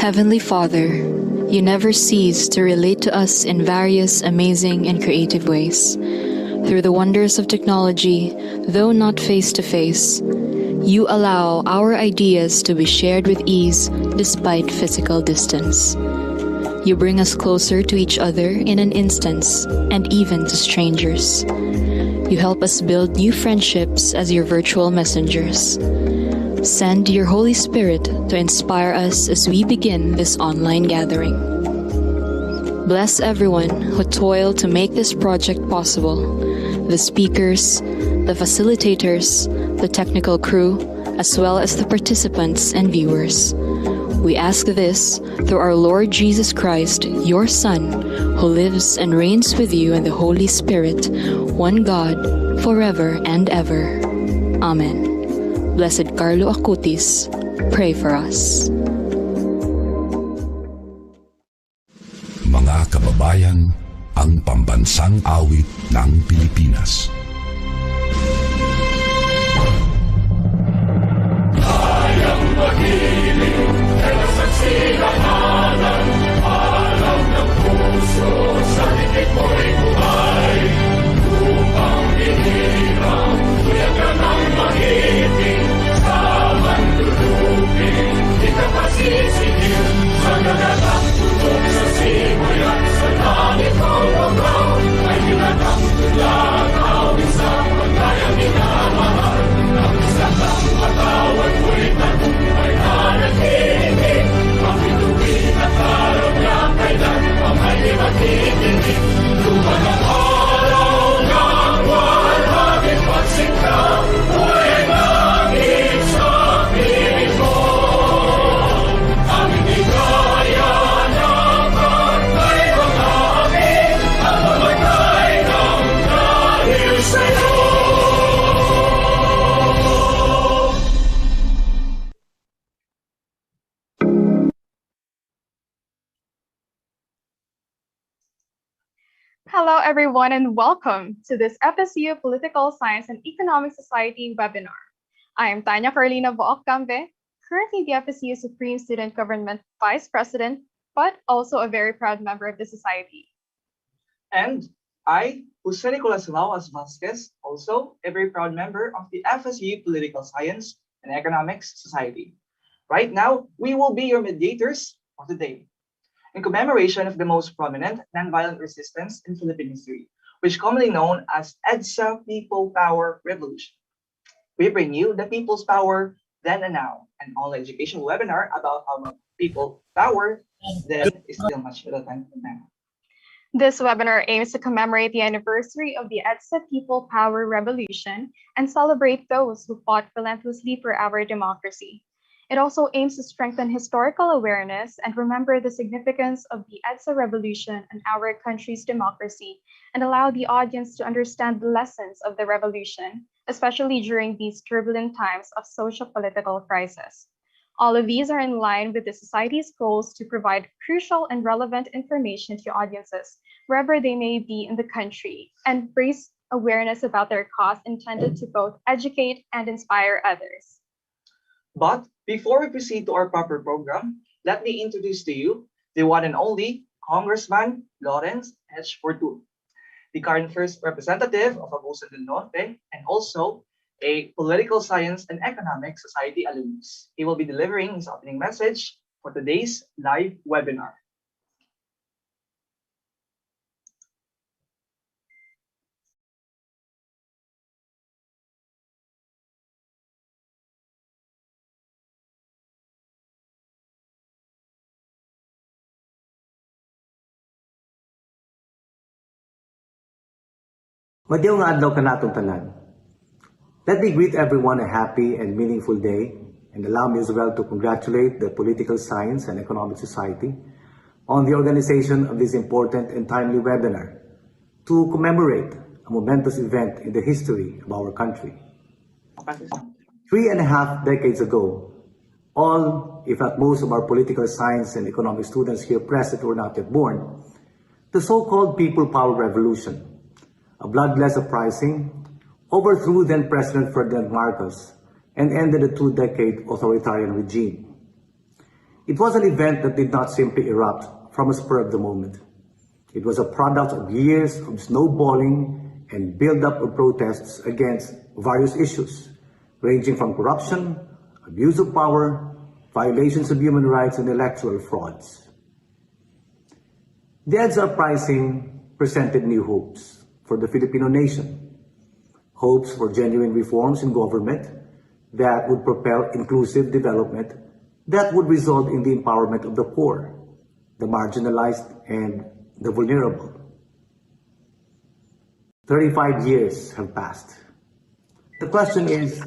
Heavenly Father, you never cease to relate to us in various amazing and creative ways. Through the wonders of technology, though not face-to-face, you allow our ideas to be shared with ease despite physical distance. You bring us closer to each other in an instance, and even to strangers. You help us build new friendships as your virtual messengers. Send your Holy Spirit to inspire us as we begin this online gathering. Bless everyone who toiled to make this project possible, the speakers, the facilitators, the technical crew, as well as the participants and viewers. We ask this through our Lord Jesus Christ, your Son, who lives and reigns with you in the Holy Spirit, one God, forever and ever. Amen. Blessed 𝗘𝘁𝗀𝗪𝗀, pray for us. Mga kababayan, ang pambansang awit ng Pilipinas. Kayang mahiling, pero saksilahanan, alam ng puso, sa likid mo'y buhay. Upang hinirang, tuyagan ang mahiting, sa mandulupin, di ka pasisingil, sa nagatang tutok sa simoy at sa langit mo babaw, ay nilatang tulang awit sa pagkayang minamahal, ang isang patawad mo'y tagumpay na naghihinig, makituwid at araw na kailan ang hindi maghihinig. Luman ang araw ng walhagin pagsikap, buhay langit sa piling mo. Ang hindi kaya ng pagkay pag-amin, ang mamatay ng dahil sa'yo. Hello, everyone, and welcome to this FSU Political Science and Economic Society webinar. I am 𝗘𝘁𝘁𝗥𝗀𝗀𝗀, currently the FSU Supreme Student Government Vice President, but also a very proud member of the society. And I, 𝗘𝘁𝘁𝗀𝗀𝗀, also a very proud member of the FSU Political Science and Economics Society. Right now, we will be your mediators of the day, in commemoration of the most prominent nonviolent resistance in Philippine history, which commonly known as EDSA People Power Revolution. We bring you the People's Power Then and Now, an online educational webinar about how people power then is still much better than now. This webinar aims to commemorate the anniversary of the EDSA People Power Revolution and celebrate those who fought relentlessly for our democracy. It also aims to strengthen historical awareness and remember the significance of the EDSA Revolution and our country's democracy, and allow the audience to understand the lessons of the revolution, especially during these turbulent times of socio-political crisis. All of these are in line with the society's goals to provide crucial and relevant information to audiences, wherever they may be in the country, and raise awareness about their cause intended to both educate and inspire others. But before we proceed to our proper program, let me introduce to you the one and only Congressman Lawrence H. Fortun, the current first representative of Agusan del Norte and also a Political Science and Economic Society alumnus. He will be delivering his opening message for today's live webinar. Madayong adlaw kanatong tanan. Let me greet everyone a happy and meaningful day, and allow me as well to congratulate the Political Science and Economic Society on the organization of this important and timely webinar to commemorate a momentous event in the history of our country. 3.5 decades ago, all, if not most, of our political science and economic students here present were not yet born, the so-called People Power Revolution, a bloodless uprising, overthrew then President Ferdinand Marcos and ended a 2-decade authoritarian regime. It was an event that did not simply erupt from a spur of the moment. It was a product of years of snowballing and build-up of protests against various issues, ranging from corruption, abuse of power, violations of human rights, and electoral frauds. The EDSA uprising presented new hopes for the Filipino nation, hopes for genuine reforms in government that would propel inclusive development that would result in the empowerment of the poor, the marginalized, and the vulnerable. 35 years have passed. The question is,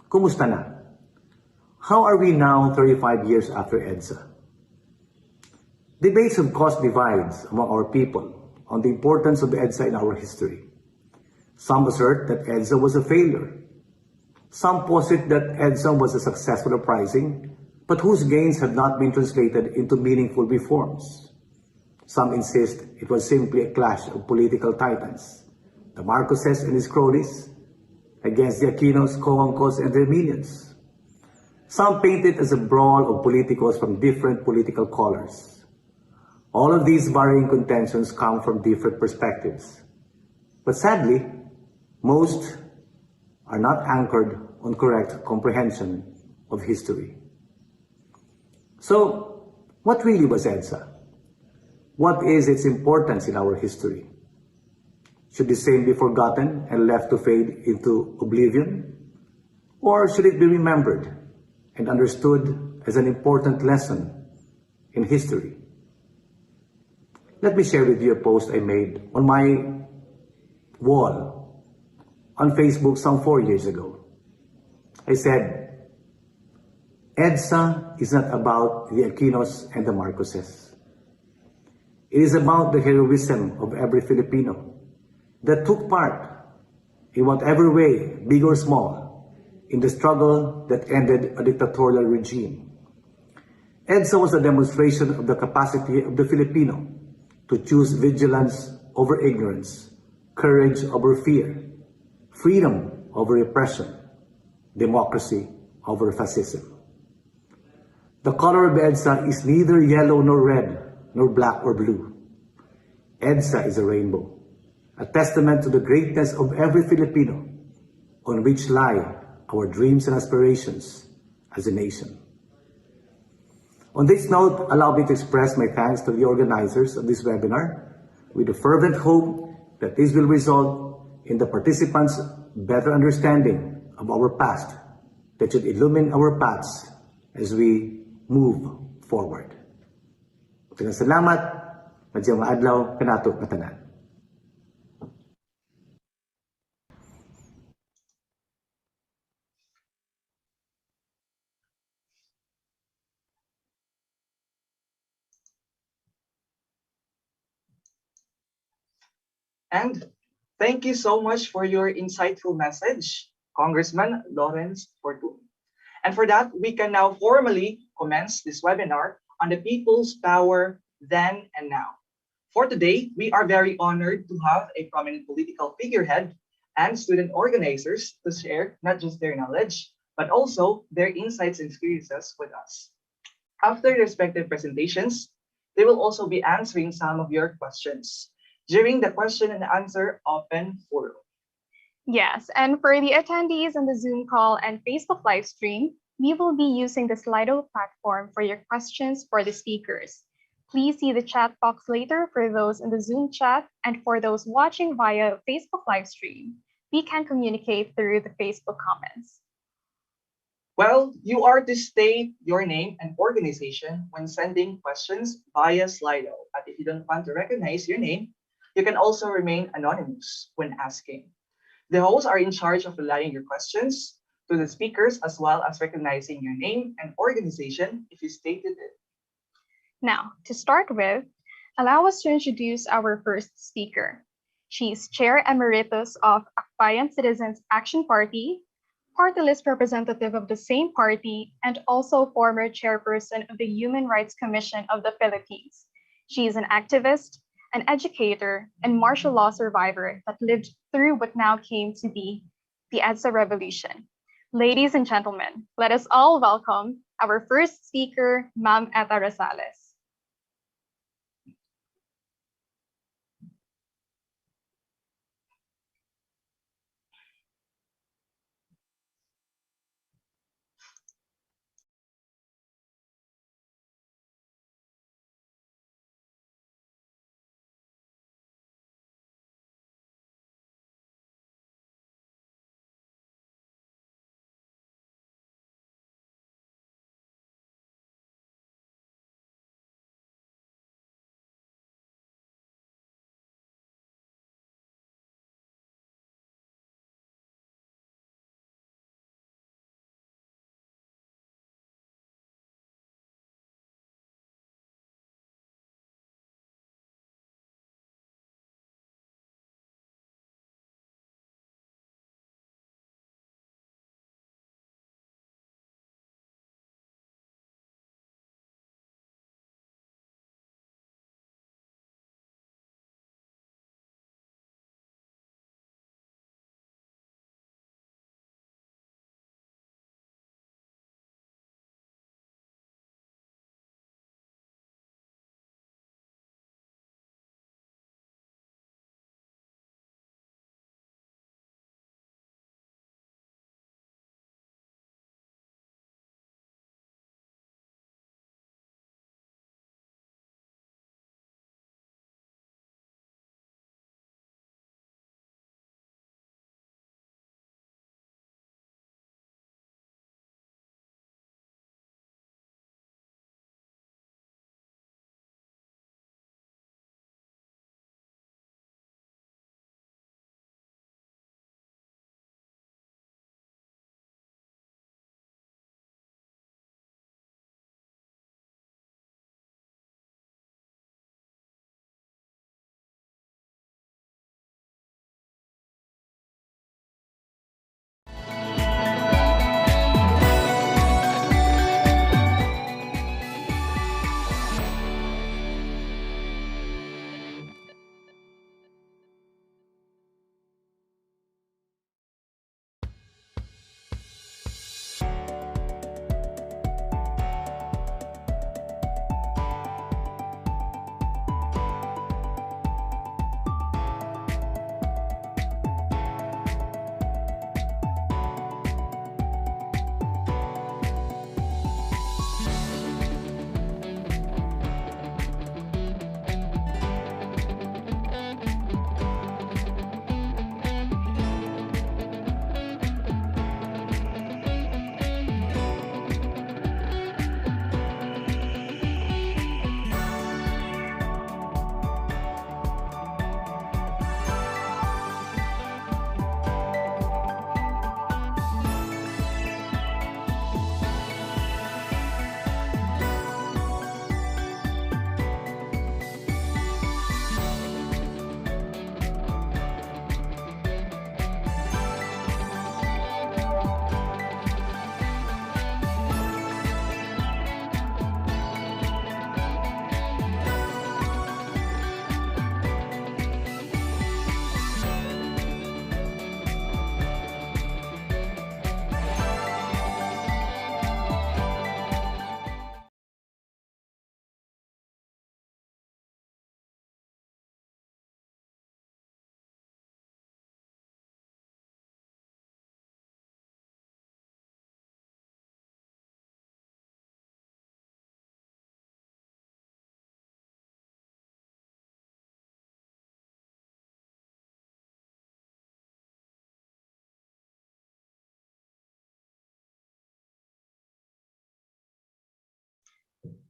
kumusta na? How are we now 35 years after EDSA? Debates have caused divides among our people on the importance of EDSA in our history. Some assert that EDSA was a failure. Some posit that EDSA was a successful uprising, but whose gains have not been translated into meaningful reforms. Some insist it was simply a clash of political titans, the Marcoses and his cronies, against the 𝗘𝘁𝘁𝗀𝗶𝗀 and their minions. Some paint it as a brawl of politicos from different political colors. All of these varying contentions come from different perspectives. But sadly, most are not anchored on correct comprehension of history. So, what really was EDSA? What is its importance in our history? Should the same be forgotten and left to fade into oblivion? Or should it be remembered and understood as an important lesson in history? Let me share with you a post I made on my wall on Facebook some 4 years ago. I said, EDSA is not about the Aquinos and the Marcoses. It is about the heroism of every Filipino that took part, in whatever way, big or small, in the struggle that ended a dictatorial regime. EDSA was a demonstration of the capacity of the Filipino to choose vigilance over ignorance, courage over fear, freedom over repression, democracy over fascism. The color of EDSA is neither yellow nor red, nor black or blue. EDSA is a rainbow, a testament to the greatness of every Filipino, on which lie our dreams and aspirations as a nation. On this note, allow me to express my thanks to the organizers of this webinar, with a fervent hope that this will result in the participants' better understanding of our past that should illumine our paths as we move forward. Salamat, madyang maadlaw, kanato matanan. And thank you so much for your insightful message, Congressman Lawrence Fortun. And for that, we can now formally commence this webinar on the people's power then and now. For today, we are very honored to have a prominent political figurehead and student organizers to share not just their knowledge, but also their insights and experiences with us. After the respective presentations, they will also be answering some of your questions during the question and answer open forum. Yes, and for the attendees on the Zoom call and Facebook live stream, we will be using the Slido platform for your questions for the speakers. Please see the chat box later for those in the Zoom chat, and for those watching via Facebook live stream, we can communicate through the Facebook comments. Well, you are to state your name and organization when sending questions via Slido. But if you don't want to recognize your name, you can also remain anonymous when asking. The hosts are in charge of relaying your questions to the speakers, as well as recognizing your name and organization if you stated it. Now, to start with, allow us to introduce our first speaker. She's Chair Emeritus of Akbayan Citizens Action Party, party list representative of the same party, and also former chairperson of the Human Rights Commission of the Philippines. She is an activist, an educator, and martial law survivor that lived through what now came to be the EDSA Revolution. Ladies and gentlemen, let us all welcome Our first speaker, Ma'am Etta Rosales.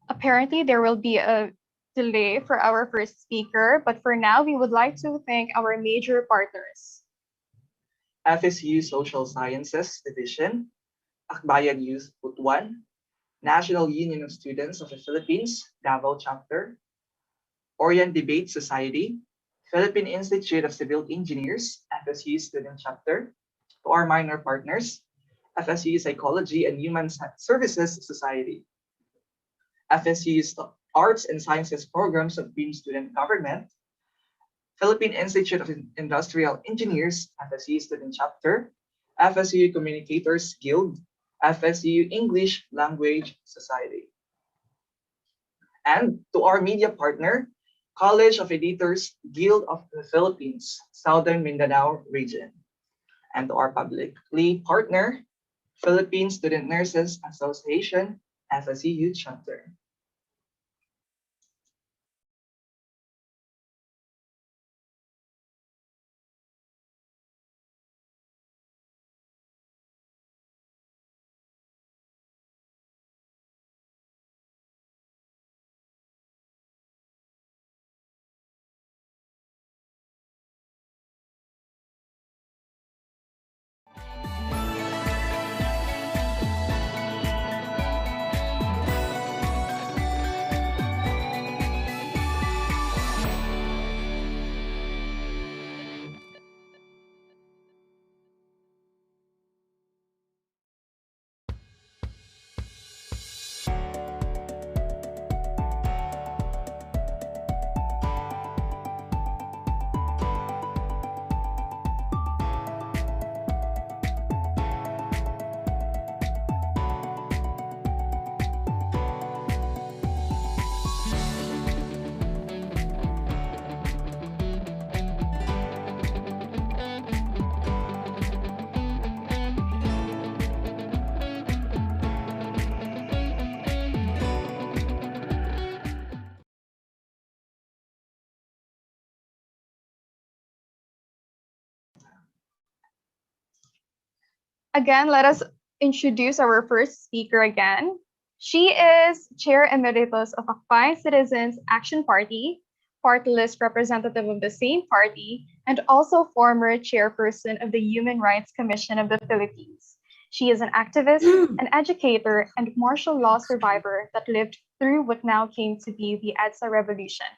Apparently, there will be a delay for our first speaker, but for now, we would like to thank our major partners. FSU Social Sciences Division, Akbayan Youth Fortun, National Union of Students of the Philippines, Davao Chapter, Orient Debate Society, Philippine Institute of Civil Engineers, FSU Student Chapter, to our minor partners, FSU Psychology and Human Services Society, FSU's Arts and Sciences Programs of Beam Student Government, Philippine Institute of Industrial Engineers, FSU Student Chapter, FSU Communicators Guild, FSU English Language Society. And to our media partner, College of Editors Guild of the Philippines, Southern Mindanao region. And to our publicly partner, Philippine Student Nurses Association, FSU chapter. Again, let us introduce our first speaker again. She is Chair Emeritus of Aquinnah Citizens Action Party, party list representative of the same party, and also former Chairperson of the Human Rights Commission of the Philippines. She is an activist, an educator, and martial law survivor that lived through what now came to be the EDSA Revolution.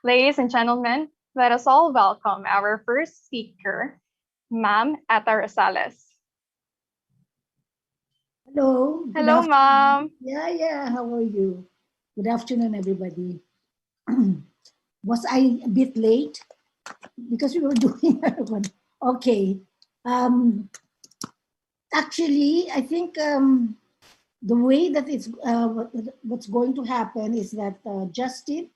Ladies and gentlemen, let us all welcome our first speaker, Ma'am Etta Rosales. Hello. Good Hello, Ma'am. Yeah. How are you? Good afternoon, everybody. Was I a bit late? Because we were doing one. Okay. Actually, I think the way that it's what's going to happen is that Justin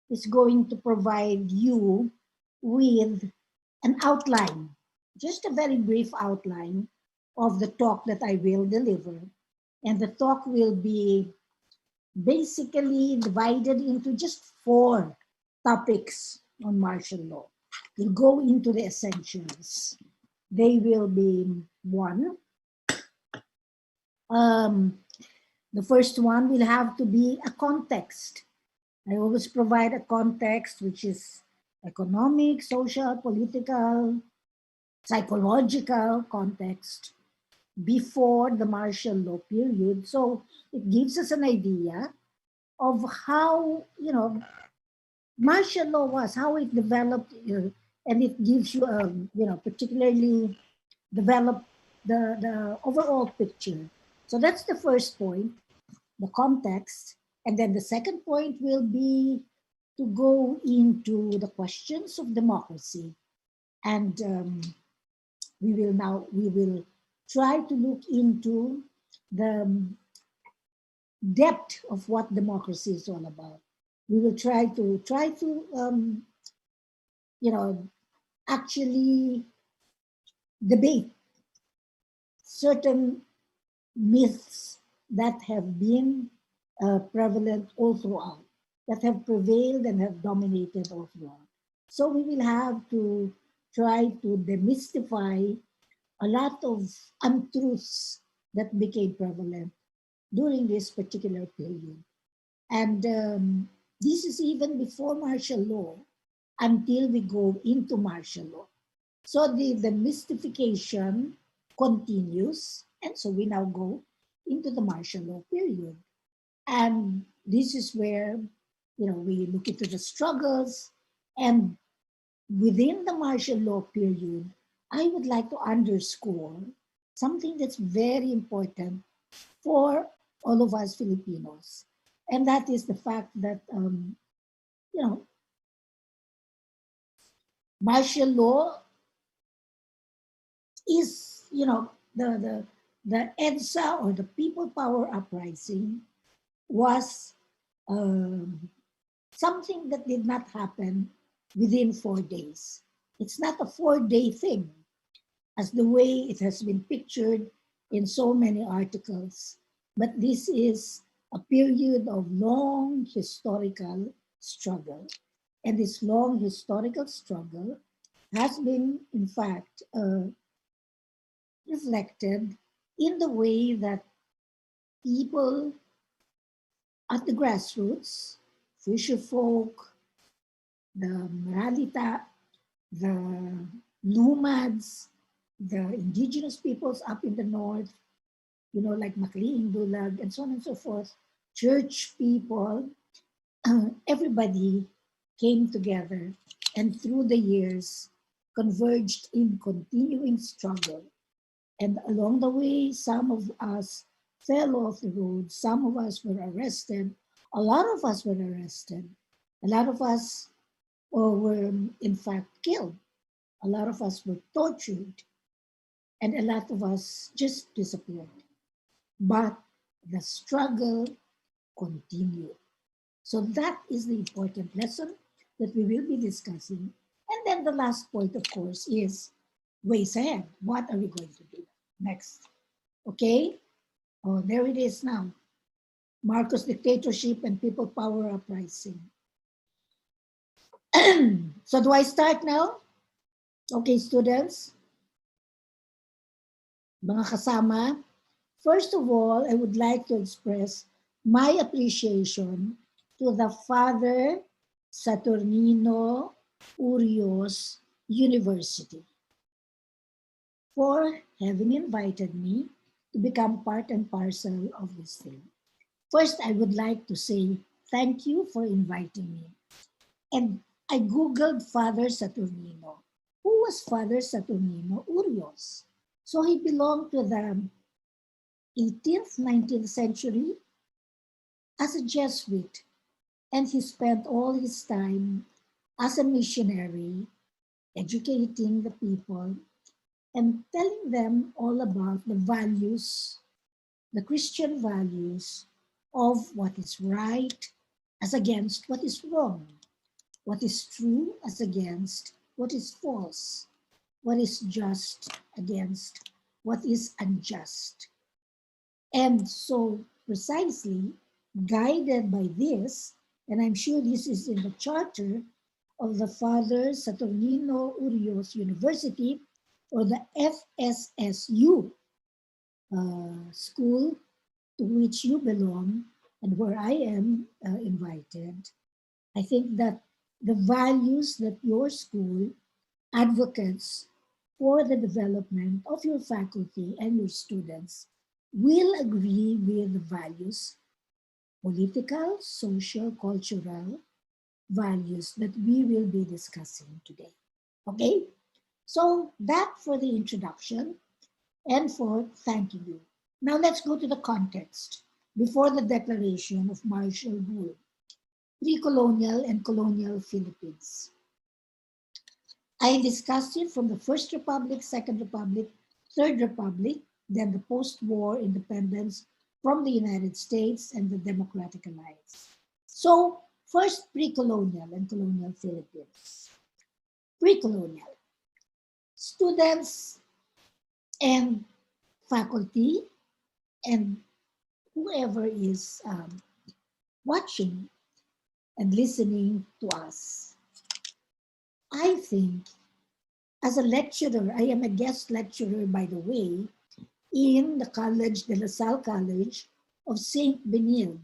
is going to provide you with an outline, just a very brief outline of the talk that I will deliver. And the talk will be basically divided into just 4 topics on martial law. We'll go into the essentials. They will be 1. The first one will have to be a context. I always provide a context which is economic, social, political, psychological context before the martial law period. So it gives us an idea of how, martial law was, how it developed, and it gives you a, particularly develop the overall picture. So that's the first point, the context. And then the second point will be to go into the questions of democracy. And we will try to look into the depth of what democracy is all about. We will try to actually debate certain myths that have been prevalent all throughout, that have prevailed and have dominated all throughout. So we will have to try to demystify a lot of untruths that became prevalent during this particular period. And this is even before martial law until we go into martial law. So the mystification continues. And so we now go into the martial law period. And this is where, we look into the struggles. And within the martial law period, I would like to underscore something that's very important for all of us Filipinos. And that is the fact that, martial law is, the EDSA or the People Power Uprising was something that did not happen within 4 days. It's not a 4-day thing, as the way it has been pictured in so many articles, but this is a period of long historical struggle. And this long historical struggle has been, in fact, reflected in the way that people at the grassroots, fisher folk, the Maralita, the nomads, the indigenous peoples up in the north, like Makliing Dulag, and so on and so forth, church people, everybody came together and through the years converged in continuing struggle. And along the way, some of us fell off the road, some of us were arrested, a lot of us were arrested, a lot of us were in fact killed, a lot of us were tortured, and a lot of us just disappeared. But the struggle continued. So that is the important lesson that we will be discussing. And then the last point, of course, is ways ahead. What are we going to do next? Okay? Oh, there it is now. Marcos dictatorship and people power uprising. So do I start now? Okay, students. Mga kasama, first of all, I would like to express my appreciation to the Father Saturnino Urios University for having invited me to become part and parcel of this thing. First, I would like to say thank you for inviting me. And I Googled Father Saturnino. Who was Father Saturnino Urios? So he belonged to the 18th, 19th century as a Jesuit, and he spent all his time as a missionary, educating the people and telling them all about the values, the Christian values of what is right as against what is wrong, what is true as against what is false, what is just against what is unjust. And so precisely guided by this, and I'm sure this is in the charter of the Father Saturnino Urios University, or the FSSU school to which you belong and where I am invited. I think that the values that your school advocates for the development of your faculty and your students will agree with the values, political, social, cultural values that we will be discussing today. Okay? So that for the introduction and for thanking you. Now let's go to the context before the declaration of martial rule, pre-colonial and colonial Philippines. I discussed it from the First Republic, Second Republic, Third Republic, then the post-war independence from the United States and the Democratic Alliance. So first, pre-colonial and colonial Philippines. Pre-colonial. Students and faculty and whoever is watching and listening to us. I think as a lecturer, I am a guest lecturer, by the way, in the College, de La Salle College of St. Benil.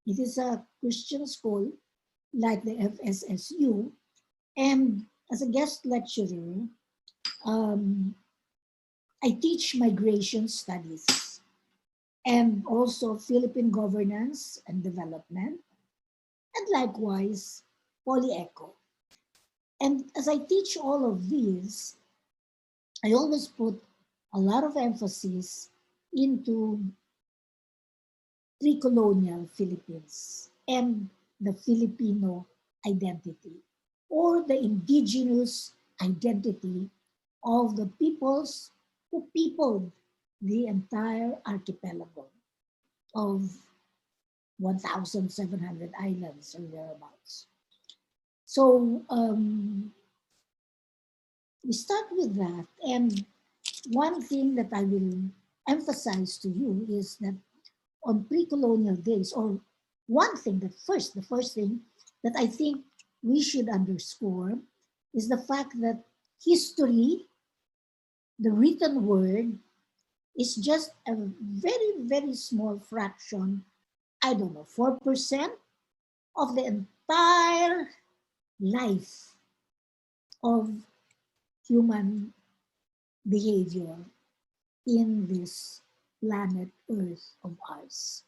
It is a Christian school like the FSSU. And as a guest lecturer, I teach migration studies and also Philippine governance and development, and likewise, polyeco. And as I teach all of these, I always put a lot of emphasis into pre-colonial Philippines and the Filipino identity, or the indigenous identity of the peoples who peopled the entire archipelago of 1,700 islands or thereabouts. So we start with that. And one thing that I will emphasize to you is that on pre-colonial days, or one thing that the first thing that I think we should underscore is the fact that history, the written word, is just a very, very small fraction, I don't know, 4% of the entire life of human behavior in this planet Earth of ours,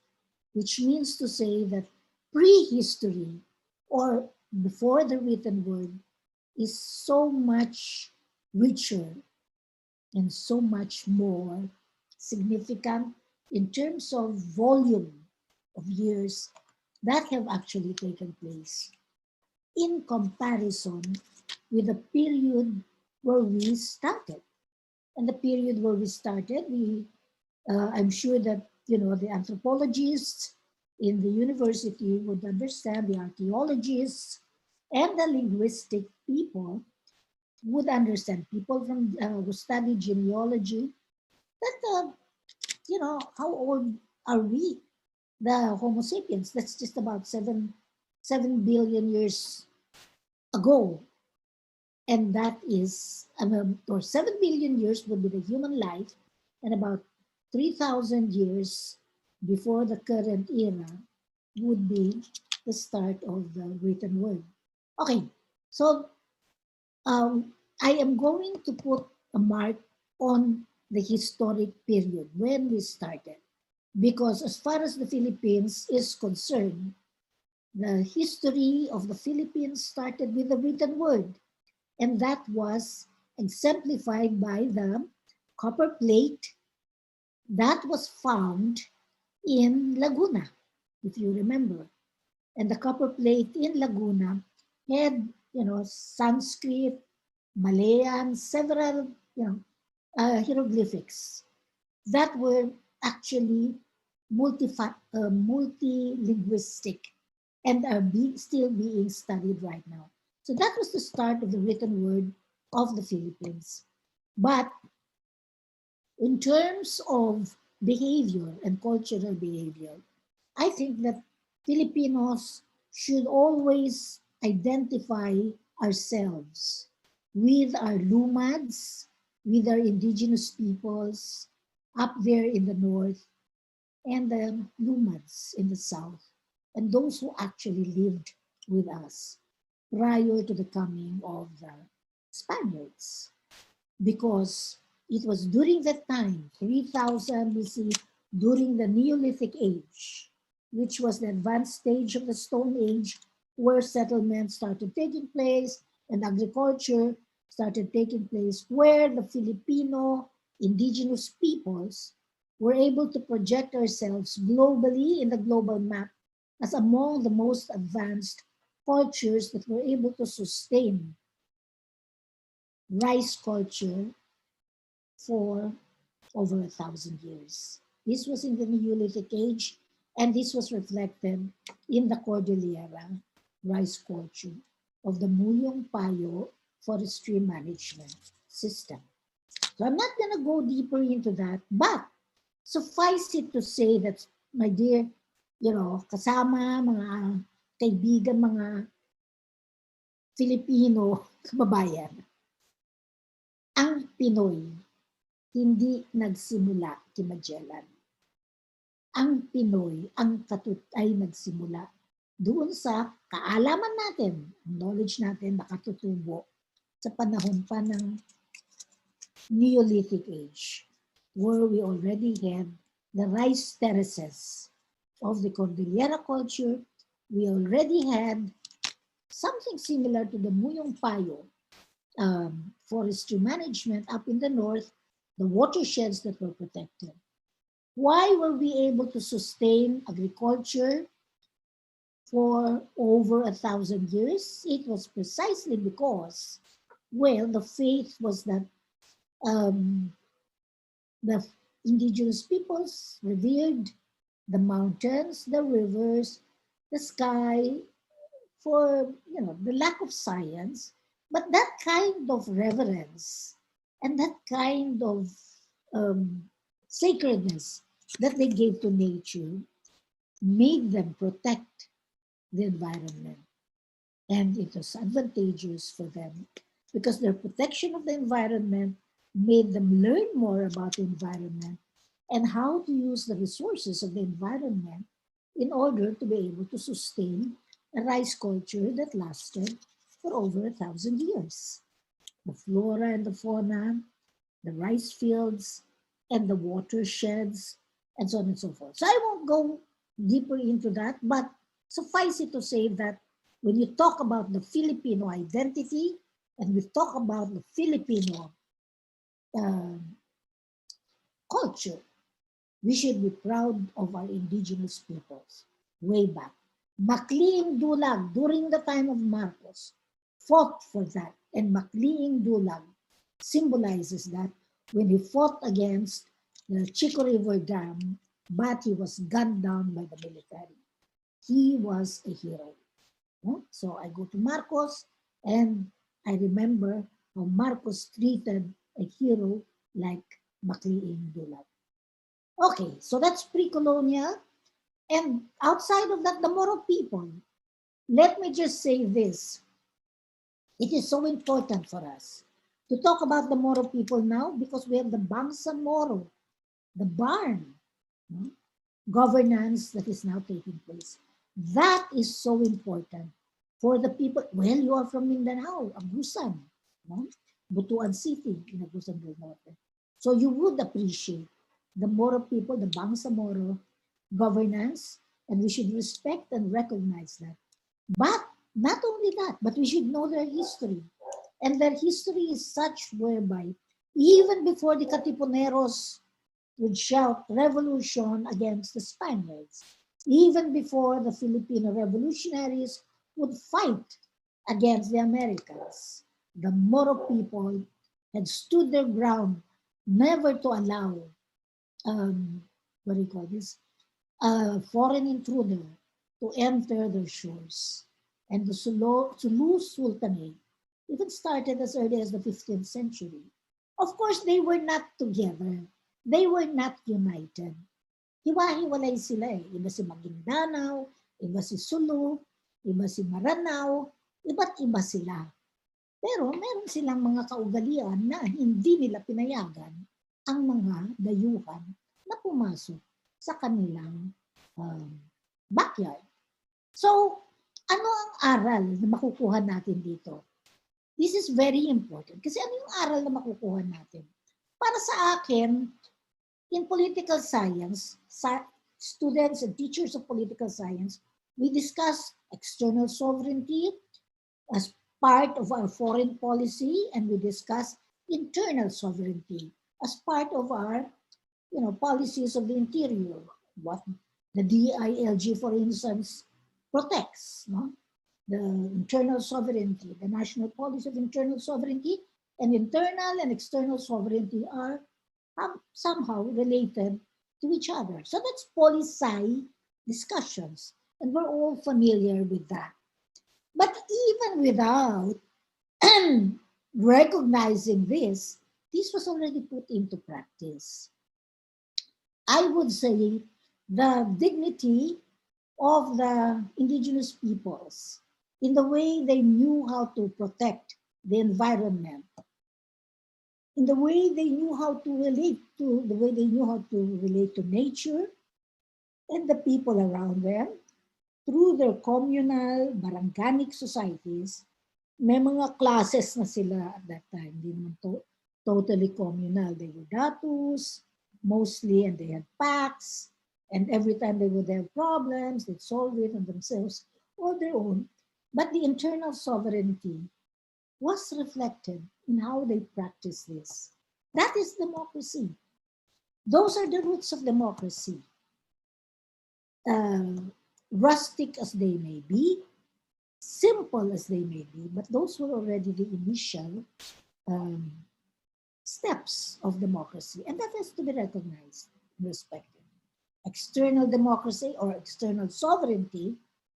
which means to say that prehistory, or before the written word, is so much richer and so much more significant in terms of volume of years that have actually taken place in comparison with the period where we started. And the period where we started, I'm sure that the anthropologists in the university would understand, the archaeologists and the linguistic people would understand, people from who study genealogy, that how old are we? The Homo sapiens, that's just about 7 billion years ago. And that is, or 7 billion years would be the human life, and about 3,000 years before the current era would be the start of the written word. Okay, so I am going to put a mark on the historic period when we started, because as far as the Philippines is concerned, the history of the Philippines started with the written word, and that was exemplified by the copper plate that was found in Laguna, if you remember. And the copper plate in Laguna had, Sanskrit, Malayan, several, hieroglyphics that were actually multi-linguistic and are still being studied right now. So that was the start of the written word of the Philippines. But in terms of behavior and cultural behavior, I think that Filipinos should always identify ourselves with our lumads, with our indigenous peoples up there in the north, and the lumads in the south, and those who actually lived with us prior to the coming of the Spaniards. Because it was during that time, 3000 BC, during the Neolithic Age, which was the advanced stage of the Stone Age, where settlements started taking place and agriculture started taking place, where the Filipino indigenous peoples were able to project ourselves globally in the global map as among the most advanced cultures that were able to sustain rice culture for over 1,000 years. This was in the Neolithic Age, and this was reflected in the Cordillera rice culture of the Muyong Payo forestry management system. So I'm not going to go deeper into that, but suffice it to say that, my dear, kasama, mga kaibigan, mga Filipino kababayan, ang Pinoy hindi nagsimula kay Magellan. Ang Pinoy, ang ay nagsimula doon sa kaalaman natin, knowledge natin nakatutubo sa panahon pa ng Neolithic Age, where we already had the rice terraces of the Cordillera culture. We already had something similar to the Muyong Payo forestry management up in the north, the watersheds that were protected. Why were we able to sustain agriculture for over 1,000 years? It was precisely because, well, the faith was that the indigenous peoples revered the mountains, the rivers, the sky for, the lack of science, but that kind of reverence and that kind of sacredness that they gave to nature made them protect the environment. And it was advantageous for them because their protection of the environment made them learn more about the environment and how to use the resources of the environment in order to be able to sustain a rice culture that lasted for over 1,000 years. The flora and the fauna, the rice fields, and the watersheds, and so on and so forth. So I won't go deeper into that, but suffice it to say that when you talk about the Filipino identity and we talk about the Filipino culture, we should be proud of our indigenous peoples way back. 𝗘𝘁𝘁 during the time of Marcos fought for that, and 𝗘𝘁𝘁𝘁 symbolizes that when he fought against the Chico River Dam, but he was gunned down by the military. He was a hero. So I go to Marcos and I remember how Marcos treated a hero like 𝗘𝘁𝘁𝘁. Okay, so that's pre-colonial. And outside of that, the Moro people. Let me just say this. It is so important for us to talk about the Moro people now because we have the Bangsa Moro, the barn governance that is now taking place. That is so important for the people. Well, you are from Mindanao, Agusan, Butuan City in Agusan del Norte. So you would appreciate the Moro people, the Bangsa Moro governance, and we should respect and recognize that. But not only that, but we should know their history. And their history is such whereby even before the Katipuneros would shout revolution against the Spaniards, even before the Filipino revolutionaries would fight against the Americans, the Moro people had stood their ground never to allow, a foreign intruder to enter their shores. And the Sulu Sultanate even started as early as the 15th century. Of course, they were not together. They were not united. Hiwa-hiwalay sila eh. Iba si Maguindanao, iba si Sulu, iba si Maranao, iba't iba sila. Pero meron silang mga kaugalian na hindi nila pinayagan ang mga dayuhan na pumasok sa kanilang backyard. So, ano ang aral na makukuha natin dito? This is very important. Kasi ano yung aral na makukuha natin? Para sa akin, in political science, students and teachers of political science, we discuss external sovereignty as part of our foreign policy, and we discuss internal sovereignty as part of our policies of the interior. What the DILG, for instance, protects, the internal sovereignty, the national policy of internal sovereignty, and internal and external sovereignty are somehow related to each other. So that's poli-sci discussions, and we're all familiar with that. But even without recognizing this was already put into practice. I would say the dignity of the indigenous peoples in the way they knew how to protect the environment, in the way they knew how to relate to nature and the people around them through their communal, barangganic societies. May mga classes na sila at that time, hindi naman totally communal. They were datus, mostly, and they had pacts, and every time they would have problems, they'd solve it on themselves or their own. But the internal sovereignty was reflected in how they practice this. That is democracy. Those are the roots of democracy. Rustic as they may be, simple as they may be, but those were already the initial steps of democracy, and that has to be recognized and respected. External democracy or external sovereignty,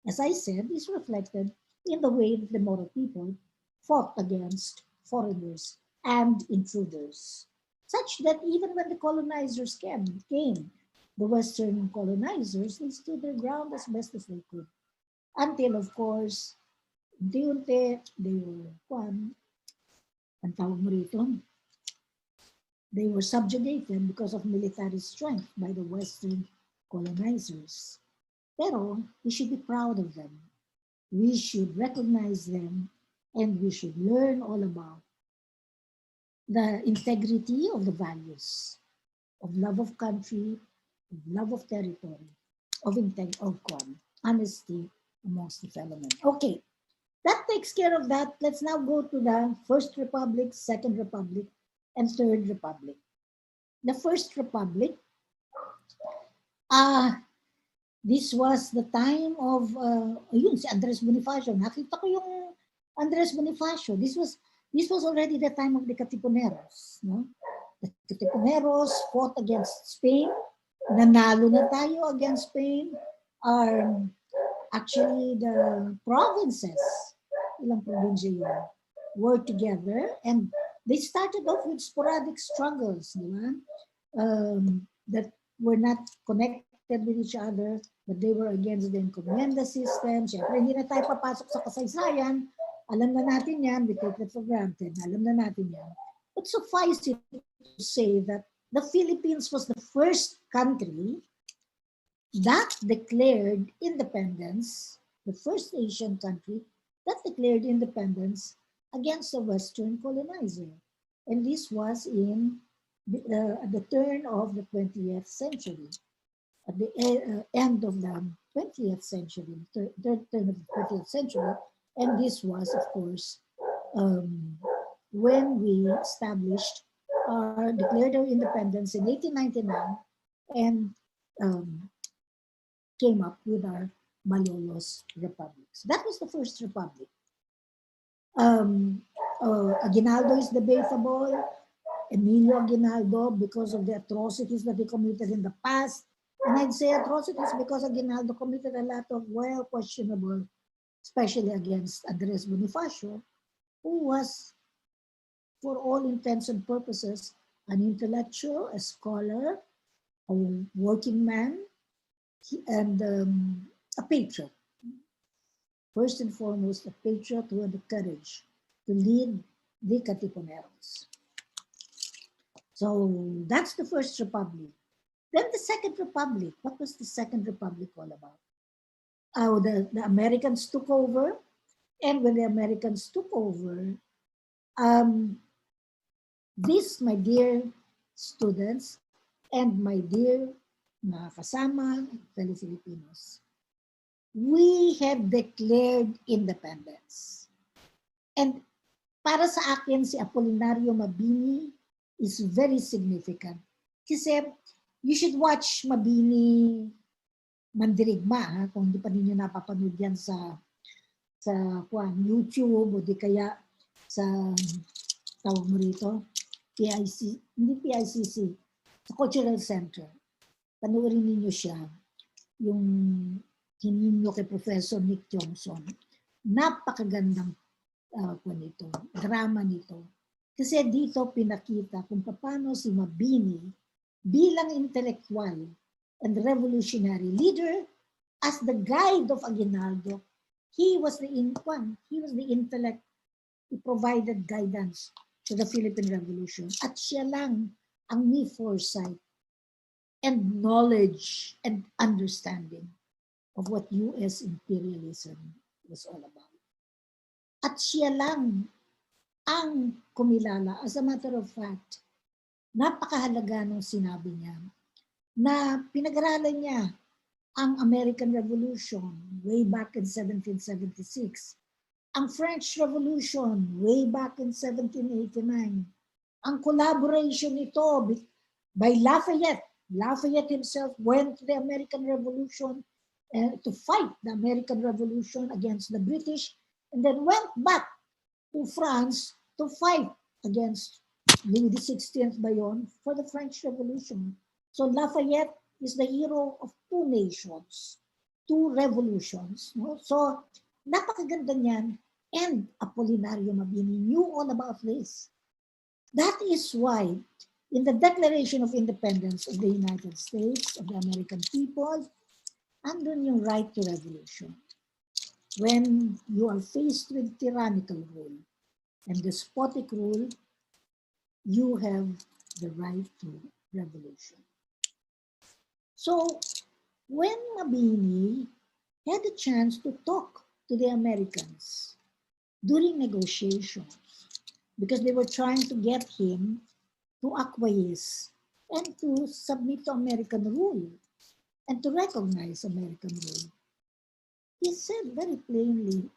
as I said, is reflected in the way that the Moro people fought against foreigners and intruders, such that even when the colonizers came, the Western colonizers, they stood their ground as best as they could. Until, of course, unti-unti, they were, ang tawag mo rito, they were subjugated because of military strength by the Western colonizers. Pero we should be proud of them. We should recognize them, and we should learn all about the integrity of the values of love of country, of love of territory, of honesty amongst the fellow men. Okay, that takes care of that. Let's now go to the First Republic, Second Republic, and Third Republic. The First Republic, this was the time of, ayun, si Andres Bonifacio. Nakita ko yung Andres Bonifacio. This was already the time of the Katipuneros. No? The Katipuneros fought against Spain. Nanalo na tayo against Spain. Actually, the provinces, ilang probinsya yun, were together, and they started off with sporadic struggles, di ba? That were not connected with each other, but they were against the encomienda system. Siyempre, hindi na tayo papasok sa kasaysayan. Alam na natin yan, we take it for granted. Alam na natin yan. But suffice it to say that the Philippines was the first country that declared independence, the first Asian country that declared independence against the Western colonizer. And this was in at the turn of the 20th century. At the end of the 20th century, third turn of the 20th century. And this was, of course, when we declared our independence in 1899 and came up with our Malolos republics. That was the First Republic. Aguinaldo is debatable. Emilio Aguinaldo, because of the atrocities that he committed in the past. And I'd say atrocities because Aguinaldo committed a lot of questionable, especially against Andres Bonifacio, who was, for all intents and purposes, an intellectual, a scholar, a working man, and a patriot. First and foremost, a patriot who had the courage to lead the Katipuneros. So that's the First Republic. Then the Second Republic. What was the Second Republic all about? The Americans took over, and when the Americans took over, this, my dear students, and my dear mga kasama, fellow Filipinos, we have declared independence. And para sa akin, si Apolinario Mabini is very significant. Kasi you should watch Mabini Mandirigma, kung hindi pa ninyo napapanood yan sa YouTube o di kaya sa tawag mo rito, hindi PICC, sa Cultural Center. Panoorin ninyo siya, yung hininyo kay Professor Nick Johnson. Napakagandang drama nito. Kasi dito pinakita kung paano si Mabini bilang intellectual and revolutionary leader, as the guide of Aguinaldo, he was the intellect, he provided guidance to the Philippine Revolution. At siya lang ang may foresight and knowledge and understanding of what U.S. imperialism was all about. At siya lang ang kumilala. As a matter of fact, napakahalaga nung sinabi niya na pinag-aralan niya ang American Revolution way back in 1776, ang French Revolution way back in 1789, ang collaboration nito by Lafayette. Lafayette himself went to the American Revolution to fight the American Revolution against the British, and then went back to France to fight against Louis XVI ba yun? For the French Revolution. So Lafayette is the hero of two nations, two revolutions. No? So napakaganda niyan. And Apolinario Mabini knew all about this. That is why in the Declaration of Independence of the United States, of the American people, andun yung right to revolution. When you are faced with tyrannical rule and despotic rule, you have the right to revolution. So when Mabini had a chance to talk to the Americans during negotiations, because they were trying to get him to acquiesce and to submit to American rule and to recognize American rule, he said very plainly,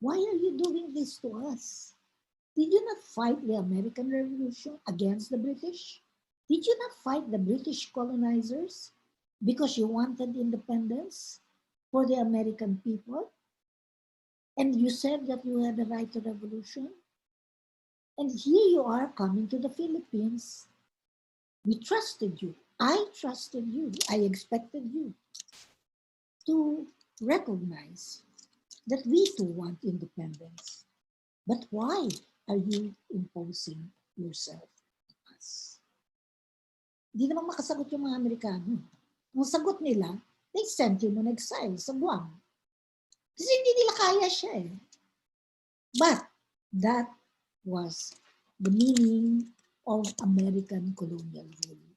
why are you doing this to us? Did you not fight the American Revolution against the British? Did you not fight the British colonizers because you wanted independence for the American people? And you said that you had the right to revolution? And here you are coming to the Philippines. We trusted you. I trusted you. I expected you to recognize that we too want independence. But why are you imposing yourself on us? Hindi naman makasagot yung mga Amerikano. Ang sagot nila, they sent him on exile sa Guam. Kasi hindi nila kaya siya eh. But that was the meaning of American colonial rule.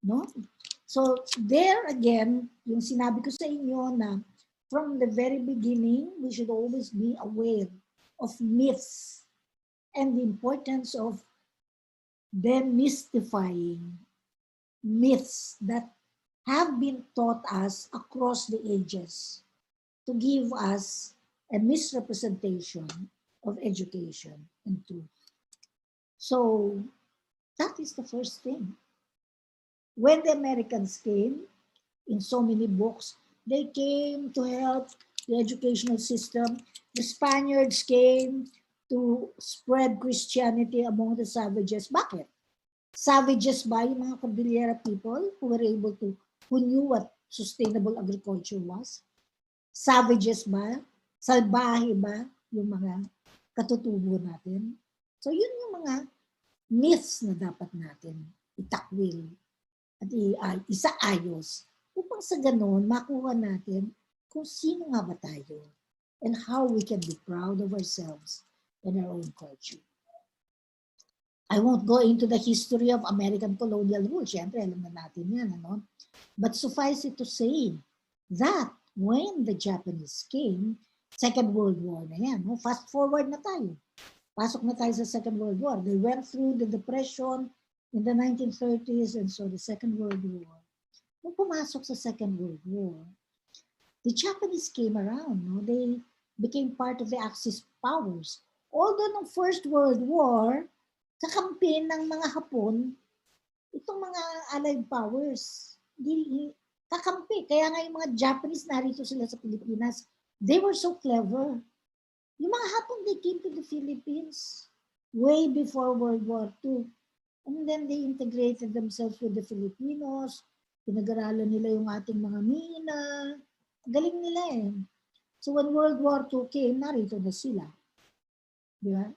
No? So there again, yung sinabi ko sa inyo na from the very beginning, we should always be aware of myths and the importance of demystifying myths that have been taught us across the ages to give us a misrepresentation of education and truth. So that is the first thing. When the Americans came, in so many books, they came to help the educational system. The Spaniards came to spread Christianity among the savages. Bakit? Savages ba yung mga Cordillera people who were able to, who knew what sustainable agriculture was? Savages ba? Salbahe ba yung mga katutubo natin? So yun yung mga myths na dapat natin itakwil at isaayos upang sa ganon makuha natin kung sino nga ba tayo and how we can be proud of ourselves and our own culture. I won't go into the history of American colonial rule. Siyempre, alam na natin yan. Ano? But suffice it to say that when the Japanese came, Second World War na yan. No? Fast forward na tayo. Pasok na tayo sa Second World War. They went through the Depression in the 1930s and so the Second World War. Nung pumasok sa Second World War, the Japanese came around. No? They became part of the Axis powers. Although nung First World War, kakampi ng mga Hapon, itong mga Allied powers, kakampi. Kaya nga yung mga Japanese narito sila sa Pilipinas, they were so clever. Yung mga Hapon, they came to the Philippines way before World War II. And then they integrated themselves with the Filipinos. Pinag-aralan nila yung ating mga mina. Galing nila eh. So when World War II came, narito na sila. Di ba?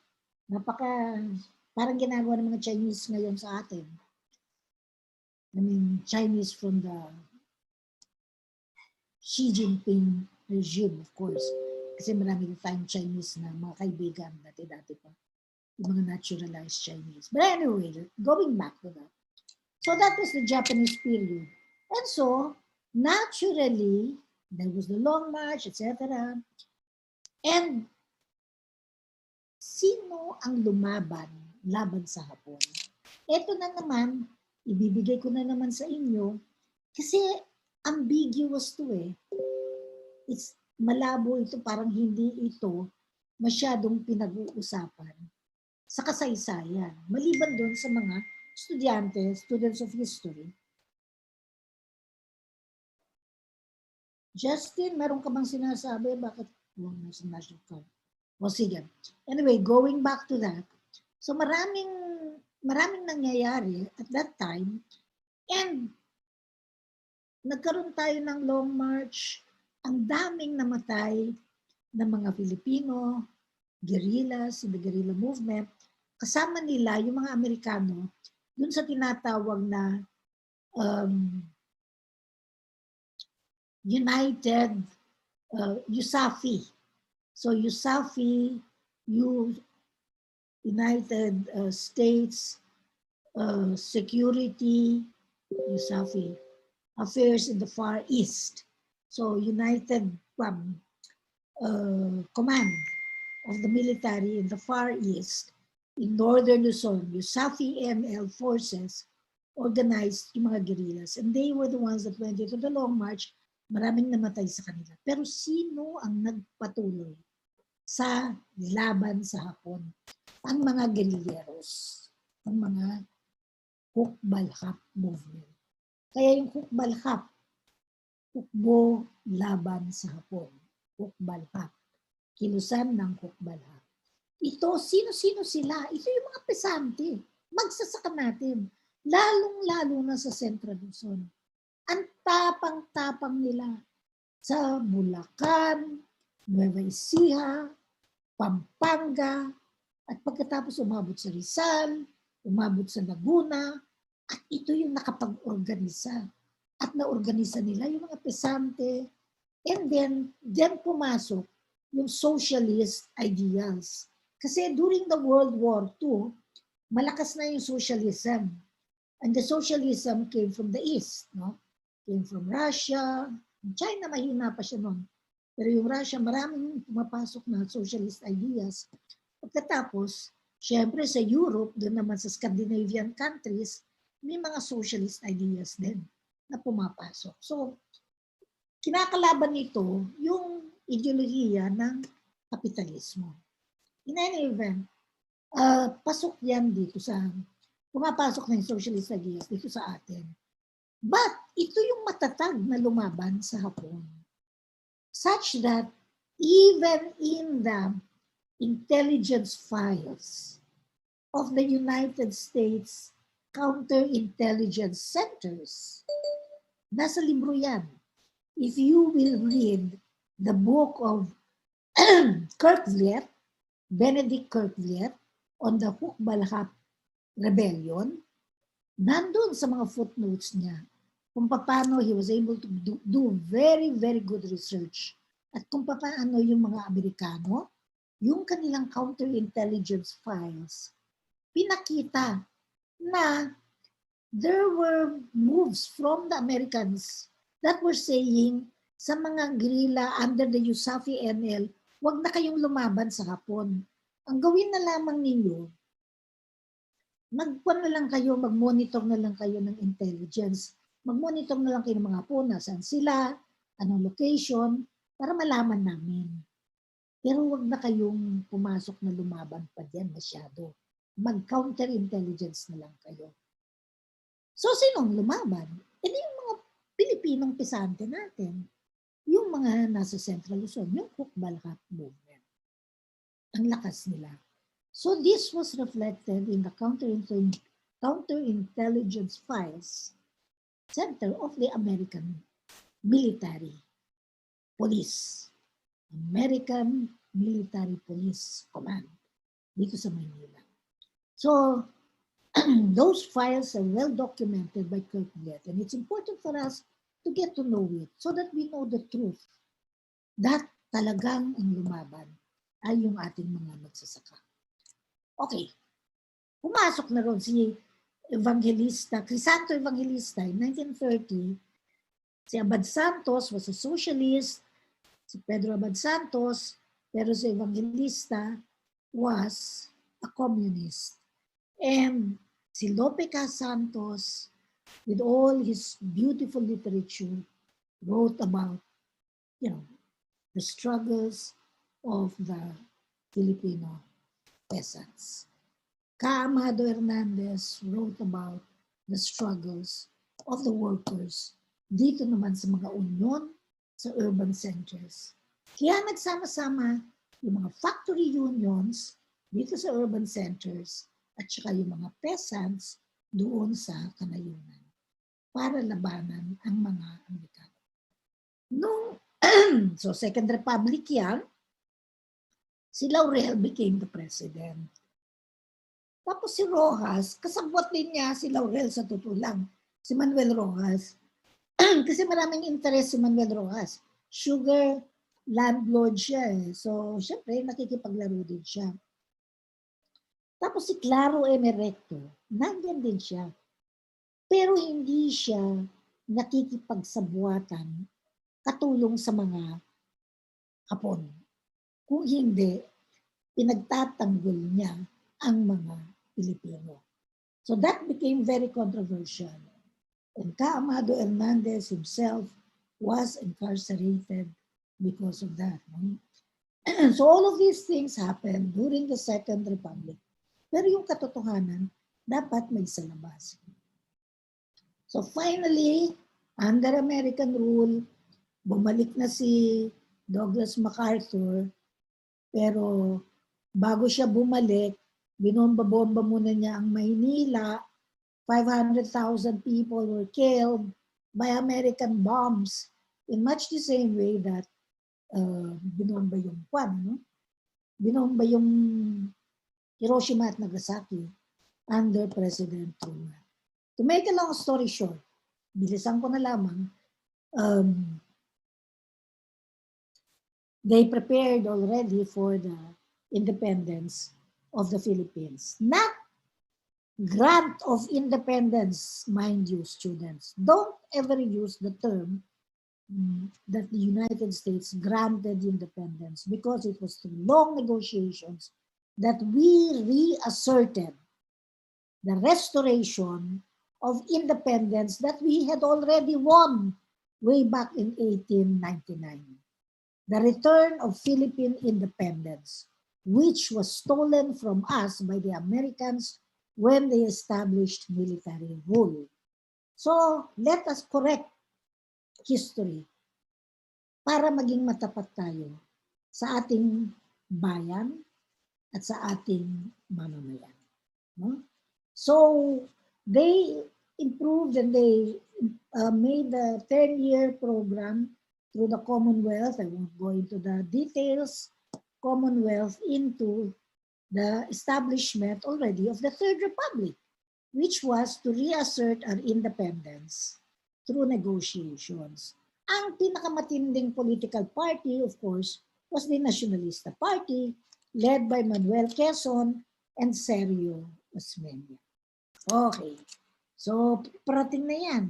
Parang ginagawa ng mga Chinese ngayon sa atin. I mean, Chinese from the Xi Jinping regime, of course. Kasi marami tayong Chinese na mga kaibigan dati-dati pa. Yung mga naturalized Chinese. But anyway, going back to that. So that was the Japanese period. And so, naturally, there was the Long March, etc. And sino ang laban sa Hapon? Ito na naman, ibibigay ko na naman sa inyo, kasi ambiguous to eh. It's malabo ito, parang hindi ito masyadong pinag-uusapan sa kasaysayan. Maliban doon sa mga estudyante, students of history. Justin, meron ka bang sinasabi? Bakit? O sige. Anyway, going back to that, So maraming nangyayari at that time, and nagkaroon tayo ng long march, ang daming namatay ng mga Filipino, guerrillas, in the guerrilla movement, kasama nila yung mga Amerikano dun sa tinatawag na United USAFI. So USAFI, United States Security, USAFI, Affairs in the Far East. So United Command of the Military in the Far East, in Northern Luzon, USAFI-ML forces organized yung mga guerrillas. And they were the ones that went into the long march. Maraming namatay sa kanila. Pero sino ang nagpatuloy sa laban sa Hapon? Ang mga guerrilleros, ang mga Hukbalhap movement. Kaya yung Hukbalhap, hukbo laban sa Hapon. Hukbalhap. Kilusan ng Hukbalhap. Ito, sino-sino sila? Ito yung mga pesante. Magsasaka natin. Lalong-lalo na sa Central Luzon. Ang tapang-tapang nila sa Bulacan, Nueva Ecija, Pampanga, at pagkatapos umabot sa Rizal, umabot sa Laguna, at ito yung nakapag-organisa. At naorganisa nila yung mga pesante, and then pumasok yung socialist ideals. Kasi during the World War II, malakas na yung socialism. And the socialism came from the East, no? Came from Russia. China, mahina pa siya noon. Pero yung Russia, maraming pumapasok na socialist ideas. Pagkatapos, syempre sa Europe, doon naman sa Scandinavian countries, may mga socialist ideas din na pumapasok. So, kinakalaban nito yung ideolohiya ng kapitalismo. In any event, pasok yan dito sa, pumapasok na yung socialist ideas dito sa atin. But, ito yung matatag na lumaban sa Hapon. Such that, even in the intelligence files of the United States counterintelligence centers, nasa libro yan. If you will read the book of Benedict 𝗘𝘁𝗀 on the Hukbalhap Rebellion, nandun sa mga footnotes niya kung paano he was able to do very, very good research at kung paano yung mga Amerikano, yung kanilang counterintelligence files, pinakita na there were moves from the Americans that were saying sa mga guerrilla under the USAFI-ML, wag na kayong lumaban sa Hapon. Ang gawin na lamang ninyo, mag-monitor na lang kayo ng intelligence. Mag-monitor na lang kayo ng mga Hapon, nasaan sila, anong location, para malaman namin. Pero wag na kayong pumasok na lumaban pa diyan masyado. Mag-counterintelligence na lang kayo. So, sinong lumaban? E di yung mga Pilipinong pesante natin. Yung mga nasa Central Luzon, yung Hukbalhap movement. Ang lakas nila. So, this was reflected in the counterintelligence files center of the American Military Police. American Military Police Command dito sa Maynila. So, those files are well documented by 𝗘𝘁𝗀, and it's important for us to get to know it so that we know the truth that talagang ang lumaban ay yung ating mga magsasaka. Okay, pumasok na ron si Crisanto Evangelista in 1930. Si Abad Santos was a socialist, si Pedro Abad Santos, pero si Evangelista was a communist. And si Lope K. Santos, with all his beautiful literature, wrote about, the struggles of the Filipino peasants. Amado Hernandez wrote about the struggles of the workers dito naman sa mga union, sa urban centers. Kaya nagsama-sama yung mga factory unions dito sa urban centers at saka yung mga peasants doon sa kanayunan para labanan ang mga Amerikano. So Second Republic yan, si Laurel became the president. Tapos si Rojas, kasabwat din niya si Laurel sa totoo lang, si Manuel Rojas. Kasi maraming interest si Manuel Rojas. Sugar landlord siya eh. So, syempre, nakikipaglaro din siya. Tapos si Claro Emerecto, nandyan din siya. Pero hindi siya nakikipagsabuatan katulong sa mga Hapon. Kung hindi, pinagtatanggol niya ang mga Pilipino. So that became very controversial. And Amado Hernandez himself was incarcerated because of that. So all of these things happened during the Second Republic. Pero yung katotohanan, dapat may salabas. So finally, under American rule, bumalik na si Douglas MacArthur, pero bago siya bumalik, binomba-bomba muna niya ang Maynila. 500,000 people were killed by American bombs in much the same way that binomba yung binomba yung Hiroshima at Nagasaki under President Truman. To make a long story short, bilisan ko na lamang, they prepared already for the independence of the Philippines. Not grant of independence, mind you, students. Don't ever use the term that the United States granted independence because it was through long negotiations that we reasserted the restoration of independence that we had already won way back in 1899. The return of Philippine independence, which was stolen from us by the Americans when they established military rule. So let us correct history para maging matapat tayo sa ating bayan at sa ating mamamayan. No? So they improved and they made the 10-year program through the Commonwealth. I won't go into the details. Commonwealth into the establishment already of the Third Republic, which was to reassert our independence through negotiations. Ang pinakamatinding political party, of course, was the Nacionalista Party, led by Manuel Quezon and Sergio Osmeña. Okay, so parating na yan.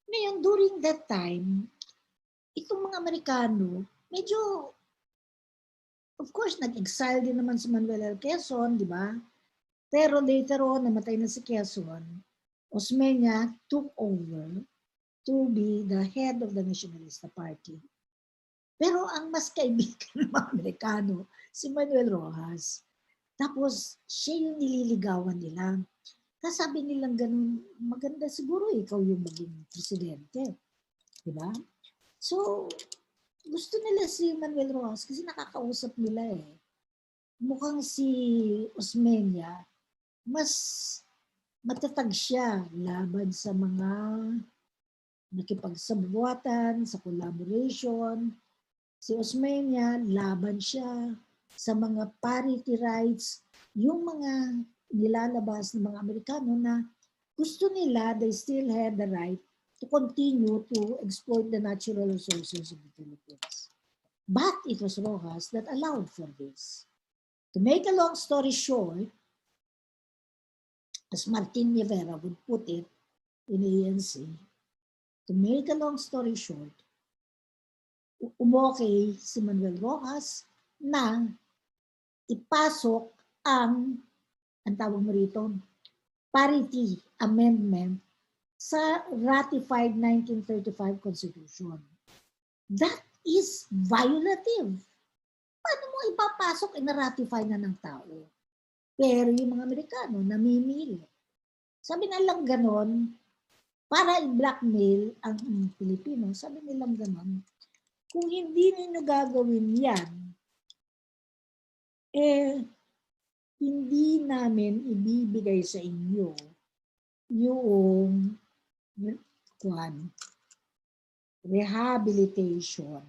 Ngayon, during that time, itong mga Amerikano, medyo of course, nag-exile din naman si Manuel L. Quezon, di ba? Pero later on, namatay na si Quezon, Osmeña took over to be the head of the Nacionalista Party. Pero ang mas kaibigan ng mga Amerikano, si Manuel Rojas. Tapos, siya yung nililigawan nila. Kasabi nilang ganun, maganda siguro ikaw yung maging presidente. Di ba? So, gusto nila si Manuel Rojas kasi nakakausap nila eh. Mukhang si Osmeña, mas matatag siya laban sa mga nakipagsabuatan, sa collaboration. Si Osmeña, laban siya sa mga parity rights, yung mga nilalabas ng mga Amerikano na gusto nila, they still had the right to continue to exploit the natural resources of the Philippines. But it was Rojas that allowed for this. To make a long story short, as Martin Rivera would put it in ANC, to make a long story short, umokay si Manuel Rojas na ipasok ang tawag mo rito, parity amendment sa ratified 1935 Constitution. That is violative. Paano mo ipapasok na-ratify na ng tao? Pero yung mga Amerikano, namimili. Sabi nilang ganon, para i-blackmail ang Pilipino, sabi nilang ganon, kung hindi ninyo gagawin yan, hindi namin ibibigay sa inyo yung rehabilitation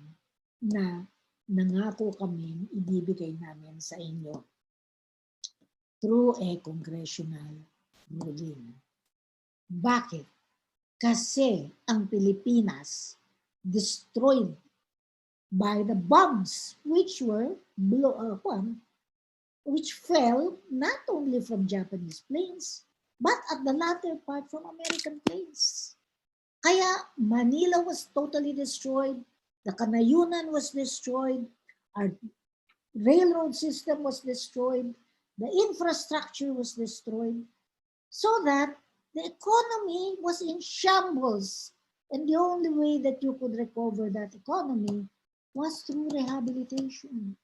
na nangako kami ibibigay namin sa inyo through a congressional ruling. Bakit? Kasi ang Pilipinas destroyed by the bombs which fell not only from Japanese planes, but at the latter part from American planes. Kaya Manila was totally destroyed, the Kanayunan was destroyed, our railroad system was destroyed, the infrastructure was destroyed, so that the economy was in shambles. And the only way that you could recover that economy was through rehabilitation.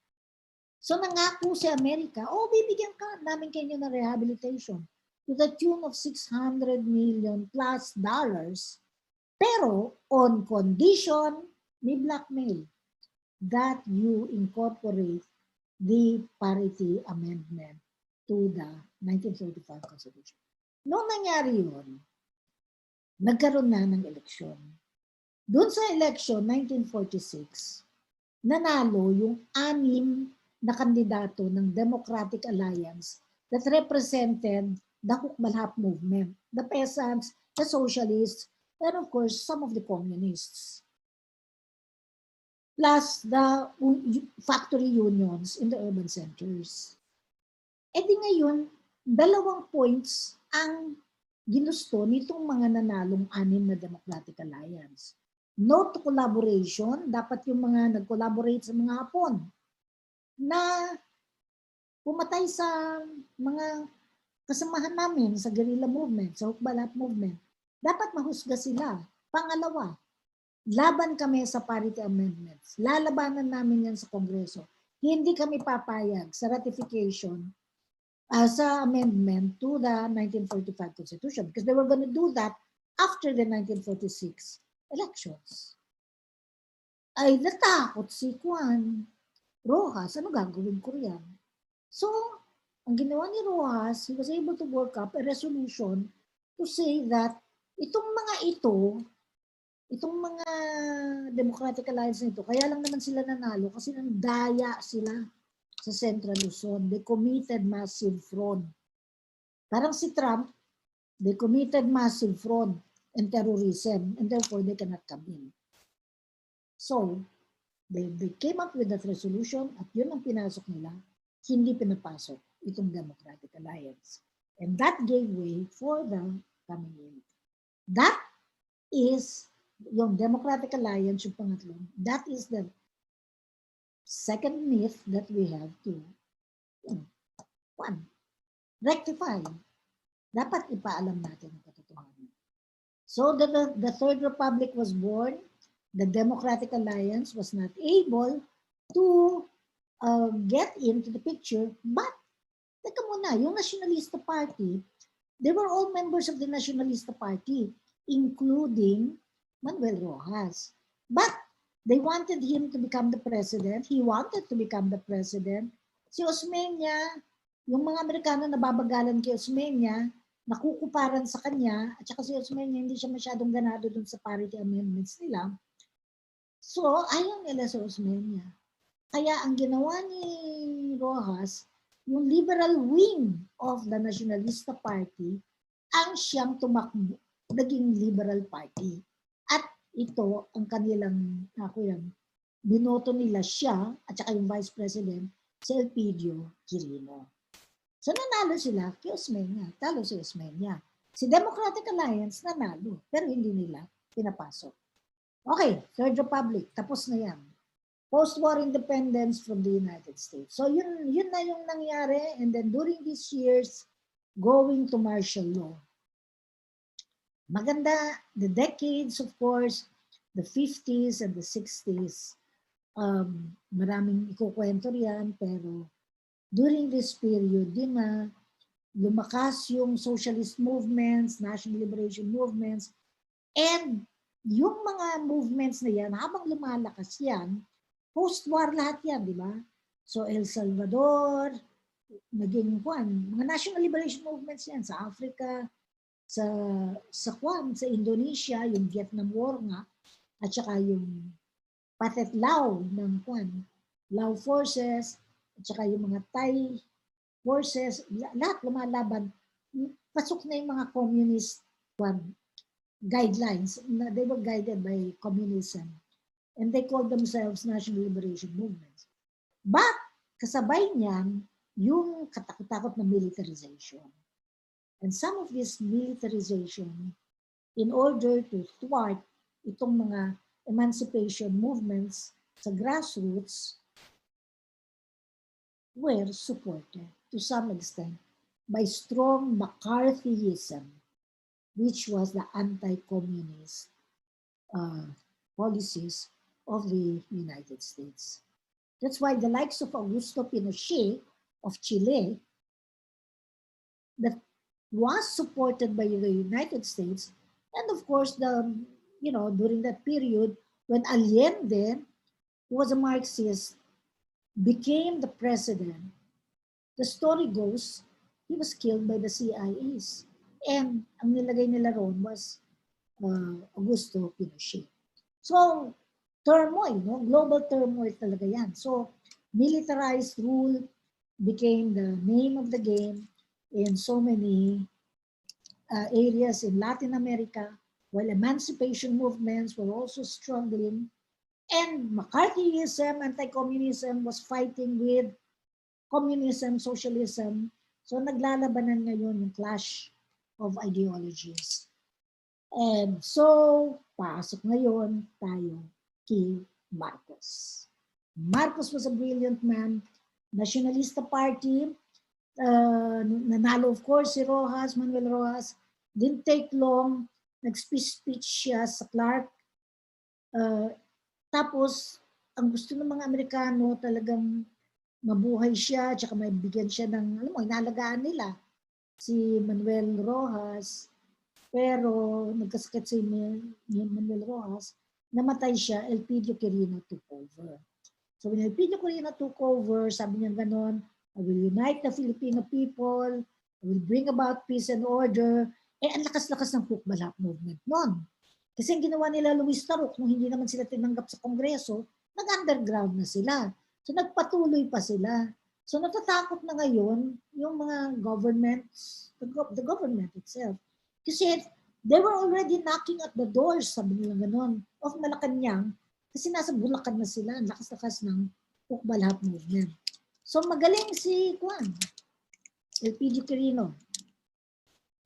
So nangako si Amerika, bibigyan namin kayo ng rehabilitation to the tune of $600 million plus, pero on condition, may blackmail, that you incorporate the parity amendment to the 1945 Constitution. Noong nangyari yun, nagkaroon na ng eleksyon. Doon sa election, 1946, nanalo yung 6 na kandidato ng Democratic Alliance that represented the Hukbalhap movement, the peasants, the socialists, and of course, some of the communists. Plus the factory unions in the urban centers. E di ngayon, 2 points ang ginusto nitong mga nanalong 6 na Democratic Alliance. No to collaboration, dapat yung mga nag-collaborate sa mga Hapon na pumatay sa mga kasamahan namin sa guerrilla movement, sa Hukbalhap movement. Dapat mahusga sila. Pangalawa, laban kami sa parity amendments. Lalabanan namin yan sa Kongreso. Hindi kami papayag sa ratification sa amendment to the 1945 Constitution because they were going to do that after the 1946 elections. Ay, natakot si Juan Rojas. Ano gagawin ko riyan? So, ang ginawa ni Rojas, he was able to work up a resolution to say that itong mga Democratic Alliance nito, kaya lang naman sila nanalo kasi nandaya sila sa Central Luzon. They committed massive fraud. Parang si Trump, they committed massive fraud and terrorism and therefore they cannot come in. So, they came up with that resolution at yun ang pinasok nila, hindi pinapasok itong Democratic Alliance. And that gave way for the coming in. That is yung Democratic Alliance, yung pangatlong, that is the second myth that we have to rectify. Dapat ipaalam natin ang katotohanan. So the Third Republic was born, the Democratic Alliance was not able to get into the picture, but teka muna, yung Nationalista Party, they were all members of the Nationalista Party, including Manuel Rojas. But they wanted him to become the president. He wanted to become the president. Si Osmeña, yung mga Amerikano nababagalan kay Osmeña, nakukuparan sa kanya, at saka si Osmeña hindi siya masyadong ganado dun sa parity amendments nila. So, ayaw nila sa Osmeña. Kaya ang ginawa ni Rojas, yung liberal wing of the Nationalista Party, ang siyang tumakbo, naging Liberal Party. At ito, ang kanilang, binoto nila siya, at saka yung Vice President, si Elpidio Quirino. So nanalo sila kay Osmeña, talo si Osmeña. Si Democratic Alliance nanalo, pero hindi nila pinapasok. Okay, Third Republic, tapos na yan. Post-war independence from the United States. So yun na yung nangyari, and then during these years, going to martial law. Maganda, the decades, of course, the 50s and the 60s, maraming ikukwento riyan, pero during this period din na lumakas yung socialist movements, national liberation movements, and yung mga movements na yan, habang lumalakas yan, post-war lahat yan, di ba? So El Salvador, naging mga national liberation movements yan sa Africa, sa Indonesia, yung Vietnam War nga, at saka yung Pathet Lao ng Lao forces, at saka yung mga Thai forces, lahat lumalaban. Pasok na yung mga communist guidelines. They were guided by communism. And they called themselves national liberation movements. But kasabay niyan, yung katakot-takot na militarization. And some of this militarization, in order to thwart itong mga emancipation movements sa grassroots, were supported to some extent by strong McCarthyism, which was the anti-communist policies of the United States. That's why the likes of Augusto Pinochet of Chile, that was supported by the United States, and of course, during that period when Allende, who was a Marxist, became the president, the story goes, he was killed by the CIAs. And ang nilagay nila roon was Augusto Pinochet. So, turmoil, global turmoil talaga yan. So, militarized rule became the name of the game in so many areas in Latin America, while emancipation movements were also struggling. And McCarthyism, anti-communism, was fighting with communism, socialism. So naglalabanan ngayon yung clash of ideologies. And so, pasok ngayon tayo kay Marcos. Marcos was a brilliant man. Nationalista Party, nanalo of course si Manuel Rojas. Didn't take long, nag-speech siya sa Clark. Tapos, ang gusto ng mga Amerikano talagang mabuhay siya, tsaka may bigyan siya ng, inalagaan nila si Manuel Rojas. Pero nagkasakit si Manuel Rojas, namatay siya, 𝗘𝘁𝘁 took over. So when 𝗘𝘁𝘁 took over, sabi niya ganon, I will unite the Filipino people, I will bring about peace and order. Ang lakas-lakas ng Hukbalhap movement noon. Kasi ang ginawa nila Luis Taruk, nung hindi naman sila tinanggap sa Kongreso, nag-underground na sila. So nagpatuloy pa sila. So natatakot na ngayon yung mga governments, the government itself. Kasi they were already knocking at the doors, sabi nila ganon, of Malacanang, kasi nasa Bulacan na sila, lakas-lakas ng Hukbalhap movement. So magaling si 𝗘𝘁𝘁.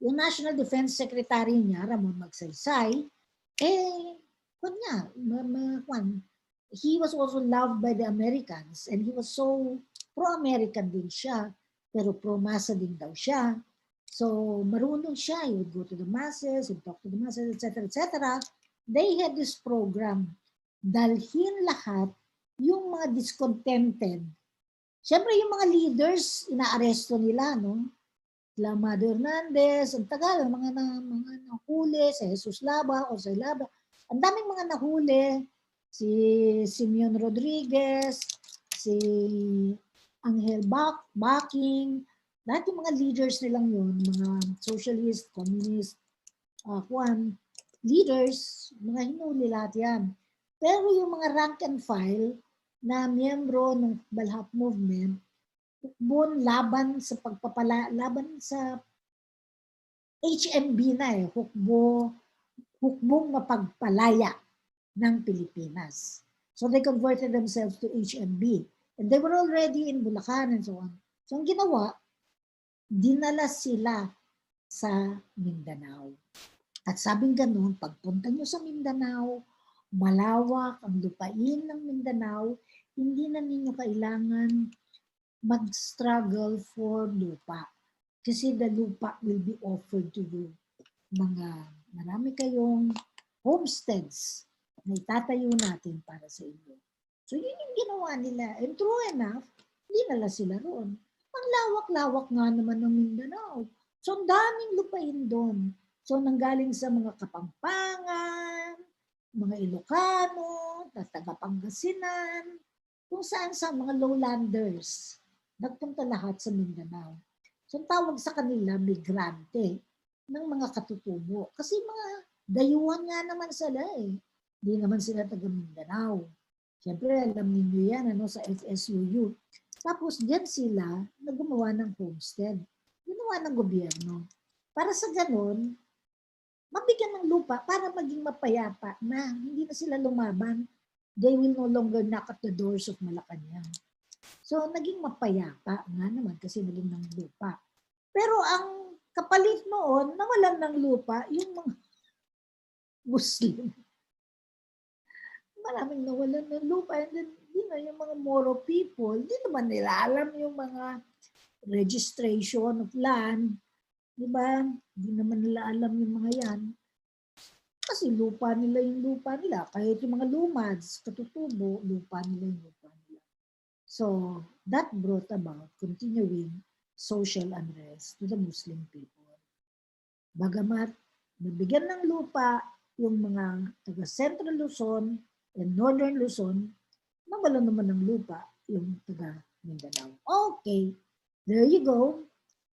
Yung National Defense Secretary niya, Ramon Magsaysay, he was also loved by the Americans, and he was so pro-American din siya, pero pro-masa din daw siya. So marunong siya, he would go to the masses, he would talk to the masses, etc., etc. They had this program, dalhin lahat yung mga discontented. Siyempre yung mga leaders, inaaresto nila, no? Lamado Hernandez, ang tagal, mga nahuli, si Jesus Laba o sa Laba. Ang daming mga nahuli, si Simeon Rodriguez, si Angel Backing, lahat yung mga leaders nilang yun, mga socialist, communist, leaders, mga hinuli lahat yan. Pero yung mga rank and file na miyembro ng Hukbalhap movement, laban sa laban sa HMB na hukbong mapagpalaya ng Pilipinas. So they converted themselves to HMB. And they were already in Bulacan and so on. So ang ginawa, dinala sila sa Mindanao. At sabing ganun, pagpunta nyo sa Mindanao, malawak ang lupain ng Mindanao, hindi na ninyo kailangan mag-struggle for lupa. Kasi the lupa will be offered to you. Marami kayong homesteads na itatayo natin para sa inyo. So yun yung ginawa nila. And true enough, hindi nala sila roon. Ang lawak-lawak nga naman ng Mindanao. So ang daming lupain doon. So nanggaling sa mga Kapampangan, mga Ilocano, taga Pangasinan, kung saan sa mga lowlanders nagpunta lahat sa Mindanao. So, tawag sa kanila, migrante ng mga katutubo. Kasi mga dayuhan nga naman sila eh. Hindi naman sila taga Mindanao. Siyempre, alam ninyo yan sa FSUU. Tapos, diyan sila gumawa ng homestead. Ginawa ng gobyerno. Para sa ganun, mabigyan ng lupa para maging mapayapa na hindi na sila lumaban. They will no longer knock at the doors of Malacanang. So, naging mapayapa nga naman kasi naging ng lupa. Pero ang kapalit noon, nawalan ng lupa, yung mga Muslim. Maraming nawalan ng lupa. And then, yung mga Moro people, di naman nila alam yung mga registration of land. Diba? Di naman nila alam yung mga yan. Kasi lupa nila yung lupa nila. Kahit yung mga lumads, katutubo, lupa nila yung lupa nila. So, that brought about continuing social unrest to the Muslim people. Bagamat nabigyan ng lupa yung mga taga Central Luzon and Northern Luzon, nawalan naman ng lupa yung taga Mindanao. Okay, there you go.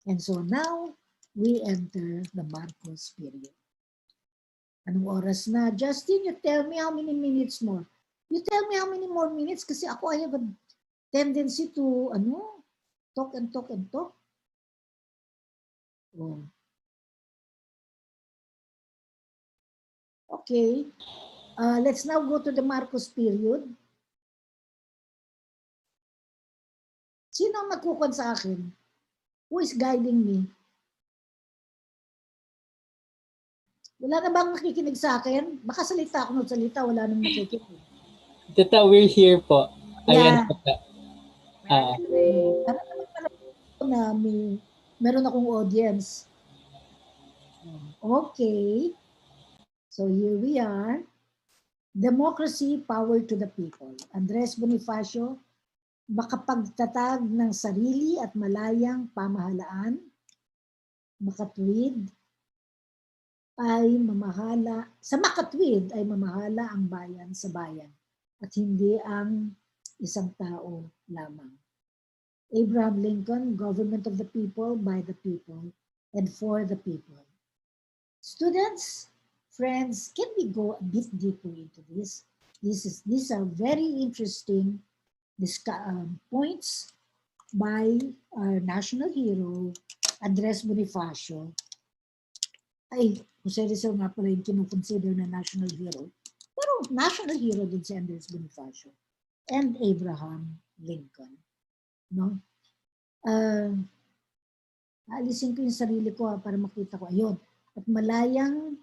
And so now, we enter the Marcos period. Anong oras na? Justin, you tell me how many minutes more. You tell me how many more minutes kasi ako I have a tendency to talk and talk and talk. Oh. Okay. Let's now go to the Marcos period. Sino ang magkukon sa akin? Who is guiding me? Wala na bang nakikinig sa akin? Baka salita ako ng salita, wala nang nakikinig. Tata, we're here po. Yeah. Ayan po. Para naman pala na meron akong audience. Okay. So here we are. Democracy, power to the people. Andres Bonifacio, makapagtatag ng sarili at malayang pamahalaan, makatwid ay mamahala, sa makatwid ay mamahala ang bayan sa bayan at hindi ang isang tao lamang. Abraham Lincoln, government of the people, by the people, and for the people. Students, friends, can we go a bit deeper into this? These are very interesting points by our national hero, Andres Bonifacio. Ay, Jose Rizal nga pala yung kinukonsider na national hero. Pero national hero din si Andres Bonifacio and Abraham Lincoln. No? Alisin ko yung sarili ko para makita ko. Ayun. At malayang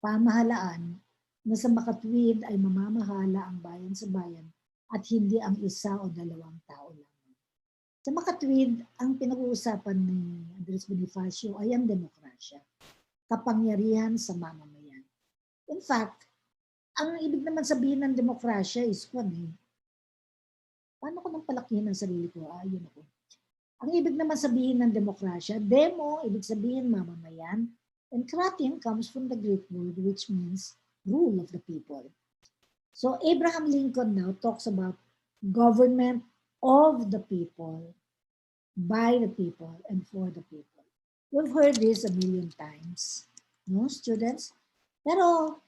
pamahalaan na sa makatwid ay mamamahala ang bayan sa bayan at hindi ang isa o dalawang tao lamang. Sa makatwid, ang pinag-uusapan ni Andres Bonifacio ay ang demokrasya. Kapangyarihan sa mamamayan. In fact, ang ibig naman sabihin ng demokrasya is paano ko nang palakihin ang sarili ko? Ayun ako. Ang ibig naman sabihin ng demokrasya, demo, ibig sabihin mamamayan, and kratin comes from the Greek word which means rule of the people. So Abraham Lincoln now talks about government of the people, by the people, and for the people. We've heard this a million times, no, students? Pero,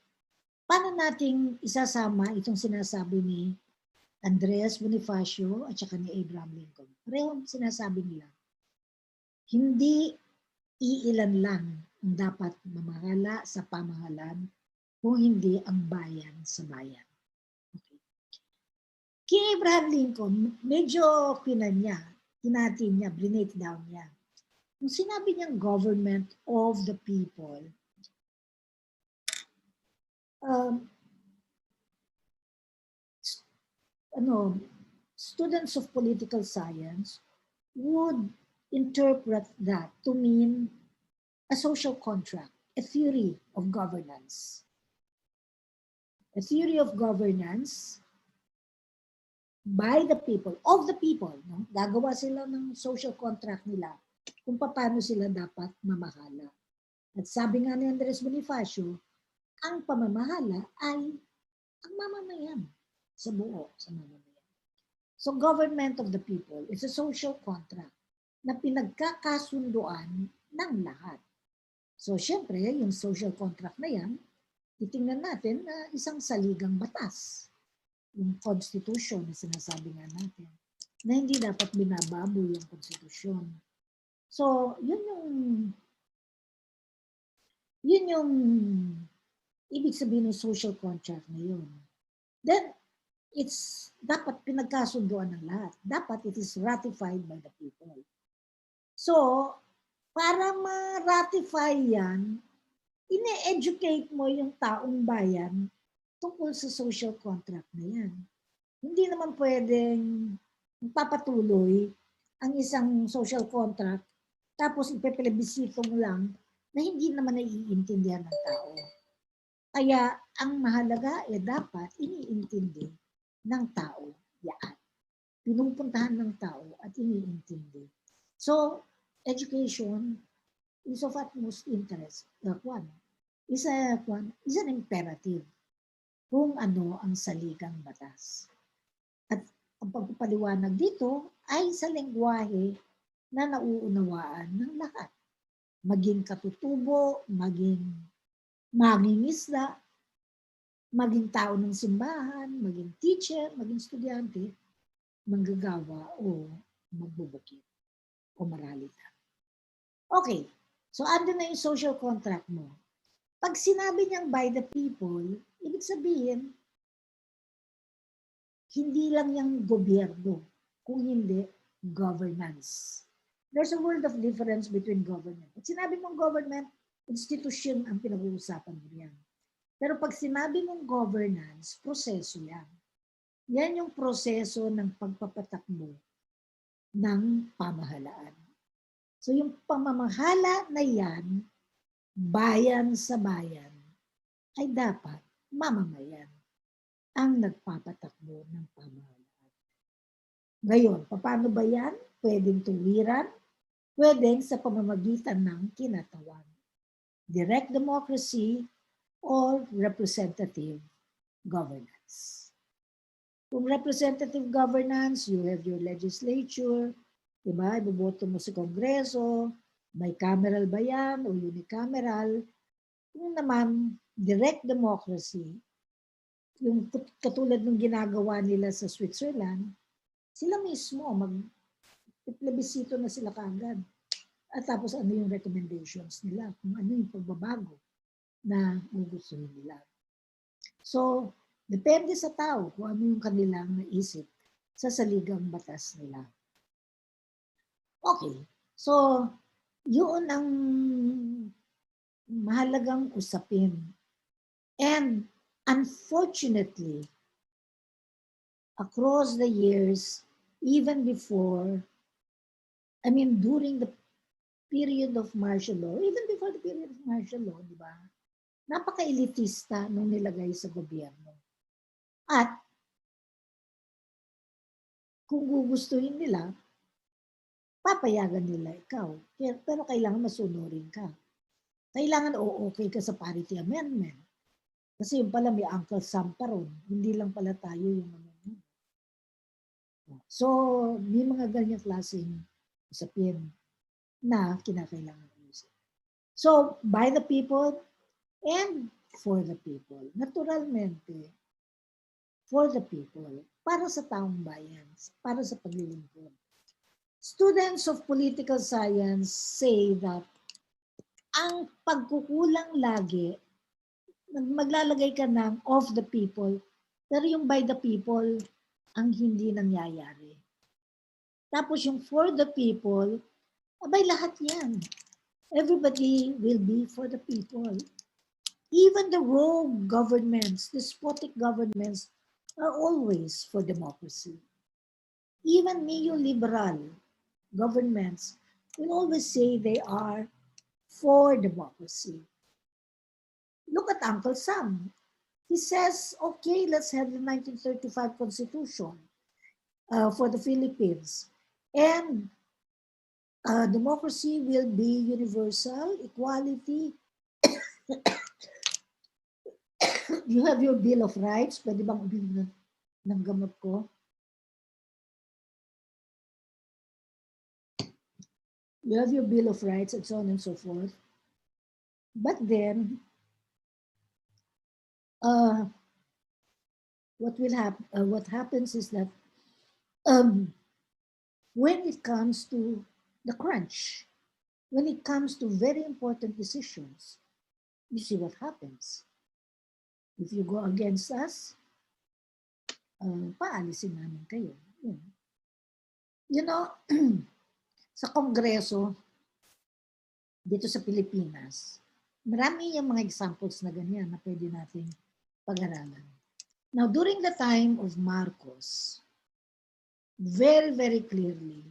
paano nating isasama itong sinasabi ni Andres Bonifacio at saka ni Abraham Lincoln? Parehong sinasabi nila, hindi iilan lang ang dapat mamahala sa pamahalaan kung hindi ang bayan sa bayan. Okay. Kay Abraham Lincoln, medyo kinatin niya, brinate down niya. Kung sinabi niyang government of the people, students of political science would interpret that to mean a social contract, a theory of governance. A theory of governance by the people, of the people. No? Gagawa sila ng social contract nila kung paano sila dapat mamahala. At sabi nga ni Andres Bonifacio, ang pamamahala ay ang mamamayan sa buo, sa mamamayan. So government of the people is a social contract na pinagkakasunduan ng lahat. So syempre, yung social contract na yan, titingnan natin na isang saligang batas. Yung constitution na sinasabi nga natin, na hindi dapat binababoy yung constitution. So, yun yung ibig sabihin ng social contract na yun. Then, it's dapat pinagkasunduan ng lahat. Dapat it is ratified by the people. So, para ma-ratify yan, ine-educate mo yung taong bayan tungkol sa social contract na yan. Hindi naman pwedeng papatuloy ang isang social contract tapos ipeplebisito mo lang na hindi naman naiintindihan ng tao. Kaya ang mahalaga dapat iniintindi ng tao yan. Pinupuntahan ng tao at iniintindi. So, education is of utmost interest. Is an imperative kung ano ang saligang batas. At ang pagpapaliwanag dito ay sa lengguwahe na nauunawaan ng lahat. Maging katutubo, maging mangingisda, maging tao ng simbahan, maging teacher, maging estudyante, manggagawa o magbubukid o maralita. Okay, so ando na yung social contract mo. Pag sinabi niyang by the people, ibig sabihin, hindi lang yung gobyerno, kung hindi, governance. There's a world of difference between government. Pag sinabi mong government, institution ang pinag-uusapan mo yan. Pero pag sinabi mong governance, proseso yan. Yan yung proseso ng pagpapatakbo ng pamahalaan. So yung pamamahala na yan, bayan sa bayan, ay dapat mamamayan ang nagpapatakbo ng pamahalaan. Ngayon, paano ba yan? Pwedeng tuwiran, pwedeng sa pamamagitan ng kinatawan. Direct democracy or representative governance. Kung representative governance, you have your legislature, diba? Iboboto mo sa Kongreso, bicameral ba yan o unicameral. Kung naman, direct democracy, yung katulad ng ginagawa nila sa Switzerland, sila mismo, mag-plebisito na sila kaagad. At tapos ano yung recommendations nila, kung ano yung pagbabago na gugustuhin nila. So, depende sa tao kung ano yung kanilang naisip sa saligang batas nila. Okay, so, yun ang mahalagang usapin. And unfortunately, across the years, even before, during the period of martial law, even before the period of martial law, di ba? Napaka-elitista nung nilagay sa gobyerno. At kung gugustuhin nila, papayagan nila ikaw. Pero kailangan masunurin ka. Kailangan okay ka sa parity amendment. Kasi yung pala may Uncle Sam pa ron. Hindi lang pala tayo yung So, may mga ganyang klaseng usapin na kinakailangan usapin. So, by the people and for the people. Naturalmente, for the people. Para sa taong bayan. Para sa paglilingkod. Students of political science say that ang pagkukulang lagi, maglalagay ka ng of the people, pero yung by the people, ang hindi nangyayari. Tapos yung for the people, abay lahat yan. Everybody will be for the people. Even the rogue governments, despotic governments, are always for democracy. Even neoliberal governments will always say they are for democracy. Look at Uncle Sam. He says, okay, let's have the 1935 Constitution for the Philippines. And democracy will be universal, equality. You have your Bill of Rights. Pwede bang ubili ng gamot ko? You have your Bill of Rights and so on and so forth. But then, what happens is that when it comes to the crunch, when it comes to very important decisions, you see what happens. If you go against us, paalisin namin kayo. You know, sa Kongreso, dito sa Pilipinas, marami yung mga examples na ganyan na pwede nating pag-aralan. Now, during the time of Marcos, very, very clearly,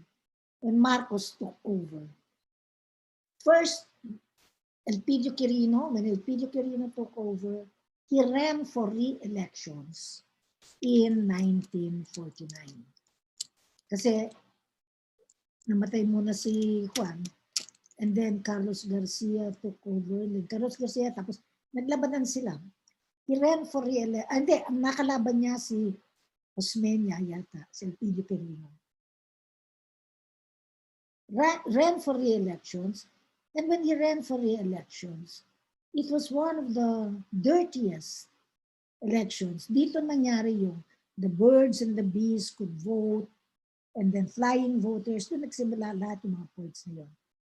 when Marcos took over, first, when 𝗘𝘁𝘁 Quirino took over, he ran for re-elections in 1949. Kasi namatay muna si Juan, and then Carlos Garcia took over. Carlos Garcia, tapos naglabanan sila. He ran for re-election. Hindi, ang nakalaban niya si Osmeña yata, si 𝗘𝘁𝘁 Quirino. Ran for re-elections, and when he ran for re-elections, it was one of the dirtiest elections. Dito nangyari yung the birds and the bees could vote, and then flying voters, doon nagsimula lahat yung mga points na yun.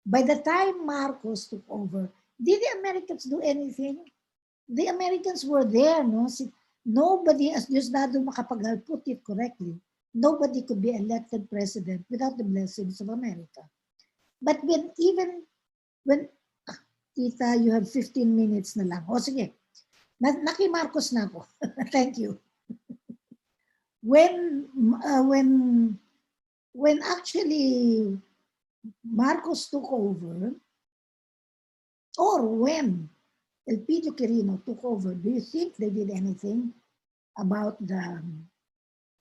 By the time Marcos took over, did the Americans do anything? The Americans were there, no? Nobody, as Diosdado Macapagal put it correctly, nobody could be elected president without the blessings of America. But when Tita, you have 15 minutes na lang. O sige, naki-Marcos na ako. Thank you. When actually Marcos took over, or when 𝗘𝘁𝘁 Quirino took over, do you think they did anything about the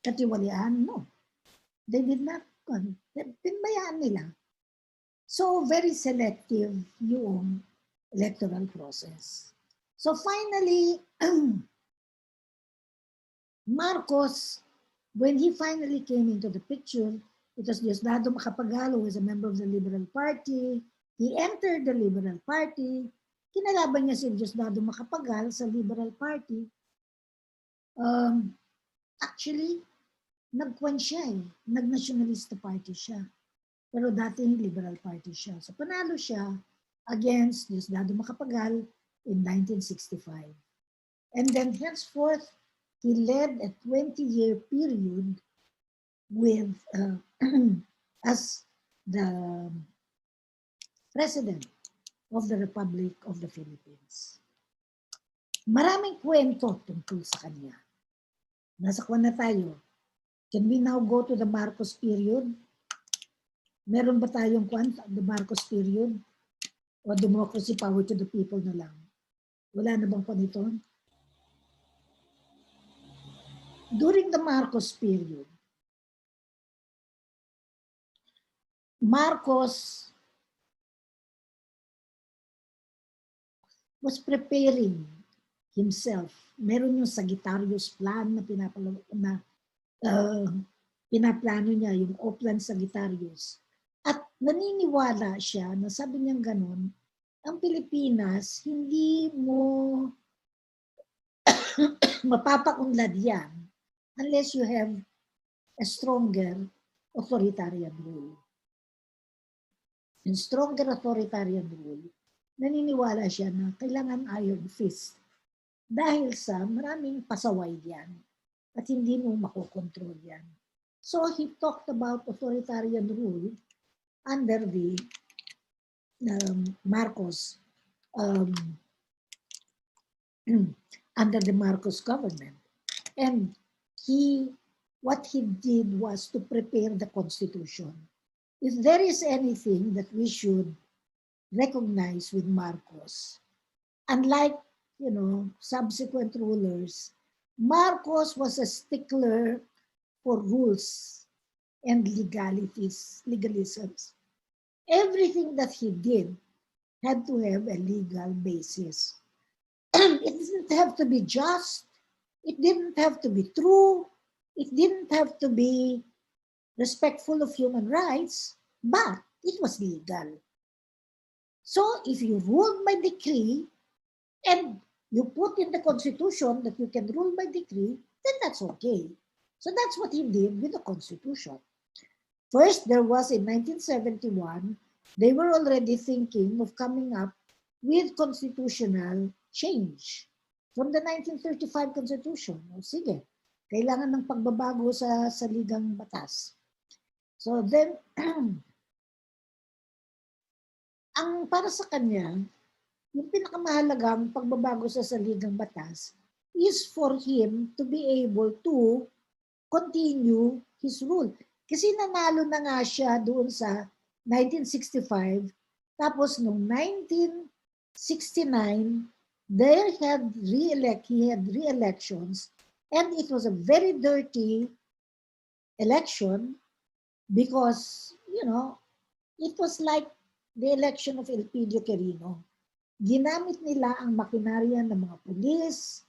katiwalian? No. They did not. Pinbayaan nila. So, very selective yung electoral process. So, finally, Marcos, when he finally came into the picture, it was Diosdado Macapagal, who was a member of the Liberal Party. He entered the Liberal Party. Kinalaban niya si Diosdado Macapagal sa Liberal Party. Actually, nagkwan siya eh. Nag-nationalista party siya. Pero dating Liberal Party siya. So panalo siya against Diosdado Macapagal in 1965. And then henceforth, he led a 20-year period with as the President of the Republic of the Philippines. Maraming kwento tungkol sa kanya. Nasa kwan na tayo. Can we now go to the Marcos period? Meron ba tayong kwan, the Marcos period? O democracy, power to the people na lang? Wala na bang kwan ito? During the Marcos period, Marcos was preparing himself. Meron yung Sagittarius plan na pinaplano niya, yung Oplan Sagittarius. At naniniwala siya na sabi niyang ganon, ang Pilipinas, hindi mo mapapaunlad yan unless you have a stronger authoritarian rule. In stronger authoritarian rule, naniniwala siya na kailangan iron fist dahil sa maraming pasaway yan at hindi mo makokontrol yan. So he talked about authoritarian rule under the Marcos under the Marcos government. And what he did was to prepare the Constitution. If there is anything that we should recognize with Marcos, unlike subsequent rulers, Marcos was a stickler for rules and legalisms. Everything that he did had to have a legal basis. It didn't have to be just, it didn't have to be true, it didn't have to be respectful of human rights, but it was legal. So if you ruled by decree and you put in the Constitution that you can rule by decree, then that's okay. So that's what he did with the Constitution. First, there was in 1971, they were already thinking of coming up with constitutional change from the 1935 Constitution. O sige, kailangan ng pagbabago sa saligang batas. So then, ang para sa kanya, yung pinakamahalagang pagbabago sa saligang batas is for him to be able to continue his rule. Kasi nanalo na nga siya doon sa 1965, tapos noong 1969, he had re-elections, and it was a very dirty election because, you know, it was like the election of 𝗘𝘁𝘁𝗀𝗲𝗀𝗀. Ginamit nila ang makinarya ng mga pulis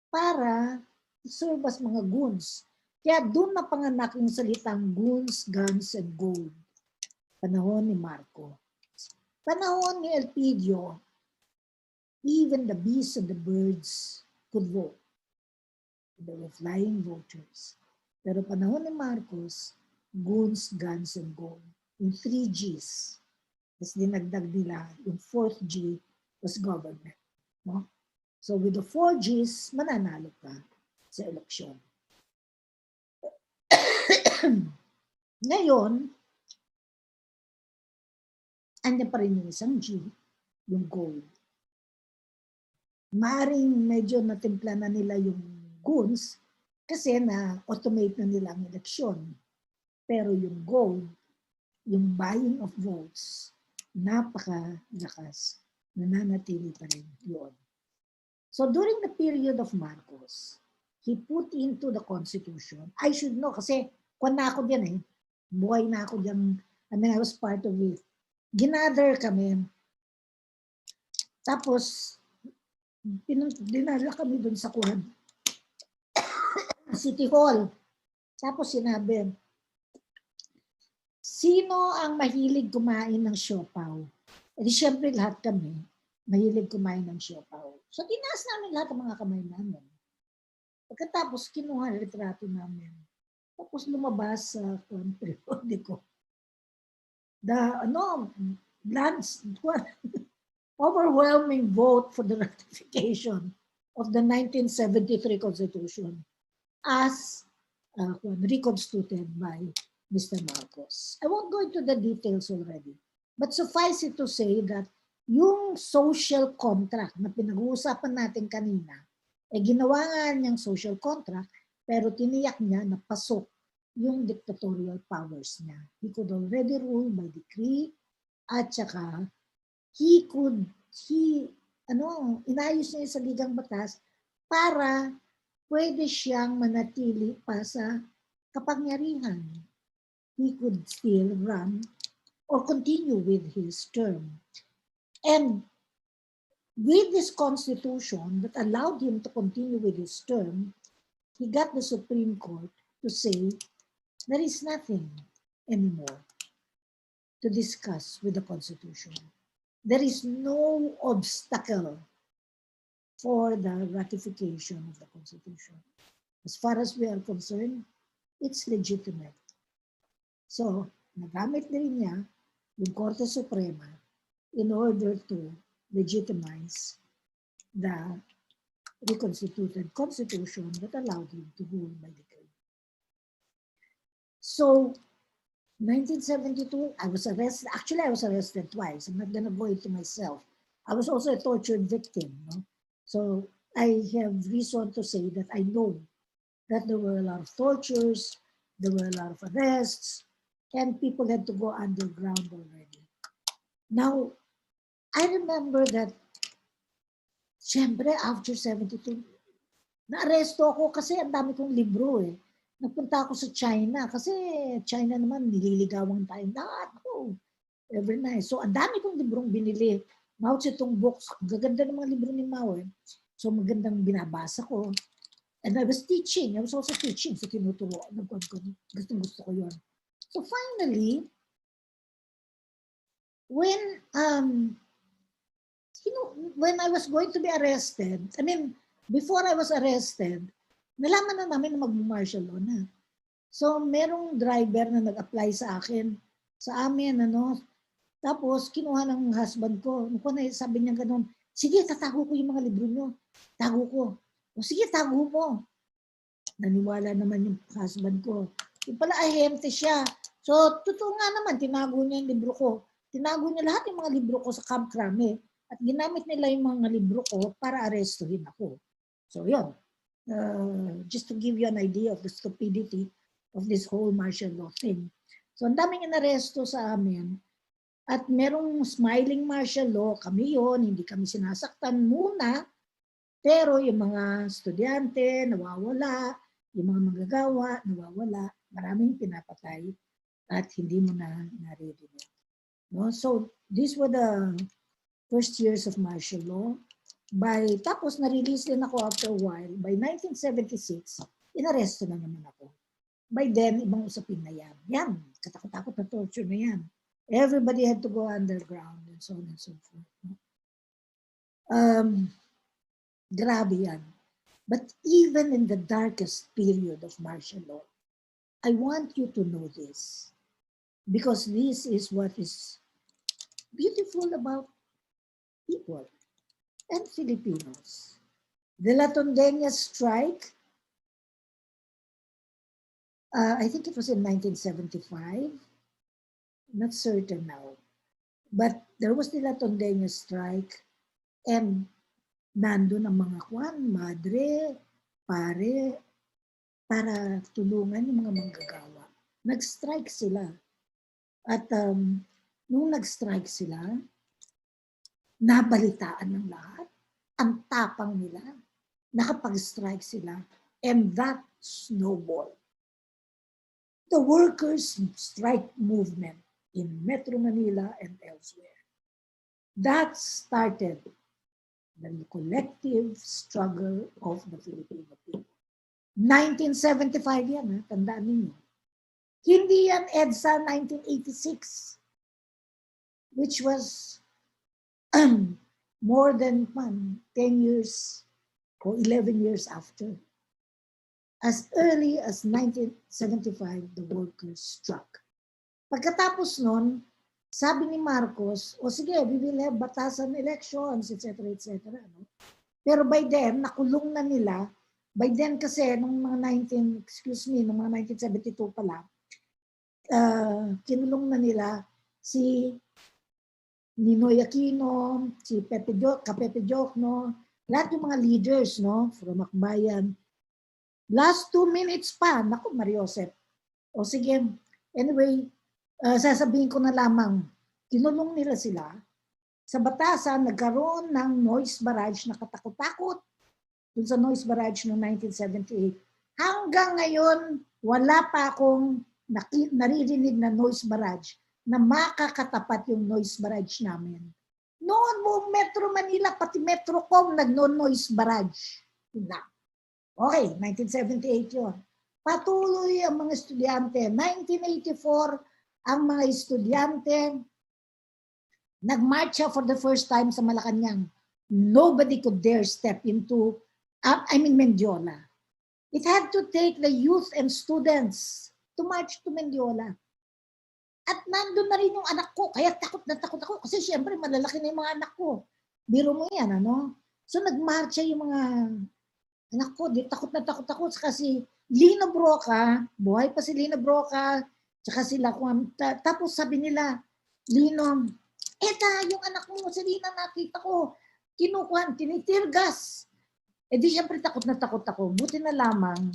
para serve as mga goons. Kaya doon napanganak yung salitang goons, guns, and gold. Panahon ni Marco. Panahon ni Elpidio, even the beasts and the birds could vote. They were flying voters. Pero panahon ni Marcos, goons, guns, and gold. Yung 3 Gs. Tapos dinagdag nila, yung 4th G was government. No? So with the 4 Gs, mananalo ka sa eleksyon. Ngayon, andyan pa rin yung isang G, yung gold. Maaring medyo natimpla na nila yung goons kasi na-automate na nila ang eleksyon. Pero yung gold, yung buying of votes, napakalakas, nananatili pa rin yun. So during the period of Marcos, he put into the Constitution, I should know kasi kung na ako dyan buhay na ako dyan, I mean, I was part of it. Ginather kami. Tapos, dinala kami dun sa City Hall. Tapos sinabi, sino ang mahilig kumain ng siopaw? E di syempre lahat kami mahilig kumain ng siopaw. So tinaas namin lahat ng mga kamay namin. Pagkatapos kinuha ang retrato namin. Tapos lumabas sa periodiko. Overwhelming vote for the ratification of the 1973 Constitution as reconstituted by Mr. Marcos. I won't go into the details already, but suffice it to say that yung social contract na pinag-uusapan natin kanina, ginawa nga niyang social contract, pero tiniyak niya na pasok yung dictatorial powers niya. He could already rule by decree, at saka inayos niya sa ligang batas para pwede siyang manatili pa sa kapangyarihan. He could still run or continue with his term. And with this constitution that allowed him to continue with his term, he got the Supreme Court to say there is nothing anymore to discuss with the Constitution. There is no obstacle for the ratification of the Constitution. As far as we are concerned, it's legitimate. So, nagamit na rin niya yung Korte Suprema in order to legitimize the reconstituted constitution that allowed him to rule by decree. So, 1972, I was arrested. Actually, I was arrested twice. I'm not going to go into myself. I was also a tortured victim. No? So, I have reason to say that I know that there were a lot of tortures, there were a lot of arrests, and people had to go underground already. Now, I remember that, siyempre, after 72, na-aresto ako kasi ang dami kong libro Nagpunta ako sa China kasi China naman nililigawan tayong lahat. Every night. So, ang dami kong librong binili. Mao Zedong books. Gaganda ng mga libro ni Mao So, magandang binabasa ko. And I was teaching. I was also teaching. So, tinuturo. Gustong-gusto ko yun. So, finally, when when I was going to be arrested, I mean, before I was arrested, nalaman na namin na mag-martial law na. So, merong driver na nag-apply sa akin, sa amin, tapos kinuha ng husband ko. Sabi niya ganun, sige, tatago ko yung mga libro niyo. Tago ko. O sige, tago mo. Naniwala naman yung husband ko. Yung pala, ahente siya. So, totoo nga naman, tinago niya yung libro ko. Tinago niya lahat yung mga libro ko sa Camp Crame. At ginamit nila yung mga libro ko para arestuhin ako. So, yun. Just to give you an idea of the stupidity of this whole martial law thing. So, ang daming inaresto sa amin. At merong smiling martial law, kami yon, hindi kami sinasaktan muna. Pero yung mga estudyante, nawawala. Yung mga manggagawa, nawawala. Maraming pinapatay at hindi mo na naririnig. No? So, these were the first years of martial law. Tapos, na-release din ako after a while. By 1976, inaresto na naman ako. By then, ibang usapin na yan. Yan, katakot-takot na torture na yan. Everybody had to go underground and so on and so forth. Grabe yan. But even in the darkest period of martial law, I want you to know this. Because this is what is beautiful about people and Filipinos. The Latondenias strike, I think it was in 1975. Not certain now. But there was the Latondenias strike and nandun ang mga madre, pare, para tulungan yung mga manggagawa. Nag-strike sila. At nung nag-strike sila, nabalitaan ng lahat. Ang tapang nila. Nakapag-strike sila. And that snowballed. The workers' strike movement in Metro Manila and elsewhere. That started the collective struggle of the Filipino people. 1975 yan, tandaan ninyo. Hindi yan EDSA 1986, which was more than 10 years or 11 years after. As early as 1975, the workers struck. Pagkatapos nun, sabi ni Marcos, o sige, we will have batasan elections, etc., etc. No? Pero by then, nakulong na nila. By then kasi, nung mga 1972 pala, kinulong na nila si Ninoy Aquino, si Kapepe Diokno, lahat yung mga leaders, no, from Akbayan. Last 2 minutes pa, naku, Mariosep. O sige, anyway, sasabihin ko na lamang, kinulong nila sila. Sa batasan, nagkaroon ng noise barrage na katakot-takot dun sa noise barrage noong 1978. Hanggang ngayon, wala pa akong naririnig na noise barrage na makakatapat yung noise barrage namin. Noon mo Metro Manila, pati Metrocom nagno-noise barrage. Okay, 1978 yun. Patuloy ang mga estudyante. 1984, ang mga estudyante nagmarcha for the first time sa Malacanang. Nobody could dare step into, Mendiola. It had to take the youth and students to march to Mendiola. At nandun na rin yung anak ko, kaya takot na takot ako. Kasi syempre, malalaki na yung mga anak ko. Biro mo yan, ano? So nagmarcha yung mga anak ko, di takot na takot ako. Kasi Lino Broca, buhay pa si Lino Broca, tsaka sila, tapos sabi nila, Lino, eta, yung anak mo, si Lina, nakita ko, kinukuhan, tinitirgas. Eh di syempre takot na takot ako. Buti na lamang,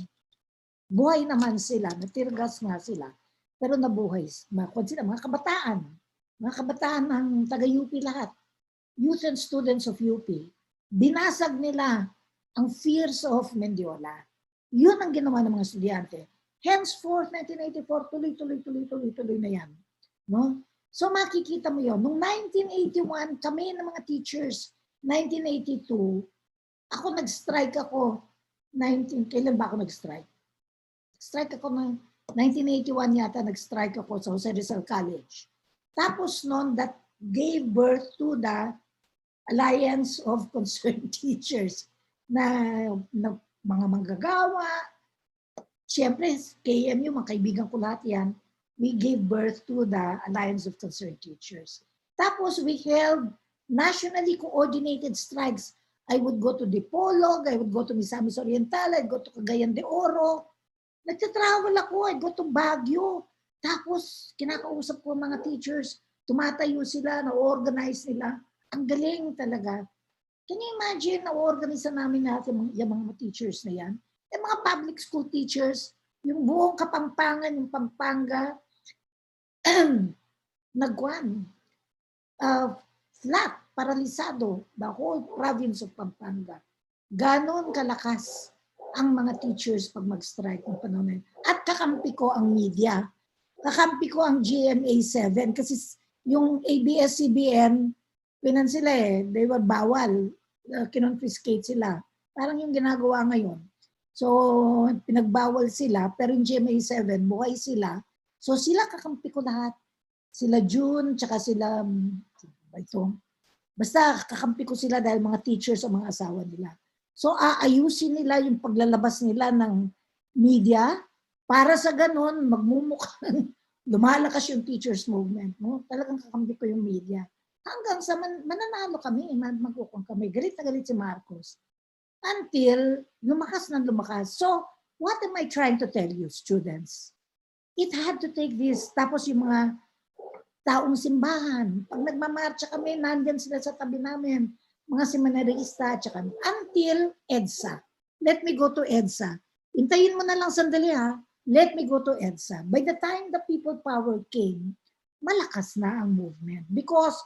buhay naman sila, natirgas nga sila. Pero nabuhay, mga kabataan ng taga-UP lahat, youth and students of UP, binasag nila ang fears of Mendiola. Yun ang ginawa ng mga estudyante. Henceforth, 1984, tuloy na yan. No? So makikita mo yun. Noong 1981, kami ng mga teachers, 1982, ako nag-strike ako. Kailan ba ako nag-strike? Strike ako ng 1981 yata, nag-strike ako sa Jose Rizal College. Tapos noon, that gave birth to the Alliance of Concerned Teachers na mga manggagawa. Siyempre, KMU, mga kaibigan ko lahat yan, we gave birth to the Alliance of Concerned Teachers. Tapos we held nationally coordinated strikes. I would go to Dipolog, I would go to Misamis Oriental, I'd go to Cagayan de Oro. Nagtatravel ako, I'd go to Baguio. Tapos kinakausap ko mga teachers, tumatayo sila, na-organize nila. Ang galing talaga. Can you imagine, na-organize namin natin yung mga teachers na yan? Yung mga public school teachers, yung buong Kapampangan, yung Pampanga, nagwan, flat, paralisado, the whole province of Pampanga. Ganon kalakas ang mga teachers pag mag-strike ng panahon. At kakampi ko ang media. Kakampi ko ang GMA7 kasi yung ABS-CBN, pinan sila they were bawal, kinonfiscate sila. Parang yung ginagawa ngayon. So, pinagbawal sila, pero yung GMA7, buhay sila. So, sila kakampi ko lahat. Sila June, tsaka sila, ito. Basta kakampi ko sila dahil mga teachers o mga asawa nila. So, aayusin nila yung paglalabas nila ng media para sa ganon, magmumukhang lumalakas yung teachers movement. No? Talagang kakampi ko yung media. Hanggang sa mananalo kami, magkukong kami. Galit na galit si Marcos. Until lumakas ng lumakas. So, what am I trying to tell you, students? It had to take this. Tapos yung mga taong simbahan, pag nagmamarcha kami, nandyan sila sa tabi namin, mga seminarista, tsaka until EDSA. Let me go to EDSA. Intayin mo na lang sandali ha. Let me go to EDSA. By the time the people power came, malakas na ang movement. Because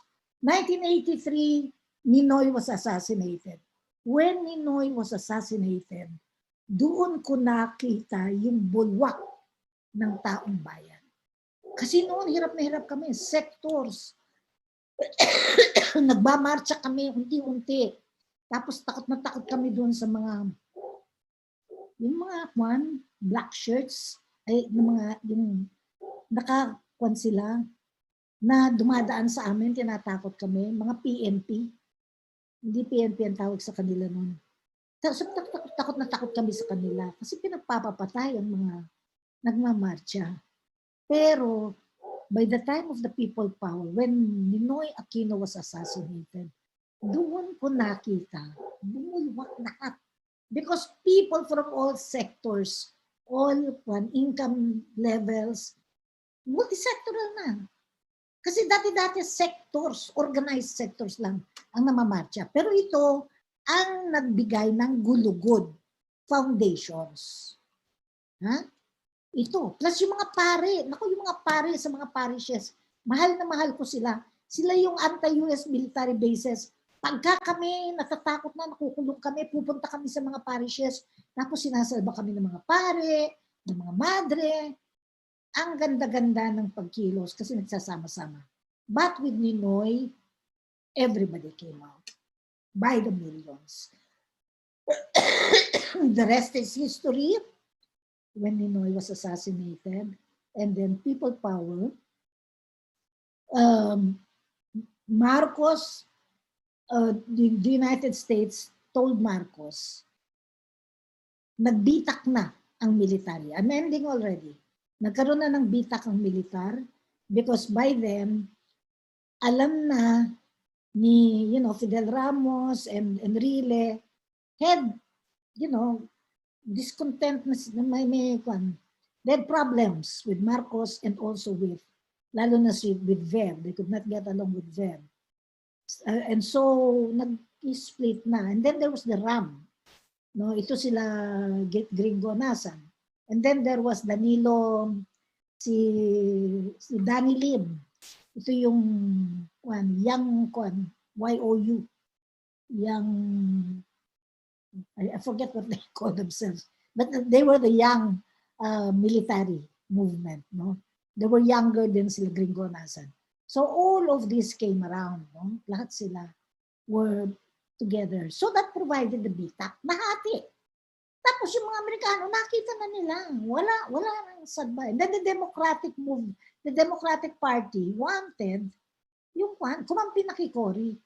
1983, Ninoy was assassinated. When Ninoy was assassinated, doon ko nakita yung bulwak ng taong bayan. Kasi noon, hirap na hirap kami. Sectors. Nagbamarcha kami unti-unti. Tapos takot na takot kami doon sa mga black shirts, yung nakakuan sila, na dumadaan sa amin, tinatakot kami, mga PNP. Hindi PNP ang tawag sa kanila noon. So, takot na takot kami sa kanila kasi pinagpapapatay ang mga nagmamarcha. Pero by the time of the people power, when Ninoy Aquino was assassinated, doon ko nakita, bumulwak lahat. Because people from all sectors, all income levels, multisectoral na. Kasi dati-dati sectors, organized sectors lang ang namamarcha. Pero ito ang nagbigay ng gulugod foundations. Ha? Ito. Plus yung mga pare. Naku, yung mga pare sa mga parishes, mahal na mahal ko sila. Sila yung anti-US military bases. Pagka kami natatakot na, nakukulong kami, pupunta kami sa mga parishes, tapos sinasalba kami ng mga pare, ng mga madre. Ang ganda-ganda ng pagkilos kasi nagsasama-sama. But with Ninoy, everybody came out by the millions. The rest is history. When Ninoy was assassinated, and then people power, Marcos, the United States told Marcos, nagbitak na ang military. I'm ending already. Nagkaroon na ng bitak ang militar because by then, alam na ni Fidel Ramos and Enrile had, discontent na may they had problems with Marcos and also with, lalo na with Ver. They could not get along with Ver. And so, nag-split na. And then there was the RAM. No, ito sila Gringo Nasan. And then there was Danilo, si Danny Lim. Ito yung young YOU. Young, I forget what they call themselves. But they were the young military movement. No? They were younger than sila Gringo Nasan. So all of this came around. No? Lahat sila were together. So that provided the bitak. Nahati. Tapos yung mga Amerikano, nakita na nila. Wala nang sadbay. And then the Democratic Party wanted yung kumampi na kay Cory.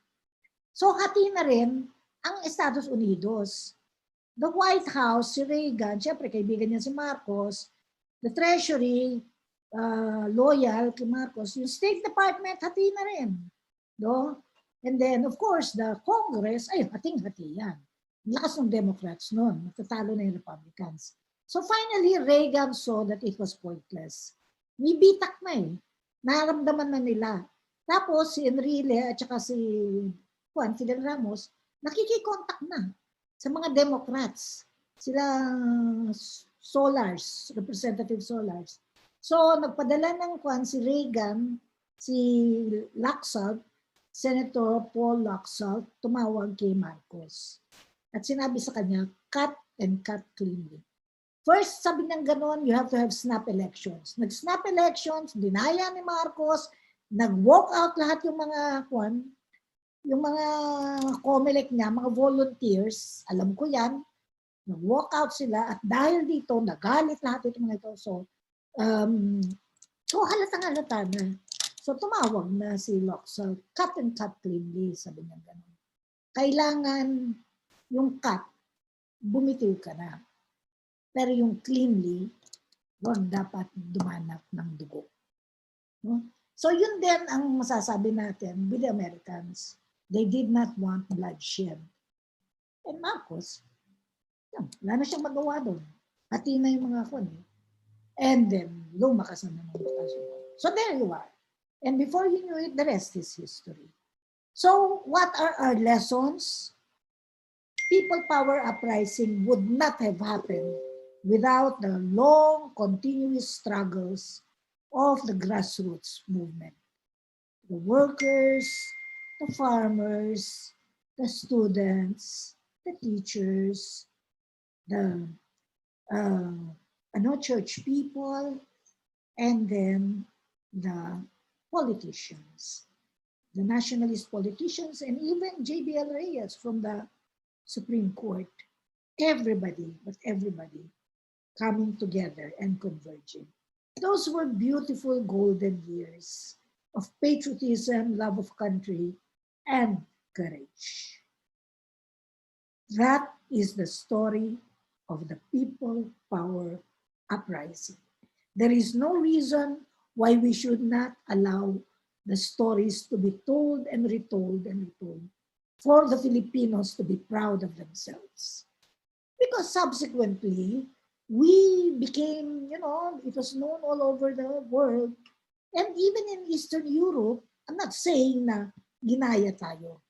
So hati na rin ang Estados Unidos. The White House, si Reagan, syempre kaibigan niya si Marcos, the Treasury, loyal kay Marcos, yung State Department, hati na rin. No? And then, of course, the Congress, ay, hating-hati yan. Lakas ng Democrats noon, natatalo na yung Republicans. So finally, Reagan saw that it was pointless. May bitak na eh. Naramdaman na nila. Tapos si Enrile at saka si Juan Fidel Ramos, nakikikontak na sa mga Democrats. Sila Solars, Representative Solars. So nagpadala ng si Reagan, si Laxalt, Senator Paul Laxalt, tumawag kay Marcos. At sinabi sa kanya, cut and cut cleanly. First, sabi ng ganon, you have to have snap elections. Nag-snap elections, dinaya ni Marcos, nag-walk out lahat yung mga COMELEC niya, mga volunteers, alam ko yan, nag-walk out sila at dahil dito, nagalit lahat itong mga ito. So halatang-halata na. So tumawag na si Laxalt, cut and cut cleanly, sabi niya ganon. Kailangan yung cut, bumitiw ka na. Pero yung cleanly, wag dapat dumanap ng dugo. No? So yun din ang masasabi natin with the Americans. They did not want bloodshed. And Marcos, wala na siyang magawa doon. Hati na yung mga kon. And then, lumakas na naman. So there you are. And before you knew it, the rest is history. So what are our lessons? People power uprising would not have happened without the long, continuous struggles of the grassroots movement. The workers, the farmers, the students, the teachers, the church people, and then the politicians, the nationalist politicians, and even JBL Reyes from the Supreme Court. Everybody, but everybody, coming together and converging. Those were beautiful golden years of patriotism, love of country, and courage. That is the story of the people power uprising. There is no reason why we should not allow the stories to be told and retold for the Filipinos to be proud of themselves. Because subsequently, we became, it was known all over the world. And even in Eastern Europe, I'm not saying na ginaya tayo.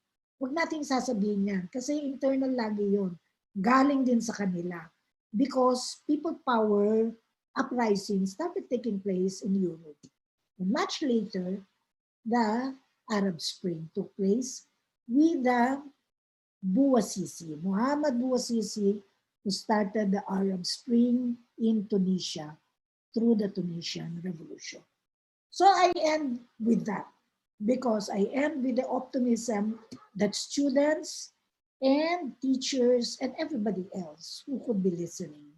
Huwag nating sasabihin yan. Kasi internal lagi yun. Galing din sa kanila. Because people power uprising started taking place in Europe. And much later, the Arab Spring took place with the Bouazizi, Muhammad Bouazizi, who started the Arab Spring in Tunisia through the Tunisian Revolution. So I end with that because I end with the optimism that students and teachers and everybody else who could be listening,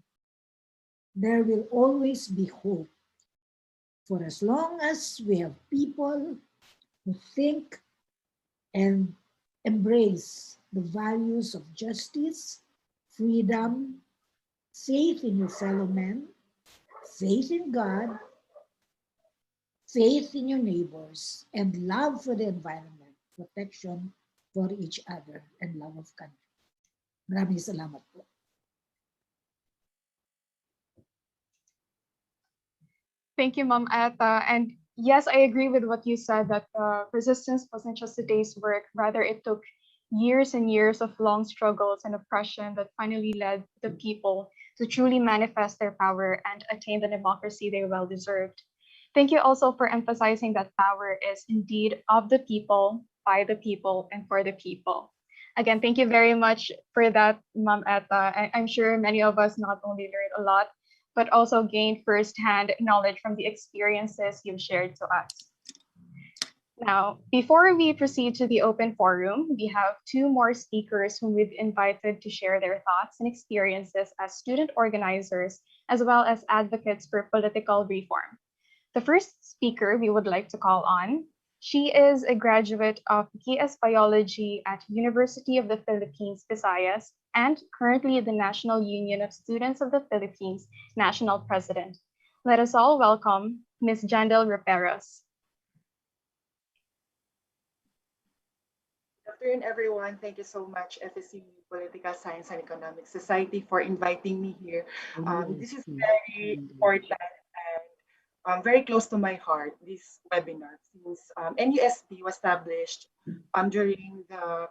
there will always be hope for as long as we have people who think and embrace the values of justice, freedom, faith in your fellow men, faith in God, faith in your neighbors, and love for the environment, protection for each other, and love of country. Maraming salamat po. Thank you, Ma'am Ata. And yes, I agree with what you said, that resistance wasn't just a day's work. Rather, it took years and years of long struggles and oppression that finally led the people to truly manifest their power and attain the democracy they well deserved. Thank you also for emphasizing that power is indeed of the people, by the people, and for the people. Again, thank you very much for that, Ma'am Etta. I'm sure many of us not only learned a lot, but also gained firsthand knowledge from the experiences you've shared to us. Now, before we proceed to the open forum, we have two more speakers whom we've invited to share their thoughts and experiences as student organizers, as well as advocates for political reform. The first speaker we would like to call on She is a graduate of PS Biology at University of the Philippines, Visayas, and currently the National Union of Students of the Philippines National President. Let us all welcome Ms. Jandeil Roperos. Good afternoon, everyone. Thank you so much, FSU Political Science and Economics Society, for inviting me here. This is very important and very close to my heart, this webinar, since NUSP was established during the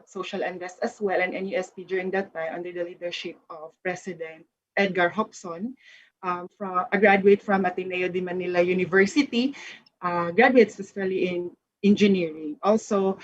social unrest as well, and NUSP during that time under the leadership of President 𝗘𝘁𝘁𝗀𝗲𝗀, from a graduate from Ateneo de Manila University, graduates especially in engineering. Also,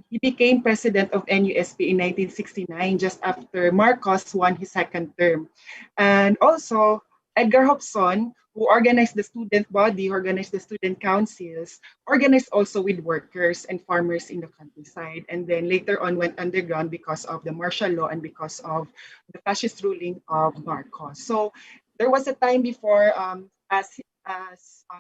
he became president of NUSP in 1969, just after Marcos won his second term. And also, 𝗘𝘁𝘁𝘁, who organized the student body, organized the student councils, organized also with workers and farmers in the countryside, and then later on went underground because of the martial law and because of the fascist ruling of Marcos. So there was a time before, as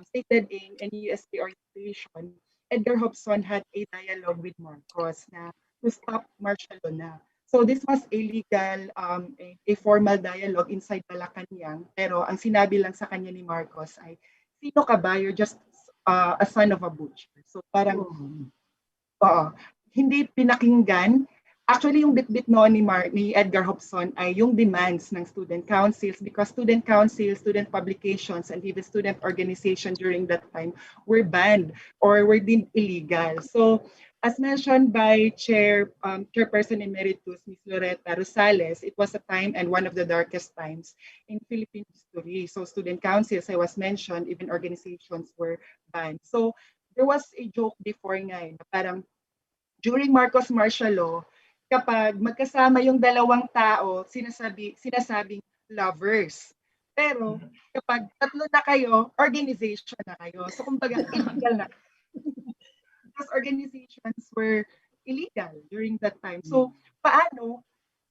stated in NUSP orientation, 𝗘𝘁𝘁𝘁 had a dialogue with Marcos na to stop martial law na. So this was a legal, a formal dialogue inside Malacanang, pero ang sinabi lang sa kanya ni Marcos ay, sino ka ba? You're just a son of a butcher. So parang, hindi pinakinggan. Actually, yung bit-bit noon ni 𝗘𝘁𝘁𝘁𝘁 ay yung demands ng student councils, because student councils, student publications, and even student organization during that time were banned or were deemed illegal. So, as mentioned by Chairperson Emeritus, Ms. Loretta Rosales, it was a time and one of the darkest times in Philippine history. So, student councils, I was mentioned, even organizations were banned. So, there was a joke before nga, na parang during Marcos martial law, kapag magkasama yung dalawang tao, sinasabing lovers. Pero kapag tatlo na kayo, organization na kayo. So kumbaga, illegal na. Because organizations were illegal during that time. So paano,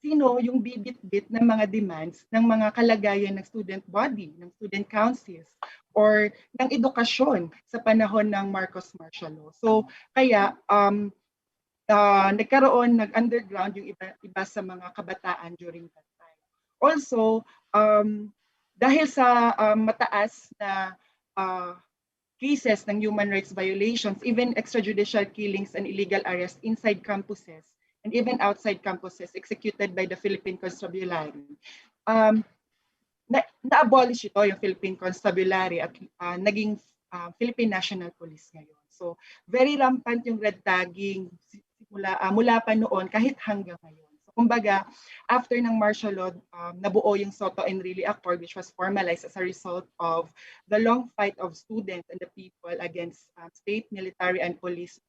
sino yung bibit-bit ng mga demands ng mga kalagayan ng student body, ng student councils, or ng edukasyon sa panahon ng Marcos martial law. So kaya, nag-underground yung iba sa mga kabataan during that time. Also, dahil sa mataas na cases ng human rights violations, even extrajudicial killings and illegal arrests inside campuses and even outside campuses executed by the Philippine Constabulary, na-abolish ito yung Philippine Constabulary at naging Philippine National Police ngayon. So, very rampant yung red tagging mula pa noon kahit hanggang ngayon. So, kumbaga, after ng martial law, nabuo yung Soto Enrile Accord, which was formalized as a result of the long fight of students and the people against state, military, and police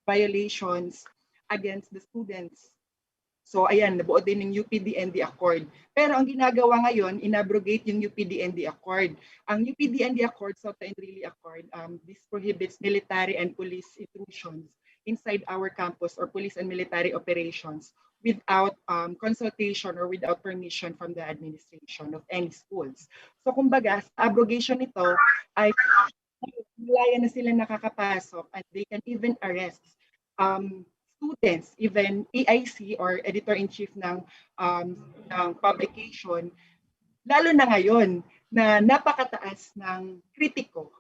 violations against the students. So ayan, nabuo din ng UPDND Accord. Pero ang ginagawa ngayon, inabrogate yung UPDND Accord. Ang UPDND Accord, Soto Enrile Accord, this prohibits military and police intrusions inside our campus or police and military operations without consultation or without permission from the administration of any schools. So kumbaga, sa abrogation nito ay malaya na sila nakakapasok and they can even arrest students, even EIC or editor-in-chief ng publication, lalo na ngayon na napakataas ng kritiko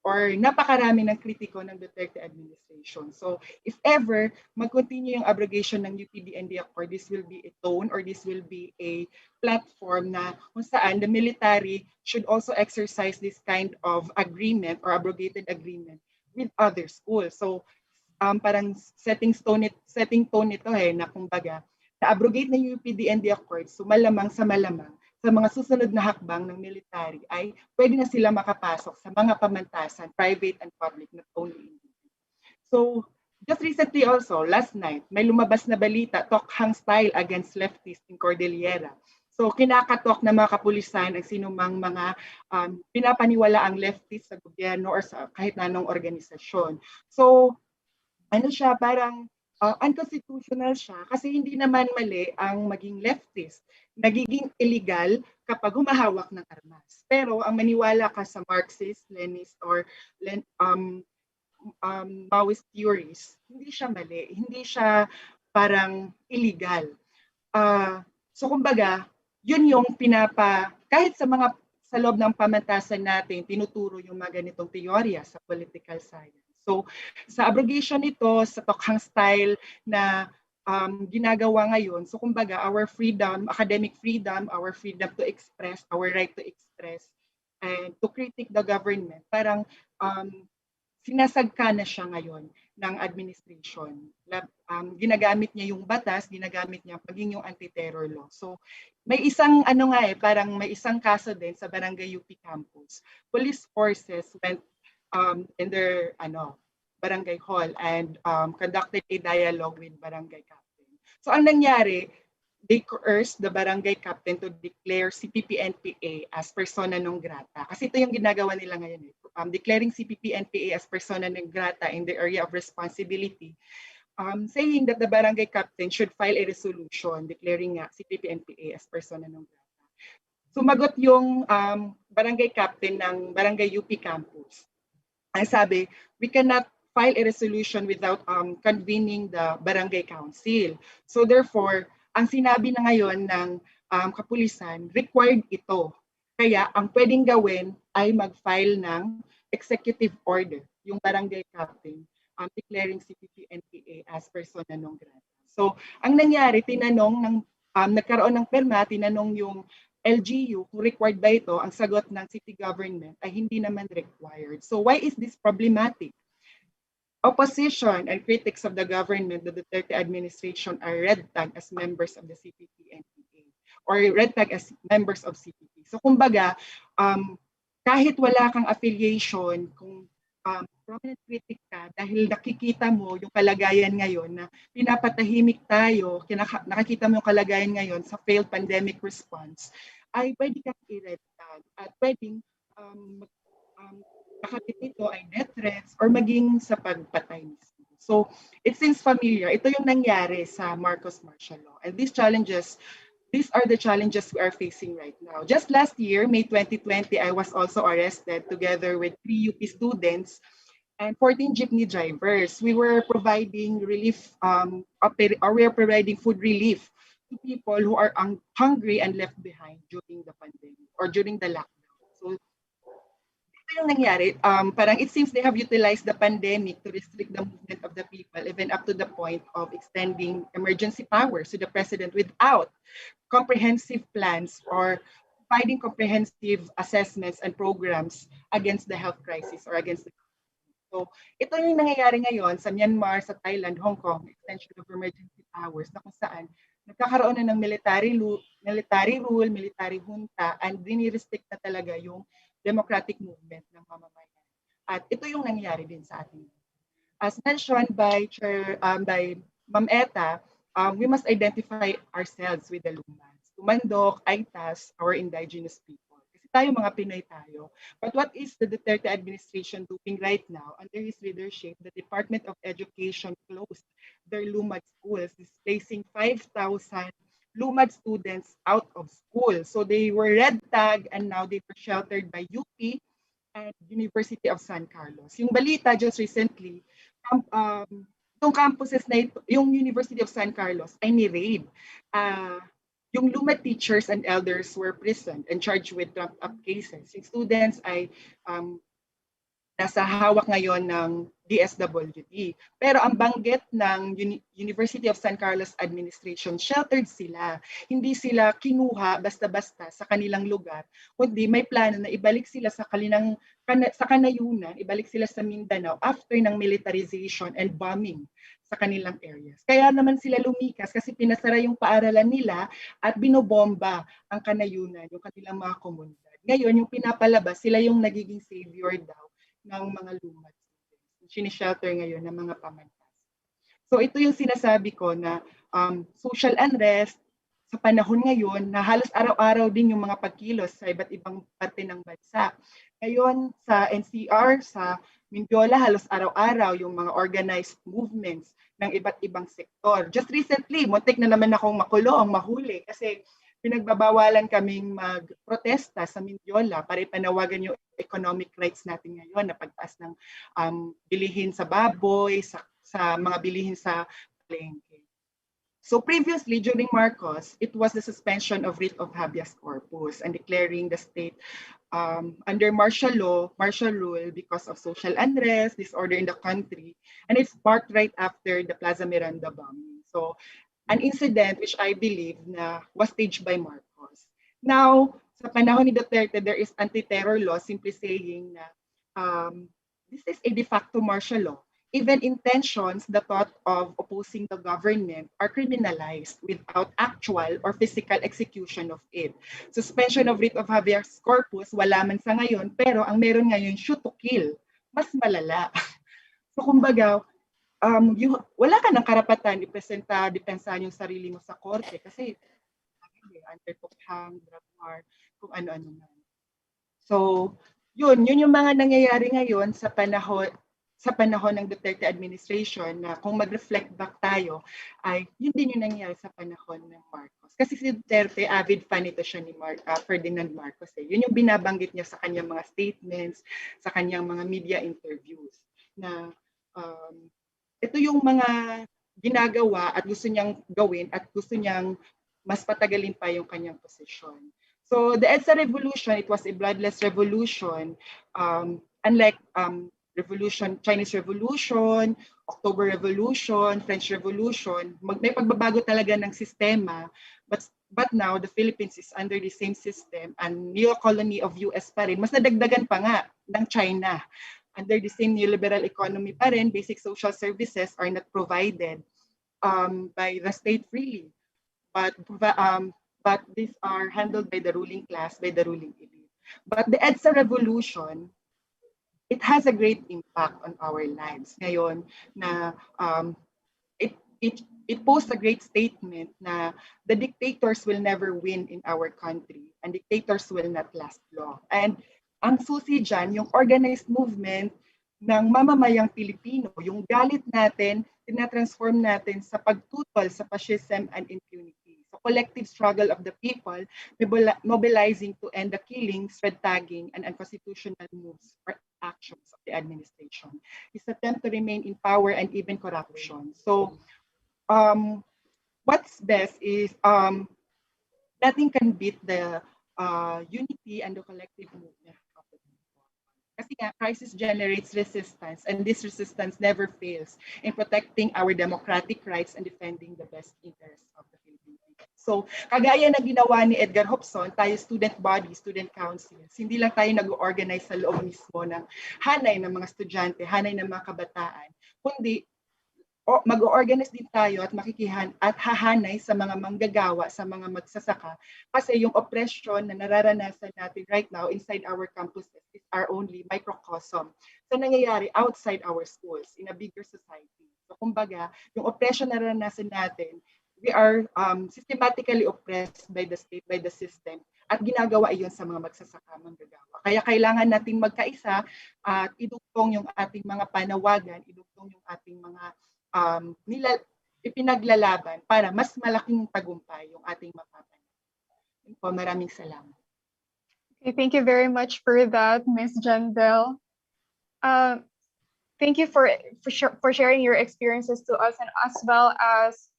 or napakarami ng kritiko ng Duterte administration. So if ever mag-continue yung abrogation ng UPDND Accord, this will be a tone or this will be a platform na kung saan the military should also exercise this kind of agreement or abrogated agreement with other schools. So parang setting tone ito na kumbaga na-abrogate na yung UPDND Accord, so malamang sa mga susunod na hakbang ng military ay pwede na sila makapasok sa mga pamantasan, private and public, not only. So, just recently also, last night, may lumabas na balita, tokhang style against leftists in Cordillera. So, kinakatok na mga kapulisan ang sinumang mga pinapaniwala ang leftists sa gobyerno or sa kahit na anong organisasyon. So, ano siya, parang unconstitutional siya kasi hindi naman mali ang maging leftist. Nagiging illegal kapag humahawak ng armas. Pero ang maniwala ka sa Marxist, Leninist, or Maoist theories, hindi siya mali, hindi siya parang illegal. So kumbaga, yun yung kahit sa loob ng pamantasan natin, tinuturo yung mga ganitong teorya sa political science. So sa abrogation nito, sa tokhang style na ginagawa ngayon, so kumbaga our freedom, academic freedom, our freedom to express, our right to express, and to critique the government, parang sinasagka na siya ngayon ng administration. Ginagamit niya yung batas, ginagamit niya maging yung anti-terror law. So may isang parang may isang kaso din sa Barangay UP campus. Police forces went in their barangay hall and conducted a dialogue with barangay captain. So ang nangyari, they coerced the barangay captain to declare CPP-NPA as persona non grata. Kasi ito yung ginagawa nila ngayon. Declaring CPP-NPA as persona non grata in the area of responsibility, saying that the barangay captain should file a resolution declaring CPP-NPA as persona non grata. Sumagot yung barangay captain ng Barangay UP campus. Ang sabi, we cannot file a resolution without convening the barangay council. So therefore, ang sinabi na ngayon ng kapulisan, required ito. Kaya ang pwedeng gawin ay mag-file ng executive order, yung barangay captain, declaring CPP-NPA as persona non grata. So ang nangyari, nagkaroon ng perma, tinanong yung LGU kung required ba ito, ang sagot ng city government ay hindi naman required. So why is this problematic? Opposition and critics of the government, the Duterte administration, are red tagged as members of the CPP-NPA or red tagged as members of CPP. So kumbaga, kahit wala kang affiliation, kung prominent critic ka, dahil nakikita mo yung kalagayan ngayon na pinapatahimik tayo, nakikita mo yung kalagayan ngayon sa failed pandemic response, ay pwede kang i-red tag at pwedeng nakakit nito ay death threats or maging sa pagpatay mismo. So it seems familiar. Ito yung nangyari sa Marcos martial law. And these are the challenges we are facing right now. Just last year, May 2020, I was also arrested together with 3 UP students and 14 jeepney drivers. We were providing relief, we are providing food relief to people who are hungry and left behind during the pandemic or during the lockdown. So yung nangyari, parang it seems they have utilized the pandemic to restrict the movement of the people, even up to the point of extending emergency powers to the president without comprehensive plans or providing comprehensive assessments and programs against the health crisis or against the. So ito yung nangyayari ngayon sa Myanmar, sa Thailand, Hong Kong, extension of emergency powers na kung saan nagkakaroon na ng military rule, military junta, and dinirestrict na talaga yung democratic movement ng mamamayan. At ito yung nangyari din sa atin. As mentioned by Ma'am Eta, we must identify ourselves with the Lumans, Tumandok, Aitas, our indigenous people. Kasi tayo mga Pinoy tayo. But what is the Duterte administration doing right now? Under his leadership, the Department of Education closed their Lumad schools, displacing 5,000 Lumad students out of school. So they were red tagged and now they were sheltered by UP and University of San Carlos. Yung balita just recently, yung campuses na ito, yung University of San Carlos ay ni-raid. Yung Lumad teachers and elders were prisoned and charged with trumped-up cases. Yung students ay nasa hawak ngayon ng DSWD. Pero ang banggit ng University of San Carlos administration, sheltered sila. Hindi sila kinuha basta-basta sa kanilang lugar, kundi may plano na ibalik sila sa kanayunan, ibalik sila sa Mindanao after ng militarization and bombing sa kanilang areas. Kaya naman sila lumikas kasi pinasara yung paaralan nila at binobomba ang kanayunan, yung kanilang mga komunidad. Ngayon, yung pinapalabas, sila yung nagiging savior daw ng mga Lumad students. Sinishelter ngayon ng mga pamantas. So ito yung sinasabi ko na social unrest sa panahon ngayon na halos araw-araw din yung mga pagkilos sa iba't ibang parte ng bansa. Ngayon sa NCR, sa Mindiola, halos araw-araw yung mga organized movements ng iba't ibang sektor. Just recently, muntik na naman akong makulong, mahuli kasi pinagbabawalan kaming magprotesta sa Mindiola para ipanawagan yung economic rights natin ngayon na pagtaas ng bilihin sa baboy, sa mga bilihin sa palengke. So previously, during Marcos, it was the suspension of writ of habeas corpus and declaring the state under martial rule because of social unrest, disorder in the country, and it sparked right after the Plaza Miranda bombing. So an incident which I believe was staged by Marcos. Now, sa panahon ni Duterte, there is anti-terror law simply saying na this is a de facto martial law. Even intentions, the thought of opposing the government are criminalized without actual or physical execution of it. Suspension of writ of habeas corpus, wala man sa ngayon, pero ang meron ngayon, shoot to kill. Mas malala. So kumbaga, wala ka ng karapatan depensahan yung sarili mo sa korte kasi undertokhang, drug war, kung ano-ano man. So, yun yung mga nangyayari ngayon sa panahon ng Duterte administration na kung mag-reflect back tayo, ay yun din yung nangyayari sa panahon ng Marcos. Kasi si Duterte, avid fan ito siya ni Ferdinand Marcos. Yun yung binabanggit niya sa kanyang mga statements, sa kanyang mga media interviews, na ito yung mga ginagawa at gusto niyang gawin at gusto niyang mas patagalin pa yung kanyang posisyon. So the EDSA Revolution, it was a bloodless revolution, unlike Chinese Revolution, October Revolution, French Revolution. May pagbabago talaga ng sistema, but now the Philippines is under the same system and neo-colony of US pa rin. Mas nadagdagan pa nga ng China. Under the same neoliberal economy pa rin, basic social services are not provided by the state freely. But these are handled by the ruling class, by the ruling elite. But the EDSA Revolution, it has a great impact on our lives ngayon na it posts a great statement na the dictators will never win in our country and dictators will not last long. And ang susi dyan, yung organized movement ng mamamayang Pilipino, yung galit natin, tinatransform natin sa pagtutol sa fascism and impunity. So collective struggle of the people, mobilizing to end the killings, red tagging, and unconstitutional moves or actions of the administration. It's attempt to remain in power and even corruption. So what's best is nothing can beat the unity and the collective movement of the people. Kasi nga, crisis generates resistance and this resistance never fails in protecting our democratic rights and defending the best interests of the Philippine people. So, kagaya na ginawa ni Edgar Hopson, tayo student body, student councils, hindi lang tayo nag-organize sa loob mismo ng hanay ng mga estudyante, hanay ng mga kabataan, kundi mag-organize din tayo at makikihan at hahanay sa mga manggagawa, sa mga magsasaka. Kasi yung oppression na nararanasan natin right now inside our campuses is our only microcosm. So nangyayari outside our schools in a bigger society. So kumbaga, yung oppression na nararanasan natin, we are systematically oppressed by the state, by the system. At ginagawa iyon sa mga magsasaka, manggagawa. Kaya kailangan nating magkaisa at idugtong yung ating mga panawagan, idugtong yung ating mga ipinaglalaban para mas malaking tagumpay yung ating mapapanaw. Maraming salamat. Okay, thank you very much for that, Ms. Jandeil. Thank you for sharing your experiences to us and as well as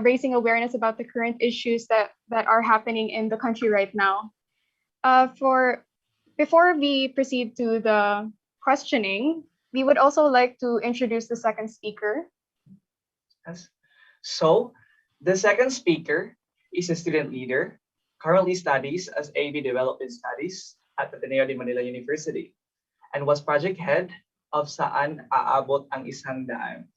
raising awareness about the current issues that are happening in the country right now. Before we proceed to the questioning, we would also like to introduce the second speaker. So, the second speaker is a student leader, currently studies as AV Development Studies at Ateneo de Manila University, and was project head of Saan Aabot ang Isang Daan,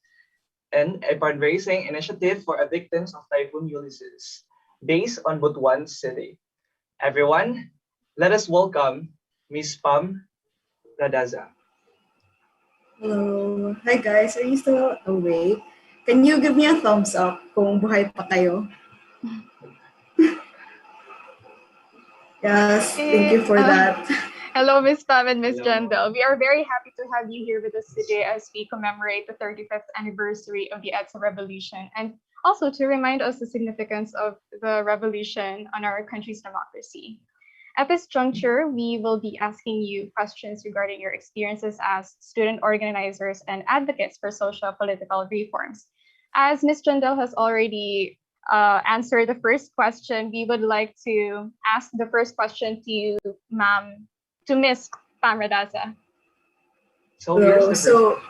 and a fundraising initiative for victims of Typhoon Ulysses, based on Butuan City. Everyone, let us welcome Ms. Pam Radaza. Hello. Hi guys, are you still awake? Can you give me a thumbs up kung buhay pa kayo? Yes, thank you for that. Hello, Ms. Pam and Ms. Jandeil. We are very happy to have you here with us today as we commemorate the 35th anniversary of the EDSA Revolution. And Also, to remind us the significance of the revolution on our country's democracy. At this juncture, we will be asking you questions regarding your experiences as student organizers and advocates for social political reforms. As Ms. Jandeil has already answered the first question, we would like to ask the first question to you, ma'am, to Ms. Pam Radaza. So here's the So,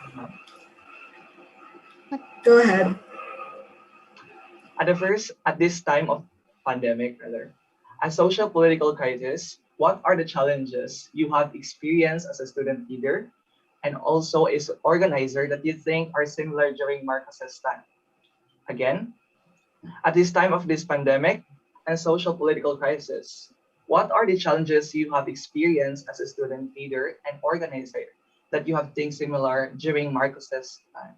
go ahead. At this time of pandemic, a social political crisis, what are the challenges you have experienced as a student leader and also as an organizer that you think are similar during Marcos's time? Again, at this time of this pandemic and social political crisis, what are the challenges you have experienced as a student leader and organizer that you have think similar during Marcos's time?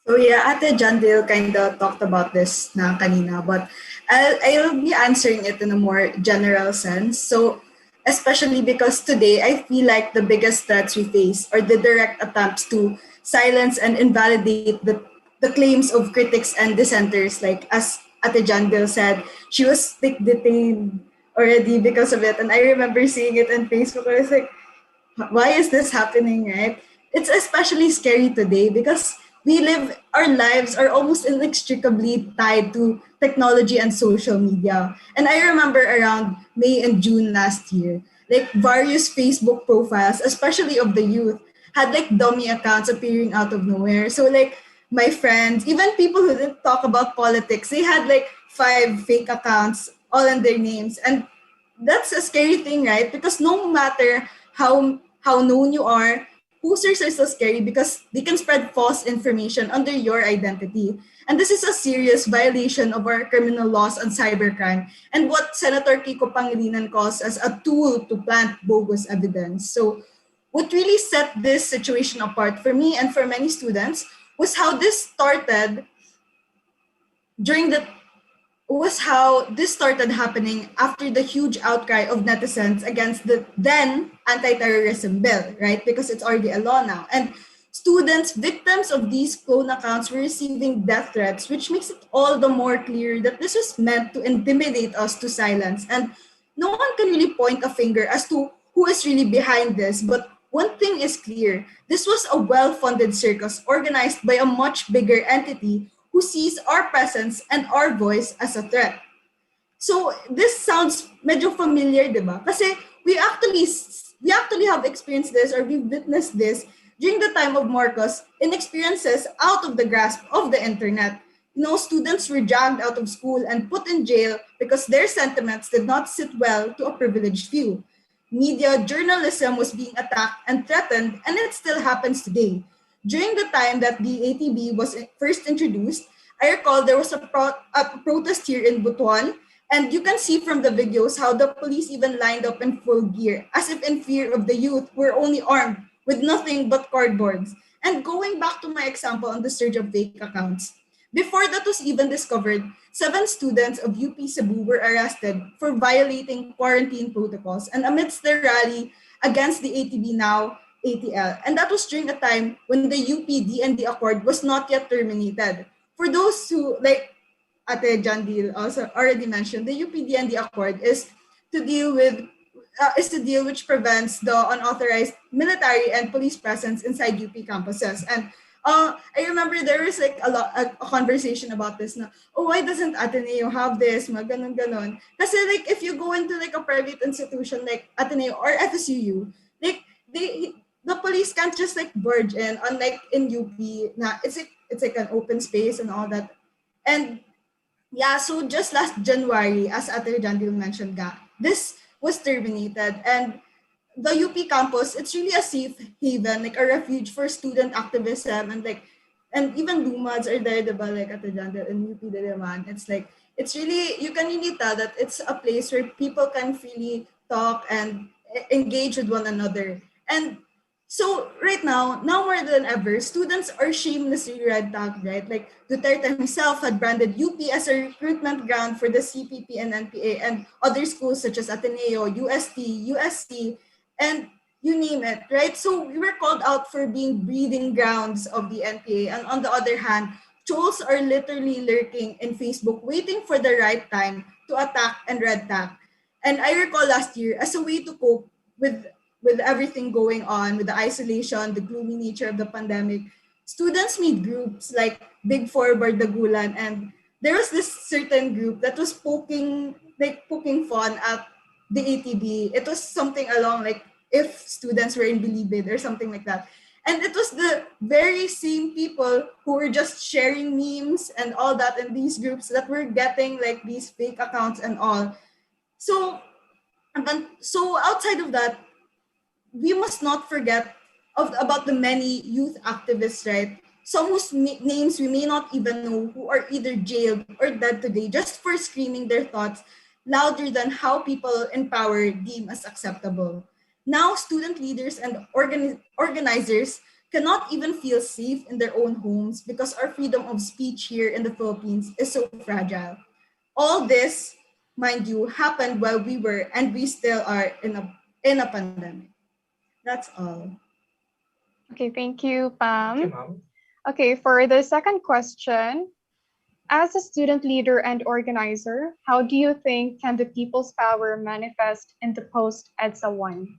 So yeah, Ate Jandeil kind of talked about this na kanina, but I'll be answering it in a more general sense. So especially because today I feel like the biggest threats we face are the direct attempts to silence and invalidate the claims of critics and dissenters. Like as Ate Jandeil said, she was like detained already because of it. And I remember seeing it on Facebook. I was like, why is this happening, right? It's especially scary today because our lives are almost inextricably tied to technology and social media. And I remember around May and June last year, like various Facebook profiles, especially of the youth, had like dummy accounts appearing out of nowhere. So like my friends, even people who didn't talk about politics, they had like 5 fake accounts all in their names. And that's a scary thing, right? Because no matter how known you are, posers are so scary because they can spread false information under your identity. And this is a serious violation of our criminal laws on cybercrime and what Senator 𝗘𝘁𝗀𝗀𝗀 calls as a tool to plant bogus evidence. So what really set this situation apart for me and for many students was how this started happening after the huge outcry of netizens against the then anti-terrorism bill, right? Because it's already a law now. And students, victims of these clone accounts were receiving death threats, which makes it all the more clear that this was meant to intimidate us to silence. And no one can really point a finger as to who is really behind this, but one thing is clear. This was a well-funded circus organized by a much bigger entity who sees our presence and our voice as a threat. So this sounds medyo familiar, di ba? Kasi we actually have experienced this or we've witnessed this during the time of Marcos in experiences out of the grasp of the internet. You know, students were dragged out of school and put in jail because their sentiments did not sit well to a privileged few. Media journalism was being attacked and threatened, and it still happens today. During the time that the ATB was first introduced, I recall there was a protest here in Butuan, and you can see from the videos how the police even lined up in full gear, as if in fear of the youth who were only armed with nothing but cardboards. And going back to my example on the surge of fake accounts, before that was even discovered, 7 students of UP Cebu were arrested for violating quarantine protocols and amidst their rally against the ATB now ATL. And that was during a time when the UP DND Accord was not yet terminated. For those who, like Ate Jandeil also already mentioned, the UP DND Accord is the deal which prevents the unauthorized military and police presence inside UP campuses. And I remember there was like a conversation about this na, oh, why doesn't Ateneo have this? Mga ganon. Kasi like if you go into like a private institution like Ateneo or FSUU, like the police can't just like barge in, unlike in UP na it's like an open space and all that. And yeah, so just last January, as Ate Jandeil mentioned, this was terminated, and the UP campus, it's really a safe haven, like a refuge for student activism, and even Lumads are there, diba? Like Ate Jandeil and UP Diliman. It's really, you can really tell that it's a place where people can freely talk and engage with one another. And so right now more than ever, students are shamelessly red tagged, right? Like Duterte himself had branded UP as a recruitment ground for the CPP and NPA and other schools such as Ateneo, UST, USC, and you name it, right? So we were called out for being breeding grounds of the NPA, and on the other hand, trolls are literally lurking in Facebook, waiting for the right time to attack and red tag. And I recall last year, as a way to cope with everything going on, with the isolation, the gloomy nature of the pandemic, students made groups like Big Four Bardagulan, and there was this certain group that was poking fun at the ATB. It was something along like if students were in Bilibid or something like that. And it was the very same people who were just sharing memes and all that in these groups that were getting like these fake accounts and all. So outside of that, we must not forget about the many youth activists, right? Some whose names we may not even know, who are either jailed or dead today just for screaming their thoughts louder than how people in power deem as acceptable. Now, student leaders and organizers cannot even feel safe in their own homes because our freedom of speech here in the Philippines is so fragile. All this, mind you, happened while we were and we still are in a pandemic. That's all. Okay, thank you, Pam. Thank you, Ma'am. Okay, for the second question, as a student leader and organizer, how do you think can the people's power manifest in the post-EDSA 1?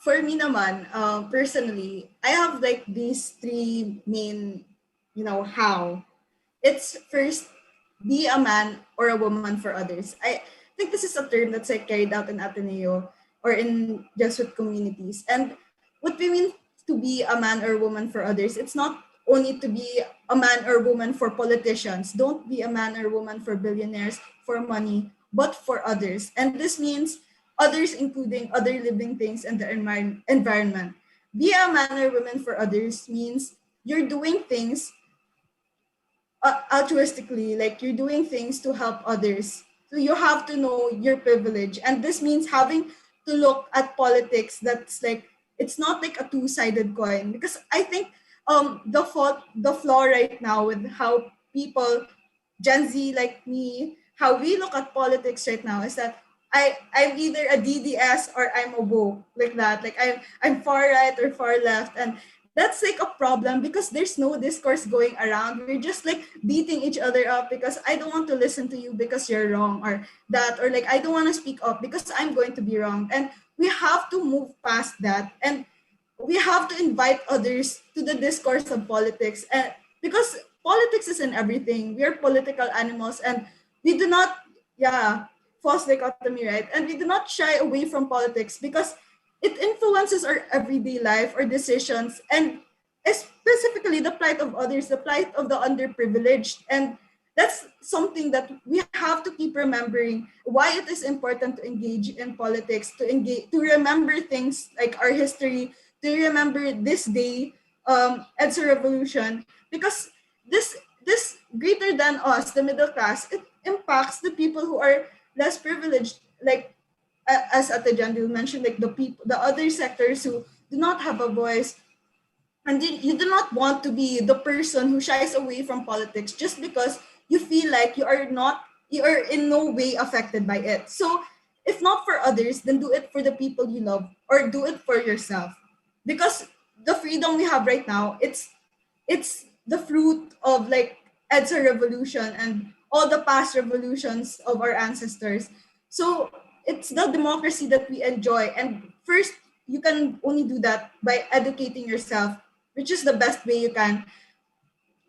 For me naman, personally, I have like these three main, how. It's first, be a man or a woman for others. I think this is a term that's like carried out in Ateneo or in Jesuit communities. And what we mean to be a man or woman for others, it's not only to be a man or woman for politicians. Don't be a man or woman for billionaires, for money, but for others. And this means others including other living things and the environment. Be a man or woman for others means you're doing things altruistically, like you're doing things to help others. So you have to know your privilege. And this means having to look at politics that's like, it's not like a two-sided coin. Because I think the flaw right now with how people, Gen Z like me, how we look at politics right now is that I'm either a DDS or I'm a woke, like that. Like I'm far right or far left. And that's like a problem because there's no discourse going around. We're just like beating each other up because I don't want to listen to you because you're wrong, or that, or like I don't want to speak up because I'm going to be wrong. And we have to move past that, and we have to invite others to the discourse of politics. And because politics is in everything. We are political animals, and we do not, false dichotomy, right? And we do not shy away from politics because it influences our everyday life, our decisions, and specifically the plight of others, the plight of the underprivileged. And that's something that we have to keep remembering, why it is important to engage in politics, to remember things like our history, to remember this day, EDSA Revolution, because this greater than us, the middle class, it impacts the people who are less privileged, like as Ate Jandeil mentioned, like the other sectors who do not have a voice. And you do not want to be the person who shies away from politics just because you feel like you are in no way affected by it. So if not for others, then do it for the people you love, or do it for yourself. Because the freedom we have right now, it's the fruit of like EDSA Revolution and all the past revolutions of our ancestors. So it's the democracy that we enjoy. And first, you can only do that by educating yourself, which is the best way you can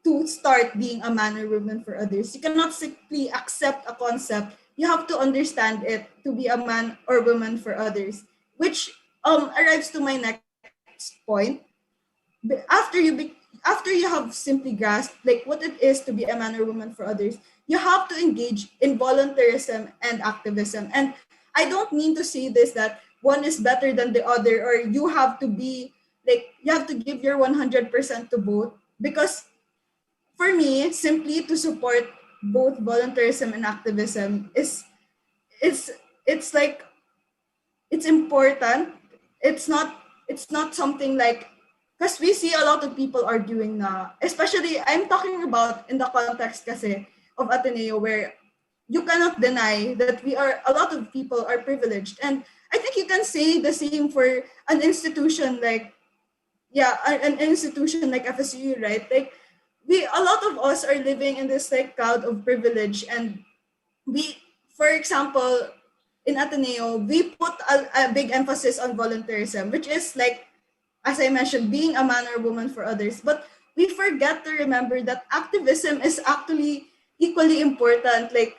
to start being a man or woman for others. You cannot simply accept a concept. You have to understand it to be a man or woman for others, which arrives to my next point. After you have simply grasped like what it is to be a man or woman for others, you have to engage in volunteerism and activism. And I don't mean to say this that one is better than the other, or you have to be like, you have to give your 100% to both. Because for me, simply to support both volunteerism and activism it's like, it's important. It's not something like, because we see a lot of people arguing na, especially I'm talking about in the context kasi of Ateneo, where you cannot deny that a lot of people are privileged. And I think you can say the same for an institution like an institution like FSU, right? Like a lot of us are living in this like cloud of privilege, and we, for example, in Ateneo, we put a big emphasis on volunteerism, which is like, as I mentioned, being a man or woman for others. But we forget to remember that activism is actually equally important. Like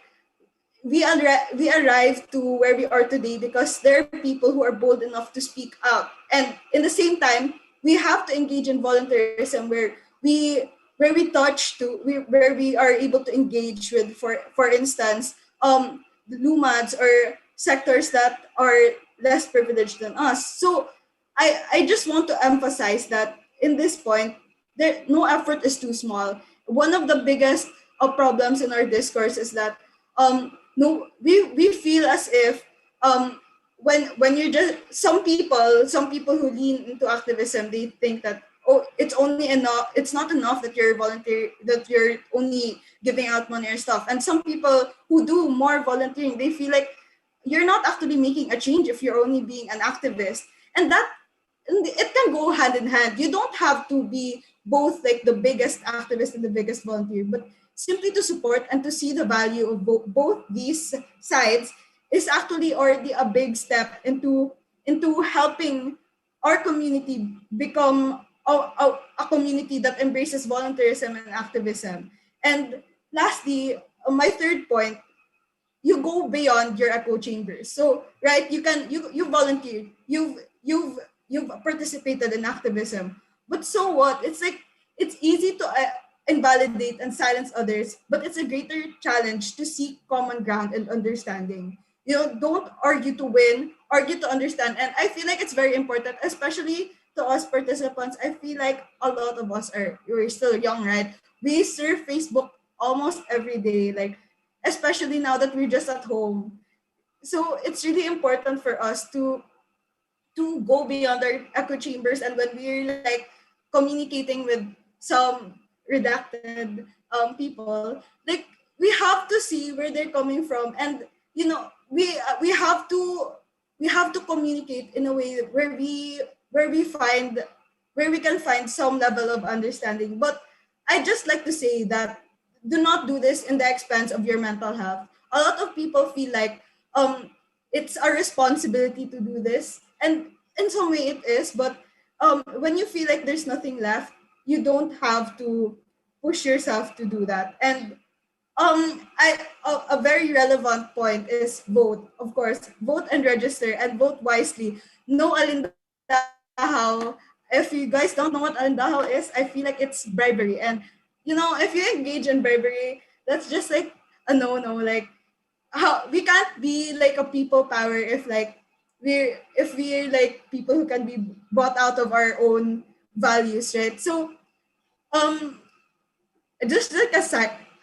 we arrived to where we are today because there are people who are bold enough to speak out, and in the same time, we have to engage in volunteerism where we touch to where we are able to engage with, for instance, the lumads or sectors that are less privileged than us. So I just want to emphasize that in this point, no effort is too small. One of the biggest problems in our discourse is that no, we feel as if when you're just some people who lean into activism, they think that, oh, it's only enough, it's not enough that you're volunteer, that you're only giving out money or stuff. And some people who do more volunteering, they feel like you're not actually making a change if you're only being an activist. And that, it can go hand in hand. You don't have to be both like the biggest activist and the biggest volunteer, but simply to support and to see the value of both these sides is actually already a big step into helping our community become a community that embraces volunteerism and activism. And lastly, my third point, you go beyond your echo chambers. So right, you volunteered, you've participated in activism, but so what? It's like it's easy to invalidate and silence others, but it's a greater challenge to seek common ground and understanding. You know, don't argue to win, argue to understand. And I feel like it's very important, especially to us participants. I feel like a lot of us we're still young, right? We surf Facebook almost every day, like especially now that we're just at home. So it's really important for us to go beyond our echo chambers, and when we're like communicating with some redacted people, like we have to see where they're coming from, and you know, we have to communicate in a way where we find where we can find some level of understanding. But I just like to say that do not do this in the expense of your mental health. A lot of people feel like it's a responsibility to do this, and in some way it is. But when you feel like there's nothing left, you don't have to push yourself to do that. And a very relevant point is vote. Of course, vote and register and vote wisely. No alindahaw. If you guys don't know what alindahaw is, I feel like it's bribery. And you know, if you engage in bribery, that's just like a no-no. Like how we can't be like a people power if we're like people who can be bought out of our own values, right? So um just like a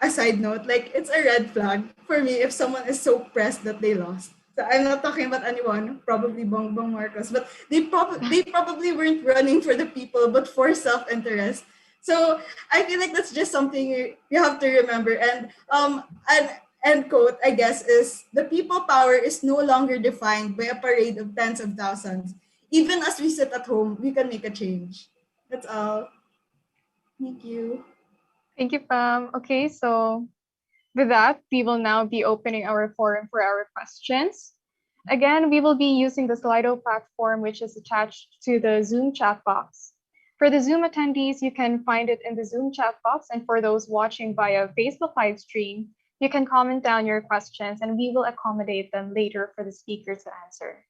side note, like it's a red flag for me if someone is so pressed that they lost. So I'm not talking about anyone, probably Bongbong Marcos, but they probably weren't running for the people, but for self-interest. So I feel like that's just something you have to remember. And an end quote, I guess, is the people power is no longer defined by a parade of tens of thousands. Even as we sit at home, we can make a change. That's all. Thank you. Thank you, Pam. Okay, so with that, we will now be opening our forum for our questions. Again, we will be using the Slido platform, which is attached to the Zoom chat box. For the Zoom attendees, you can find it in the Zoom chat box. And for those watching via Facebook live stream, you can comment down your questions and we will accommodate them later for the speaker to answer.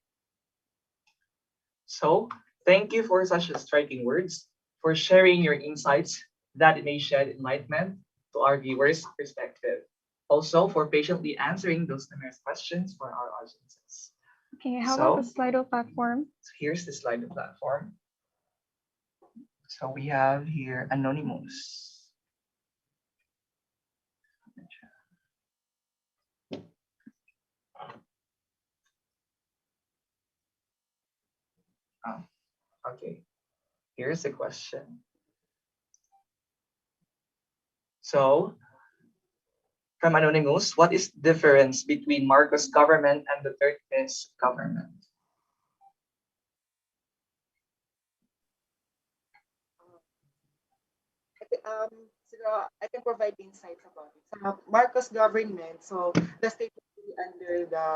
So, thank you for such striking words, for sharing your insights that it may shed enlightenment to our viewers' perspective. Also, for patiently answering those numerous questions for our audiences. Okay, how about the Slido platform? So here's the Slido platform. So we have here Anonymous. Oh, okay. Here's the question. So, from Anonymous, what is the difference between Marcos government and the Duterte's government? So I can provide insights about it. Sa Marcos government, so the state was really under the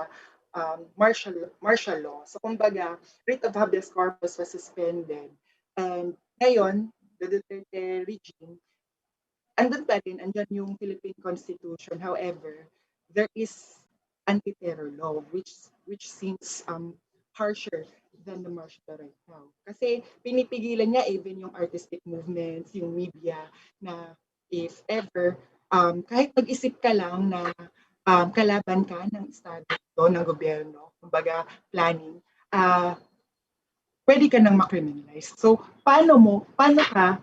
martial law. So kumbaga, writ of habeas corpus was suspended. And ngayon, the Duterte regime, andun pa rin, andyan yung Philippine Constitution. However, there is anti-terror law, which seems harsher than the martial law right now. Kasi pinipigilan niya even yung artistic movements, yung media, na if ever, kahit mag-isip ka lang na kalaban ka ng Estado, ng gobyerno, kumbaga planning, pwede ka nang makriminalize. So, paano ka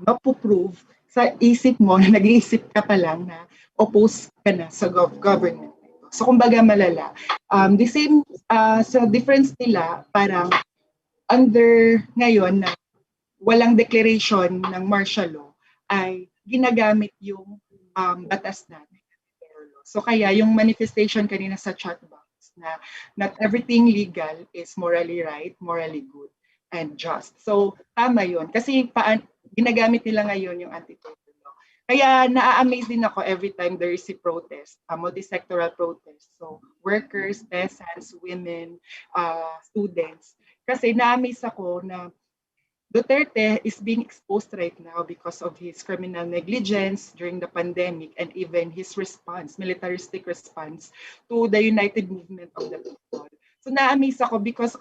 mapuprove sa isip mo na nag-iisip ka pa lang na oppose ka na sa government? So, kumbaga malala. The same, sa difference nila, parang under ngayon na walang declaration ng martial law, ay ginagamit yung batas natin. So, kaya yung manifestation kanina sa chat box, na not everything legal is morally right, morally good, and just. So, tama yun. Kasi ginagamit nila ngayon yung anti-terror law. Kaya na-amaze din ako every time there is a protest, a multi-sectoral protest. So, workers, peasants, women, students. Kasi na-amaze ako na Duterte is being exposed right now because of his criminal negligence during the pandemic and even his response, militaristic response to the united movement of the people. So na-amaze ako because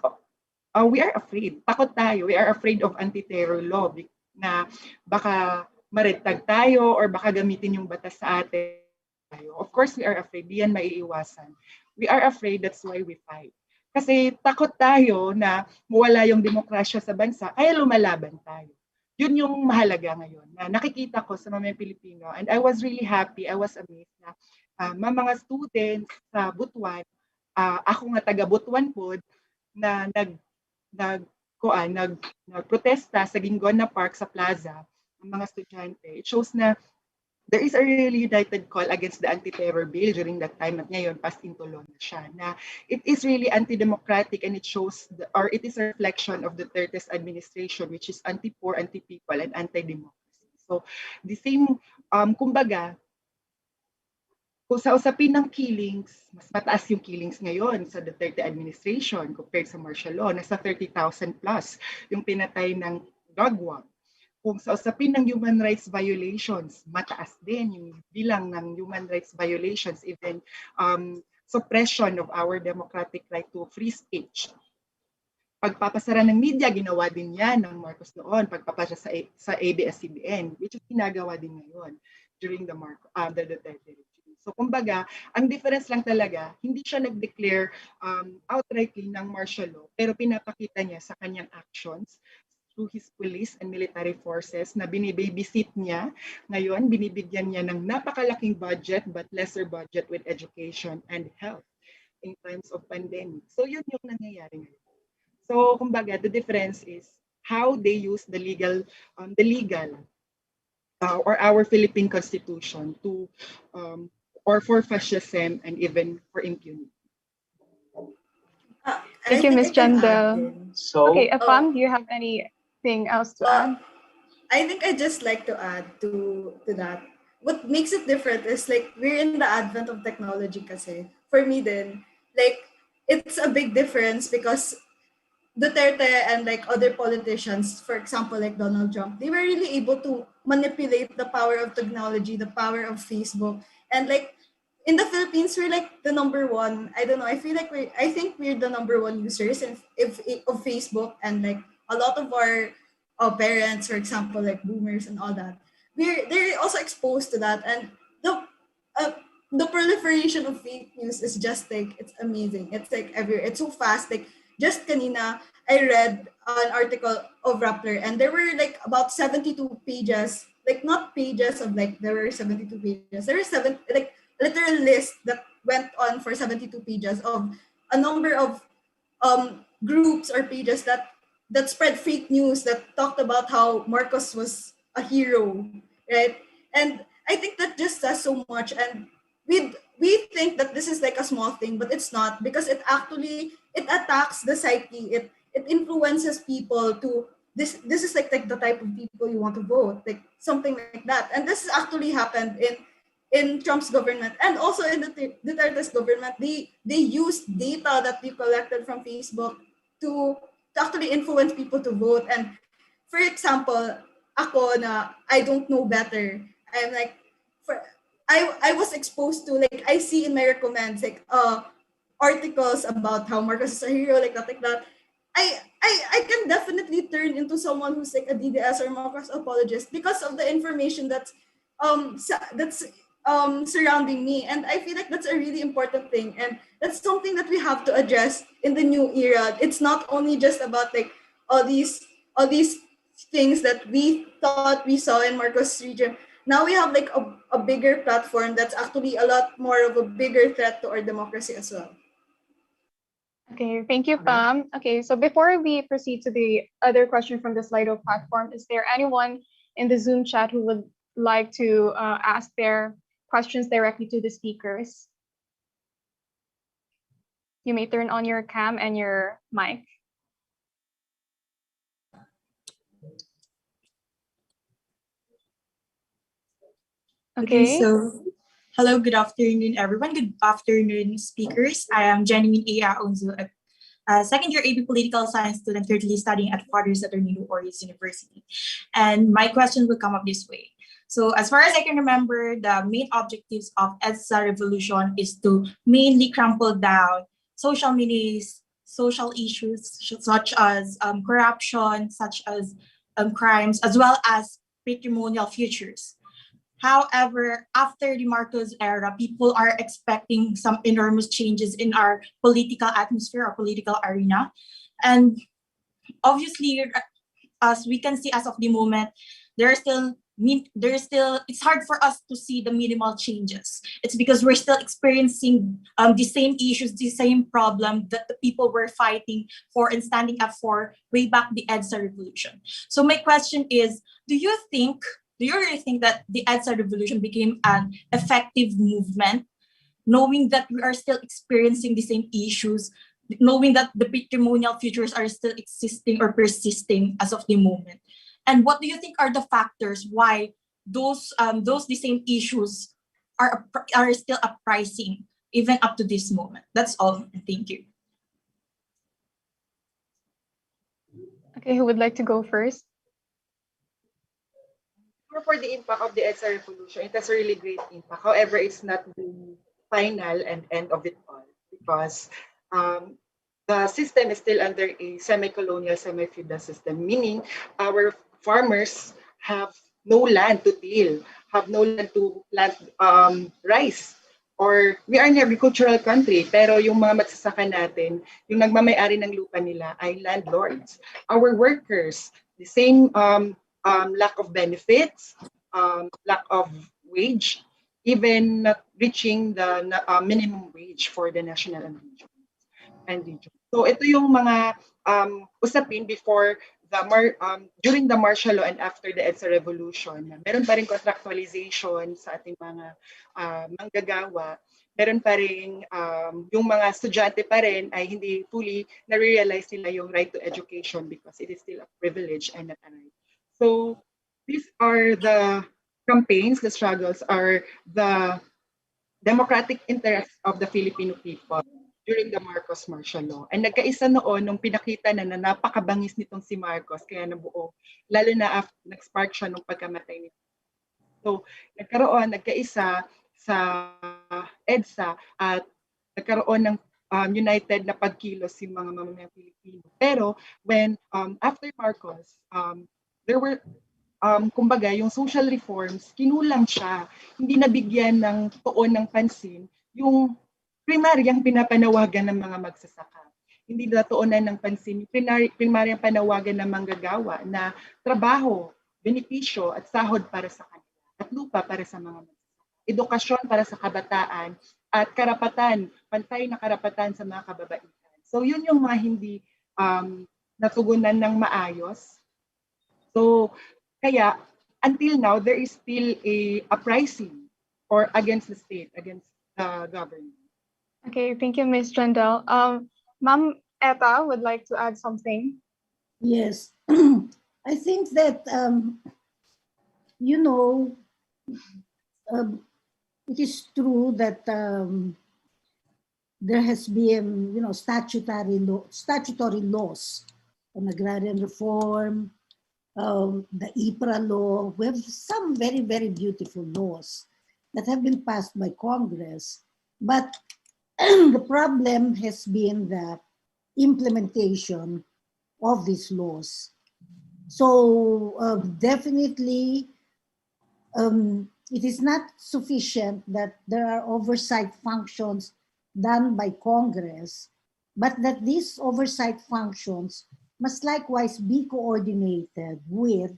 we are afraid. Takot tayo. We are afraid of anti-terror law na baka maretag tayo or baka gamitin yung batas sa atin. Of course, we are afraid. Di yan maiiwasan. We are afraid, that's why we fight. Kasi takot tayo na mawala yung demokrasya sa bansa, kaya lumalaban tayo. Yun yung mahalaga ngayon, na nakikita ko sa mga Pilipino. And I was really happy, I was amazed na mga students sa Butuan, ako nga taga Butuan po, na nagprotesta sa Gingona Park sa plaza, ang mga estudyante. It shows na there is a really united call against the anti-terror bill during that time at ngayon passed into law na siya. Na it is really anti-democratic and it shows, or it is a reflection of the Duterte's administration, which is anti-poor, anti-people, and anti-democracy. So the same, kumbaga, kung sa usapin ng killings, mas mataas yung killings ngayon sa Duterte administration compared sa martial law. Nasa 30,000 plus yung pinatay ng gagawang. Kung sa usapin ng human rights violations, mataas din yung bilang ng human rights violations, even suppression of our democratic right to free speech. Pagpapasara ng media, ginawa din yan ng Marcos noon, pagpapasara sa ABS-CBN, which is ginagawa din ngayon during the Duterte regime. So kumbaga, ang difference lang talaga, hindi siya nag-declare outrightly ng martial law, pero pinapakita niya sa kanyang actions through his police and military forces na binibabysit niya. Ngayon, binibigyan niya ng napakalaking budget but lesser budget with education and health in times of pandemic. So yun yung nangyayari ngayon. So kumbaga, the difference is how they use the legal or our Philippine Constitution to or for fascism and even for impunity. Thank you, Ms. Jandeil. So, Okay, Pam, do you have anything else to add? I think I just like to add to that. What makes it different is like we're in the advent of technology kasi. For me then, like it's a big difference because Duterte and like other politicians, for example, like Donald Trump, they were really able to manipulate the power of technology, the power of Facebook. And like in the Philippines, we're like the number one. I don't know. I feel like I think we're the number one users of Facebook, and like a lot of our parents, for example, like boomers and all that, they're also exposed to that. And the proliferation of fake news is just like, it's amazing. It's like everywhere. It's so fast. Like just kanina, I read an article of Rappler, and there were like about 72 pages, like not pages of like, there were 72 pages. There were like literal list that went on for 72 pages of a number of groups or pages that spread fake news that talked about how Marcos was a hero, right? And I think that just says so much. And we think that this is like a small thing, but it's not, because it attacks the psyche. It influences people to this is like the type of people you want to vote, like something like that. And this actually happened in Trump's government, and also in the Duterte's government. They used data that we collected from Facebook to actually influence people to vote. And for example, ako na I don't know better, I'm like, I was exposed to, like, I see in my recommends like articles about how Marcos is a hero, like that. I can definitely turn into someone who's like a DDS or Marcos apologist because of the information that's surrounding me. And I feel like that's a really important thing, and that's something that we have to address in the new era. It's not only just about like all these things that we thought we saw in Marcos region. Now we have like a bigger platform that's actually a lot more of a bigger threat to our democracy as well. Okay, thank you, Pam. Okay, so before we proceed to the other question from the Slido platform, is there anyone in the Zoom chat who would like to ask their questions directly to the speakers? You may turn on your cam and your mic. Okay, so hello, good afternoon, everyone. Good afternoon, speakers. I am Jandeil Roperos, a second-year AP Political Science student currently studying at Father Saturnino Orius University. And my question will come up this way. So as far as I can remember, the main objectives of EDSA Revolution is to mainly crumple down social issues such as corruption, such as crimes, as well as patrimonial futures. However, after the Marcos era, people are expecting some enormous changes in our political atmosphere or political arena. And obviously, as we can see as of the moment, it's hard for us to see the minimal changes. It's because we're still experiencing the same issues, the same problem that the people were fighting for and standing up for way back the EDSA Revolution. So my question is, do you really think that the EDSA Revolution became an effective movement, knowing that we are still experiencing the same issues, knowing that the patrimonial futures are still existing or persisting as of the moment? And what do you think are the factors why the same issues are still uprising even up to this moment? That's all. Thank you. Okay, who would like to go first? For the impact of the EDSA Revolution, it has a really great impact. However, it's not the final and end of it all, because the system is still under a semi-colonial, semi-feudal system, meaning our farmers have no land to till, have no land to plant rice. Or we are an agricultural country, pero yung mga magsasaka natin, yung nagmamayari ng lupa nila ay landlords. Our workers, the same lack of benefits, lack of wage, even not reaching the minimum wage for the national and region. So ito yung mga usapin before during the martial law and after the EDSA Revolution. Meron pa rin contractualization sa ating mga manggagawa. Meron pa rin yung mga estudyante pa rin ay hindi fully na-realize nila yung right to education because it is still a privilege and not a right. So these are the campaigns, the struggles, are the democratic interests of the Filipino people during the Marcos martial law. And nagkaisa noon nung pinakita na napakabangis nitong si Marcos, kaya nabuo, lalo na after nag-spark siya nung pagkamatay nito. So nagkaisa sa EDSA at nagkaroon ng united na pagkilos yung mga mamamayang Pilipino. Pero when after Marcos, there were, kumbaga, yung social reforms, kinulang siya. Hindi nabigyan ng tuon ng pansin yung primaryang pinapanawagan ng mga magsasaka. Hindi natuunan ng pansin yung primaryang panawagan ng manggagawa na trabaho, benepisyo at sahod para sa kanila at lupa para sa mga magsasaka. Edukasyon para sa kabataan at karapatan, pantay na karapatan sa mga kababaihan. So yun yung mga hindi natugunan ng maayos. So, kaya, until now, there is still a uprising or against the state, against the government. Okay, thank you, Ms. Jandeil. Ma'am Etta would like to add something. Yes. I think that, you know, it is true that there has been, you know, statutory laws on agrarian reform, the EPRA law. We have some very, very beautiful laws that have been passed by Congress. But the problem has been the implementation of these laws. So definitely, it is not sufficient that there are oversight functions done by Congress, but that these oversight functions must likewise be coordinated with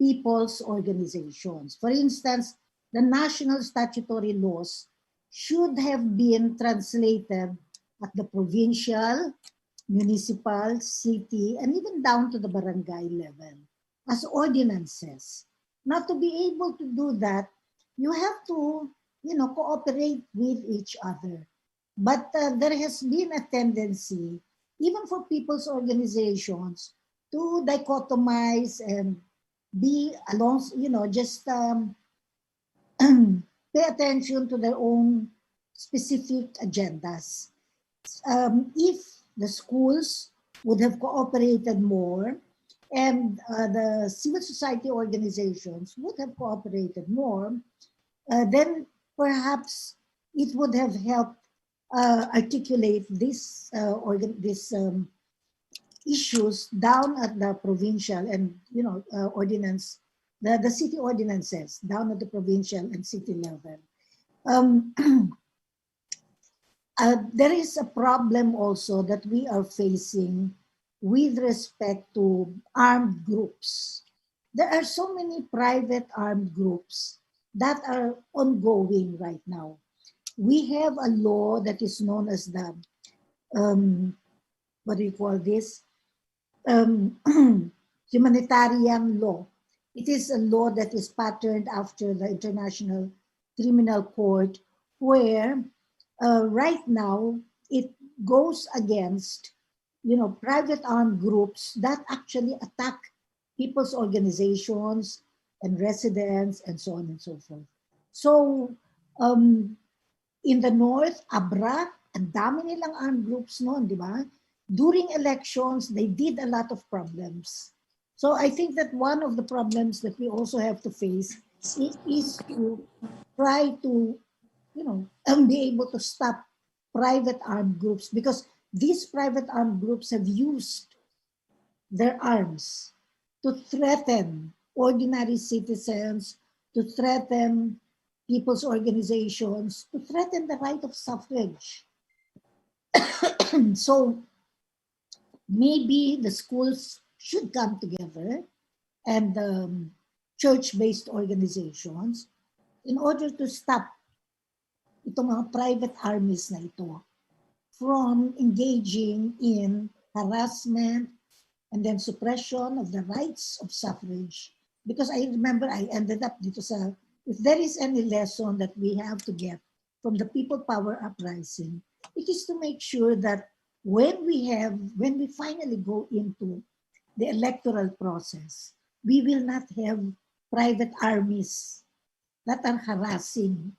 people's organizations. For instance, the national statutory laws should have been translated at the provincial, municipal, city, and even down to the barangay level as ordinances. Now, to be able to do that, you have to, you know, cooperate with each other. But there has been a tendency, even for people's organizations, to dichotomize and be along, you know, just pay attention to their own specific agendas. If the schools would have cooperated more and the civil society organizations would have cooperated more, then perhaps it would have helped articulate this issues down at the provincial and, you know, ordinance, the city ordinances down at the provincial and city level. There is a problem also that we are facing with respect to armed groups. There are so many private armed groups that are ongoing right now. We have a law that is known as the, what do you call this? Humanitarian law. It is a law that is patterned after the International Criminal Court, where right now it goes against, you know, private armed groups that actually attack people's organizations and residents and so on and so forth. So in the North, Abra, ang dami nilang armed groups noon, di ba? During elections, they did a lot of problems. So I think that one of the problems that we also have to face is to try to, you know, be able to stop private armed groups, because these private armed groups have used their arms to threaten ordinary citizens, to threaten people's organizations, to threaten the right of suffrage. So maybe the schools should come together and church-based organizations in order to stop itong mga private armies na ito from engaging in harassment and then suppression of the rights of suffrage. Because I remember I ended up dito sa, if there is any lesson that we have to get from the People Power Uprising, it is to make sure that when we finally go into the electoral process, we will not have private armies that are harassing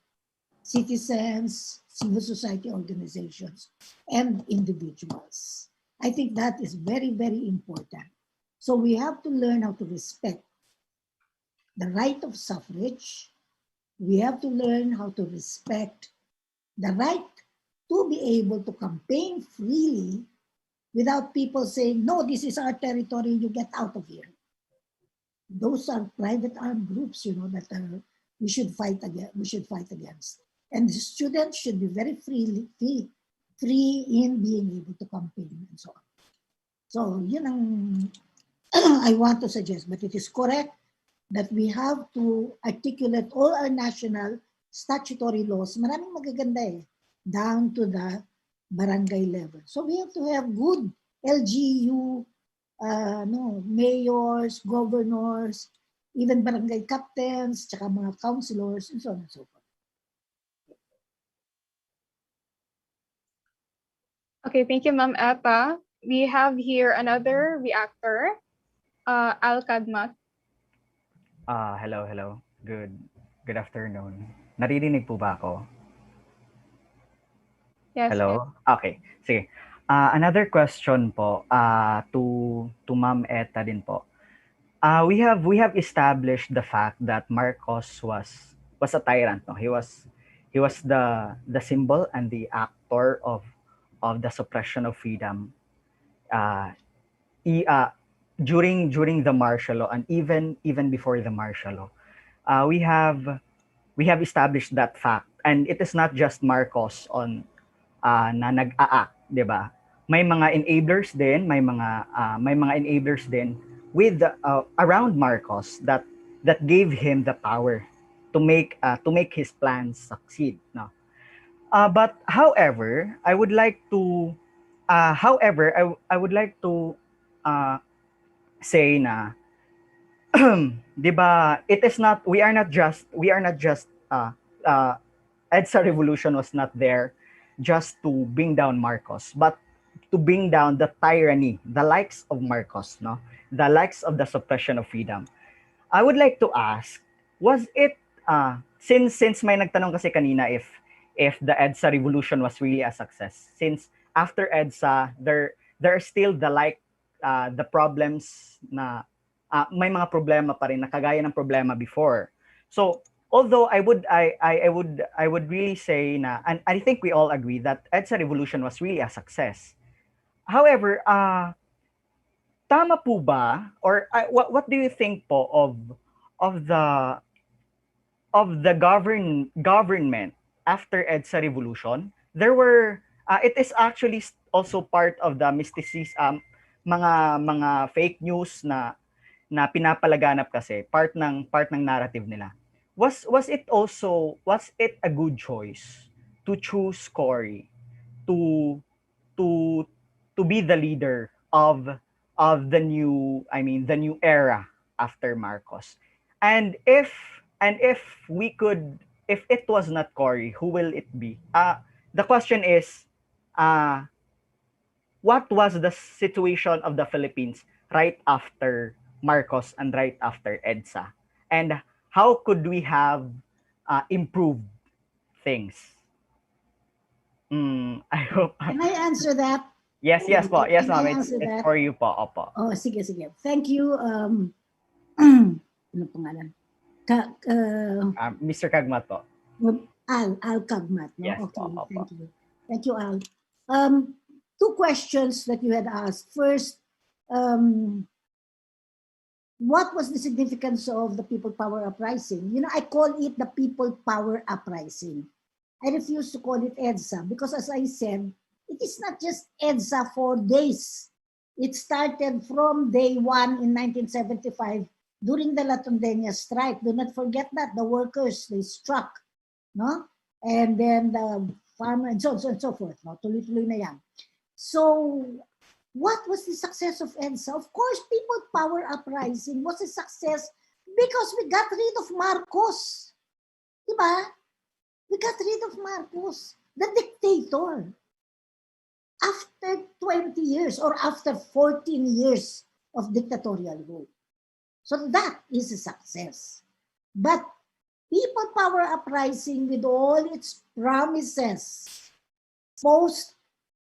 citizens, civil society organizations, and individuals. I think that is very, very important. So we have to learn how to respect the right of suffrage. We have to learn how to respect the right to be able to campaign freely without people saying, no, this is our territory, you get out of here. Those are private armed groups, you know, that we should fight against. And the students should be very free in being able to campaign and so on. So, yun ang I want to suggest, but it is correct that we have to articulate all our national statutory laws. Maraming magaganda eh, down to the barangay level. So we have to have good LGU, mayors, governors, even barangay captains, tsaka mga councilors, and so on and so forth. Okay, thank you, Ma'am Etta. We have here another reactor. 𝗘𝘁𝘁𝗀𝗋𝗃. Hello. Good afternoon. Naririnig po ba ako? Yes, ma'am. Hello? Okay, sige. Another question po to Ma'am Etta din po. We have established the fact that Marcos was a tyrant. No? He was the symbol and the actor of the suppression of freedom. During the martial law and even before the martial law, we have established that fact, and it is not just Marcos na nag-a-act, 'di ba? May mga enablers din, may mga enablers din with around Marcos that gave him the power to make his plans succeed, no? But however, I would like to say na 'di ba, we are not just EDSA Revolution was not there just to bring down Marcos, but to bring down the tyranny, the likes of Marcos, no? The likes of the suppression of freedom. I would like to ask, was it since may nagtanong kasi kanina if the EDSA Revolution was really a success, since after EDSA there are still the problems na may mga problema pa rin na kagaya ng problema before. So although I would really say na, and I think we all agree that EDSA Revolution was really a success. However, tama po ba, or what do you think po of the government after EDSA Revolution? There were it is actually also part of the mysticism, mga fake news na pinapalaganap kasi part ng narrative nila. Was it a good choice to choose Cory to be the leader of the new era after Marcos? And if it was not Cory, who will it be? The question is, what was the situation of the Philippines right after Marcos and right after EDSA? And how could we have improved things? I hope. Can I answer that? Yes po. Yes, ma'am. It's for you po. Opo. Oh, sige. Thank you. Ano pangalan? Mr. Kagmat po. Al Kagmat. No? Yes, okay, po. thank you. Thank you, Al. Two questions that you had asked. First, what was the significance of the People Power Uprising? I call it the People Power Uprising. I refuse to call it EDSA because, as I said, it is not just EDSA for days. It started from day one in 1975 during the Latondenia strike. Do not forget that the workers, they struck, no? And then the farmer and so on and so forth. No? Tuloy-tuloy na yan. So what was the success of EDSA? Of course, People Power Uprising was a success because we got rid of Marcos. Diba? We got rid of Marcos, the dictator. After 20 years or after 14 years of dictatorial rule. So that is a success. But People Power Uprising, with all its promises, post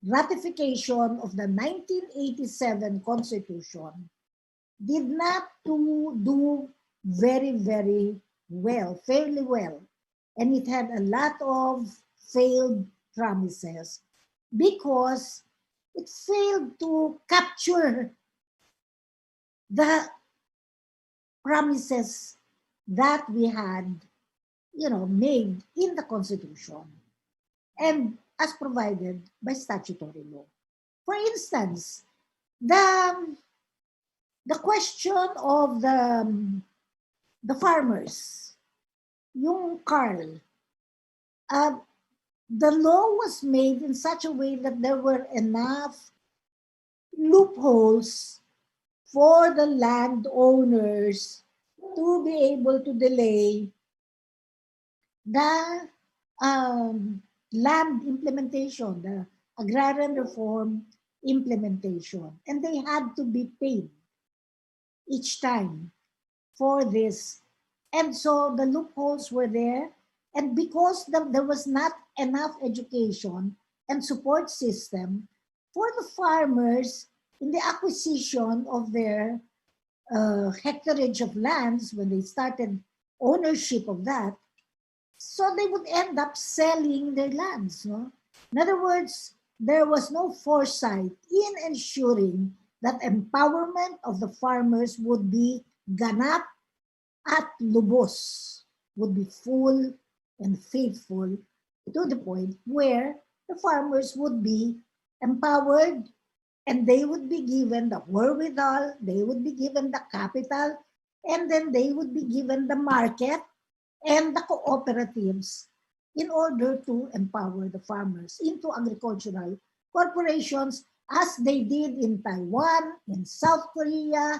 ratification of the 1987 Constitution, did not do very, very well, fairly well. And it had a lot of failed promises because it failed to capture the promises that we had, made in the Constitution and as provided by statutory law. For instance, the question of the farmers, yung Carl, the law was made in such a way that there were enough loopholes for the landowners to be able to delay the land implementation, the agrarian reform implementation, and they had to be paid. each time for this. And so the loopholes were there. And because there was not enough education and support system for the farmers in the acquisition of their hectarage of lands when they started ownership of that, so they would end up selling their lands. No? In other words, there was no foresight in ensuring that empowerment of the farmers would be ganap at lubos, would be full and faithful to the point where the farmers would be empowered and they would be given the wherewithal, they would be given the capital, and then they would be given the market and the cooperatives in order to empower the farmers into agricultural corporations as they did in Taiwan, in South Korea,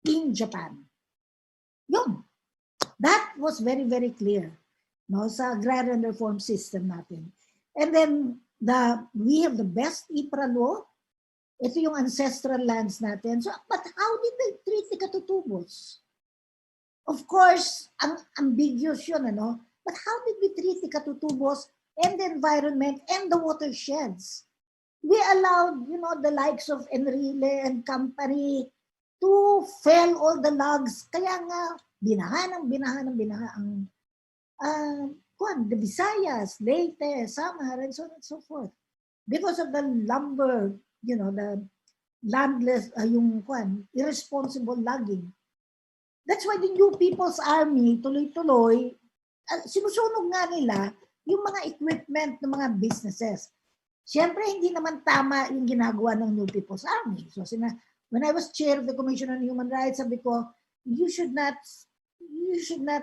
in Japan. Yun. That was very, very clear, no, sa agrarian reform system natin. And then we have the best IPRA law. Ito yung ancestral lands natin. So, but how did they treat the katutubos? Of course, ang ambiguous yun, ano? But how did we treat the katutubos and the environment and the watersheds? We allowed, the likes of Enrile and company to fell all the logs. Kaya nga, binaha ang the Visayas, Leyte, Samar, and so on and so forth. Because of the lumber, the landless, irresponsible logging. That's why the New People's Army, tuloy-tuloy, sinusunog nga nila yung mga equipment ng mga businesses. Siyempre, hindi naman tama yung ginagawa ng New People's Army. So, when I was chair of the Commission on Human Rights, sabi ko, you should not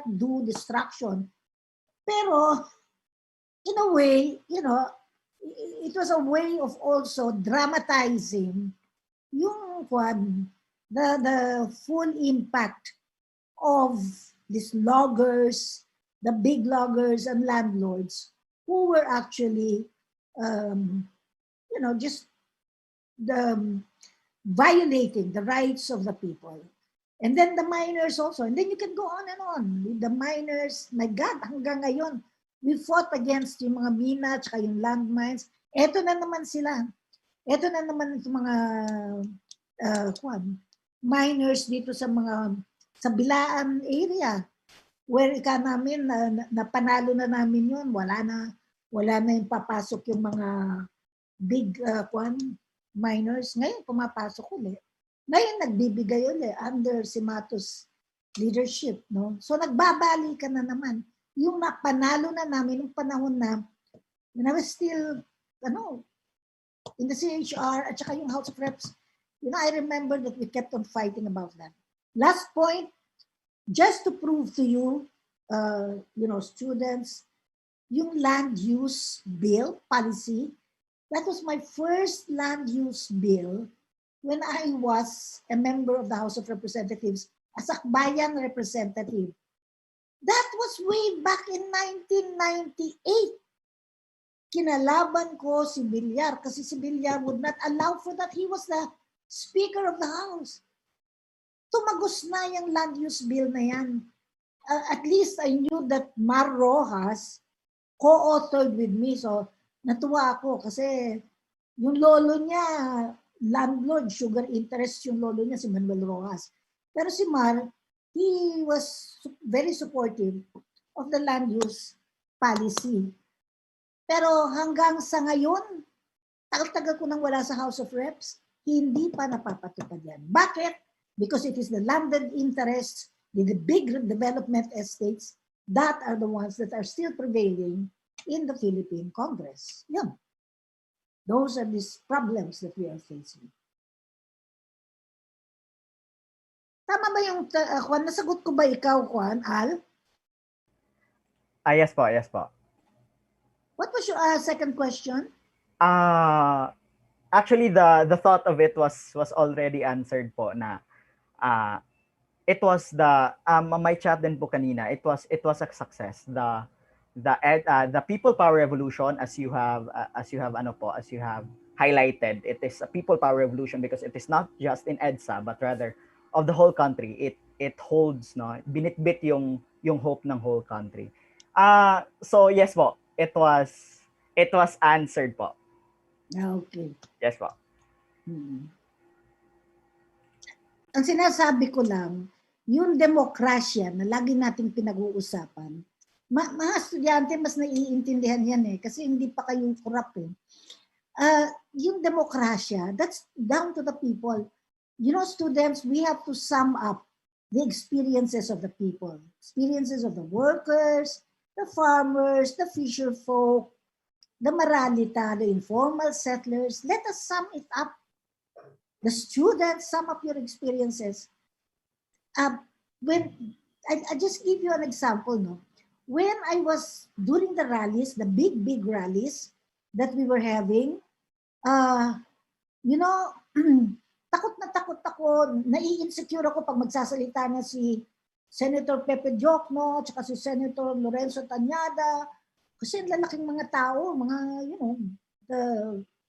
do destruction. Pero, in a way, it was a way of also dramatizing yung the full impact of these loggers, the big loggers and landlords who were actually, just violating the rights of the people. And then the miners also. And then you can go on and on. With the miners, my God, hanggang ngayon, we fought against yung mga mina at yung landmines. Eto na naman sila. Eto na naman itong mga miners dito sa Bilaan area. Where namin, napanalo na namin yun. Wala na yung papasok yung mga big miners. Ngayon, pumapasok ulit. Ngayon, nagbibigay ulit under si Matos leadership. No? So, nagbabalikan na naman. Yung napanalo na namin, yung panahon na, when I was still, in the CHR, at saka yung House of Reps, I remember that we kept on fighting about that. Last point, just to prove to you, students, yung land use bill policy, that was my first land use bill when I was a member of the House of Representatives as a Akbayan representative. That was way back in 1998. Kinalaban ko si Villar kasi si Villar would not allow for that. He was the Speaker of the House. Tumagos na yung land use bill na yan. At least I knew that Mar Rojas co-authored with me. So natuwa ako kasi yung lolo niya, landlord, sugar interest yung lolo niya, si Manuel Rojas. Pero si Mar, he was very supportive of the land use policy. Pero hanggang sa ngayon, tagal-tagal ko nang wala sa House of Reps, hindi pa napapatupad yan. Bakit? Because it is the landed interests, the big development estates, that are the ones that are still prevailing in the Philippine Congress. Yan. Those are these problems that we are facing. Tama ba yung, Juan, nasagot ko ba ikaw, Juan, Al? Yes po. What was your second question? Actually, the thought of it was already answered po na it was my chat din po kanina, it was a success. The people power revolution, as you have highlighted, it is a people power revolution because it is not just in EDSA but rather of the whole country. It holds, no, binitbit yung hope ng whole country. So yes po, it was answered po. Okay. Yes po. Ang sinasabi ko lang, yung demokrasya na lagi nating pinag-uusapan, mga estudyante mas naiintindihan yan kasi hindi pa kayo corrupt yung demokrasya, that's down to the people. You know, students, we have to sum up the experiences of the people, experiences of the workers, the farmers, the fisher folk, the Maralita, the informal settlers. Let us sum it up. The students, sum up your experiences. When I just give you an example, no? When I was during the rallies, the big rallies that we were having, you know, takot na takot ako, nai-insecure ako pag magsasalita na si Senator Pepe Diokno, tsaka si Senator Lorenzo Tañada, kasi ang lalaking mga tao, mga, you know,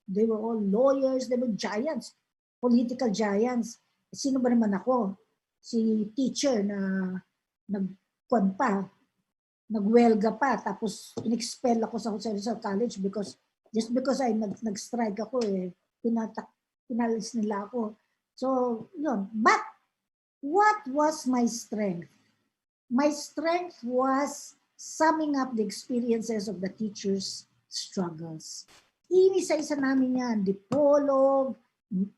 they were all lawyers, they were giants, political giants. Sino ba naman ako? Si teacher na nagwelga pa, tapos in-expel ako sa Jose Rizal College just because I nag-strike ako pinalis nila ako. So, yun. But, what was my strength? My strength was summing up the experiences of the teachers' struggles. Inisa-isa namin yan. Dipolog,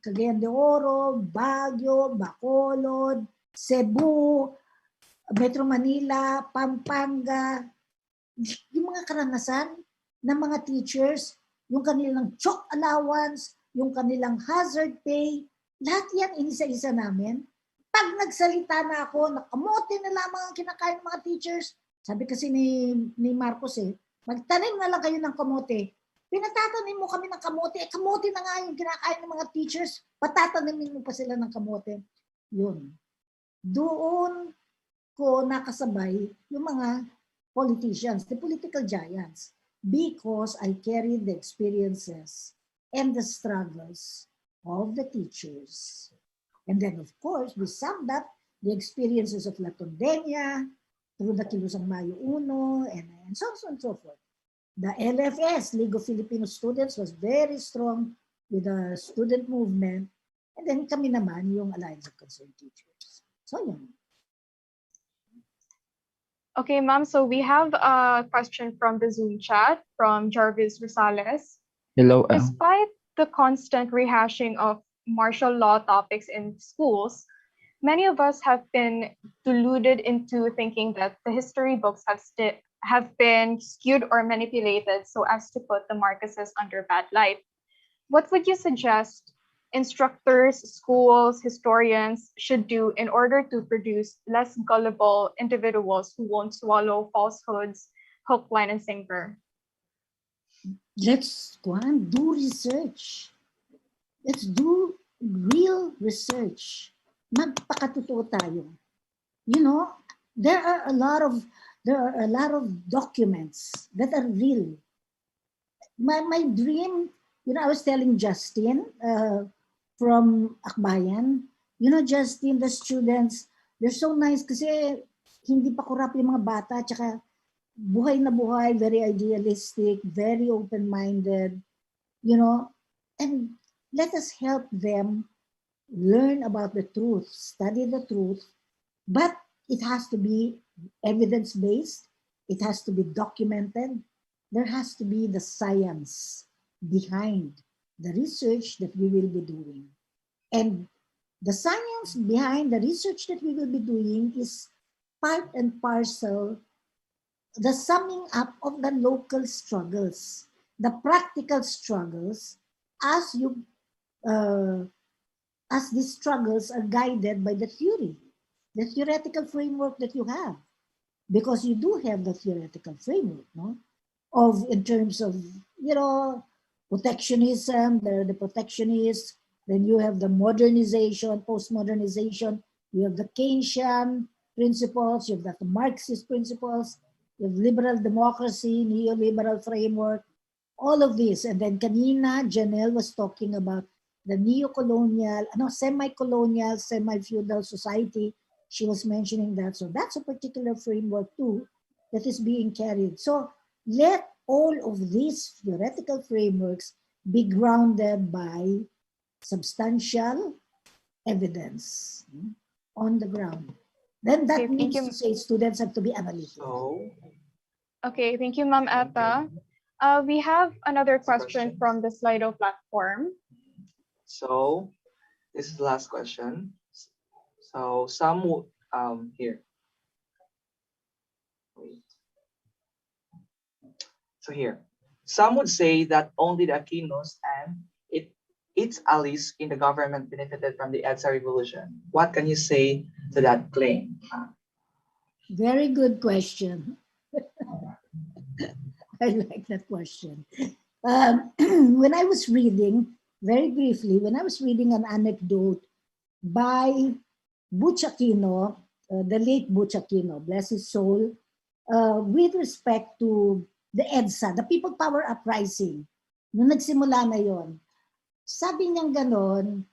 Cagayan de Oro, Baguio, Bacolod, Cebu, Metro Manila, Pampanga. Yung mga karanasan ng mga teachers, yung kanilang chalk allowance, yung kanilang hazard pay, lahat yan inisa-isa namin. Pag nagsalita na ako, nakamote na lamang ang kinakain ng mga teachers. Sabi kasi ni Marcos magtanim na lang kayo ng kamote. Pinatatanim mo kami ng kamote. Kamote na nga yung kinakain ng mga teachers. Patatanimin mo pa sila ng kamote. Yun. Doon ko nakasabay yung mga politicians, the political giants, because I carried the experiences and the struggles of the teachers. And then, of course, we summed up the experiences of La Tondena through the Kilusang Mayo Uno and so on and so forth. The LFS, League of Filipino Students, was very strong with the student movement. And then kami naman, yung Alliance of Concerned Teachers. So, yun. Okay, ma'am. So we have a question from the Zoom chat from Jarvis Rosales. Hello. Despite the constant rehashing of martial law topics in schools, many of us have been deluded into thinking that the history books have been skewed or manipulated so as to put the Marcoses under bad light. What would you suggest instructors, schools, historians should do in order to produce less gullible individuals who won't swallow falsehoods, hook, line, and sinker? Let's go and do research. Let's do real research. Magpakatotoo tayo. You know, there are a lot of documents that are real. My dream, you know, I was telling Justin from Akbayan, you know, Justin, the students, they're so nice kasi hindi pa corrupt yung mga bata, tsaka buhay na buhay, very idealistic, very open-minded, you know, and let us help them learn about the truth, study the truth, but it has to be evidence-based, it has to be documented, there has to be the science behind the research that we will be doing. And the science behind the research that we will be doing is part and parcel the summing up of the local struggles, the practical struggles, as these struggles are guided by the theory, the theoretical framework that you have, because you do have the theoretical framework, no? In terms of, you know, protectionism, the protectionists, then you have the modernization, post-modernization, you have the Keynesian principles, you have the Marxist principles, you have liberal democracy, neoliberal framework, all of this. And then kanina, Janelle was talking about the neo-colonial, semi-colonial, semi-feudal society. She was mentioning that. So that's a particular framework too that is being carried. So let all of these theoretical frameworks be grounded by substantial evidence on the ground. Then that means to say students have to be analytical. Okay, thank you, Ma'am Etta. We have another question from the Slido platform. So this is the last question. So some here. Wait. So here, some would say that only the Aquinos and its allies in the government benefited from the EDSA Revolution. What can you say to that claim? Very good question. I like that question. When I was reading, very briefly, when I was reading an anecdote by Butch Aquino, the late Butch Aquino, bless his soul, with respect to the EDSA, the People Power Uprising, nung nagsimula na yon, sabi niyang ganon,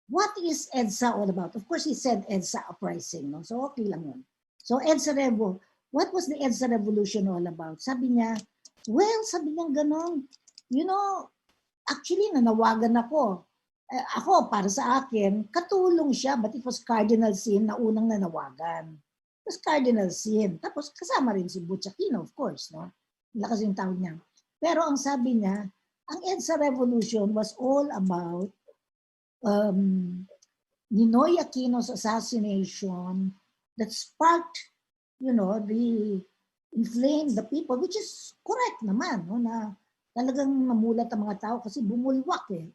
what is EDSA all about? Of course, he said EDSA Uprising, no? So okay lang yun. So EDSA Revo, what was the EDSA Revolution all about? Sabi niya, well, sabi niya ganon, you know, actually nanawagan ako. Ako, para sa akin, katulong siya, but it was Cardinal Sin na unang nanawagan. It was Cardinal Sin. Tapos kasama rin si Butch Aquino, of course, no? Lakas yung tawag niya. Pero ang sabi niya, ang EDSA Revolution was all about Ninoy Aquino's assassination that sparked, you know, inflamed the people, which is correct naman, no? Na talagang namulat ang mga tao kasi bumulwak eh.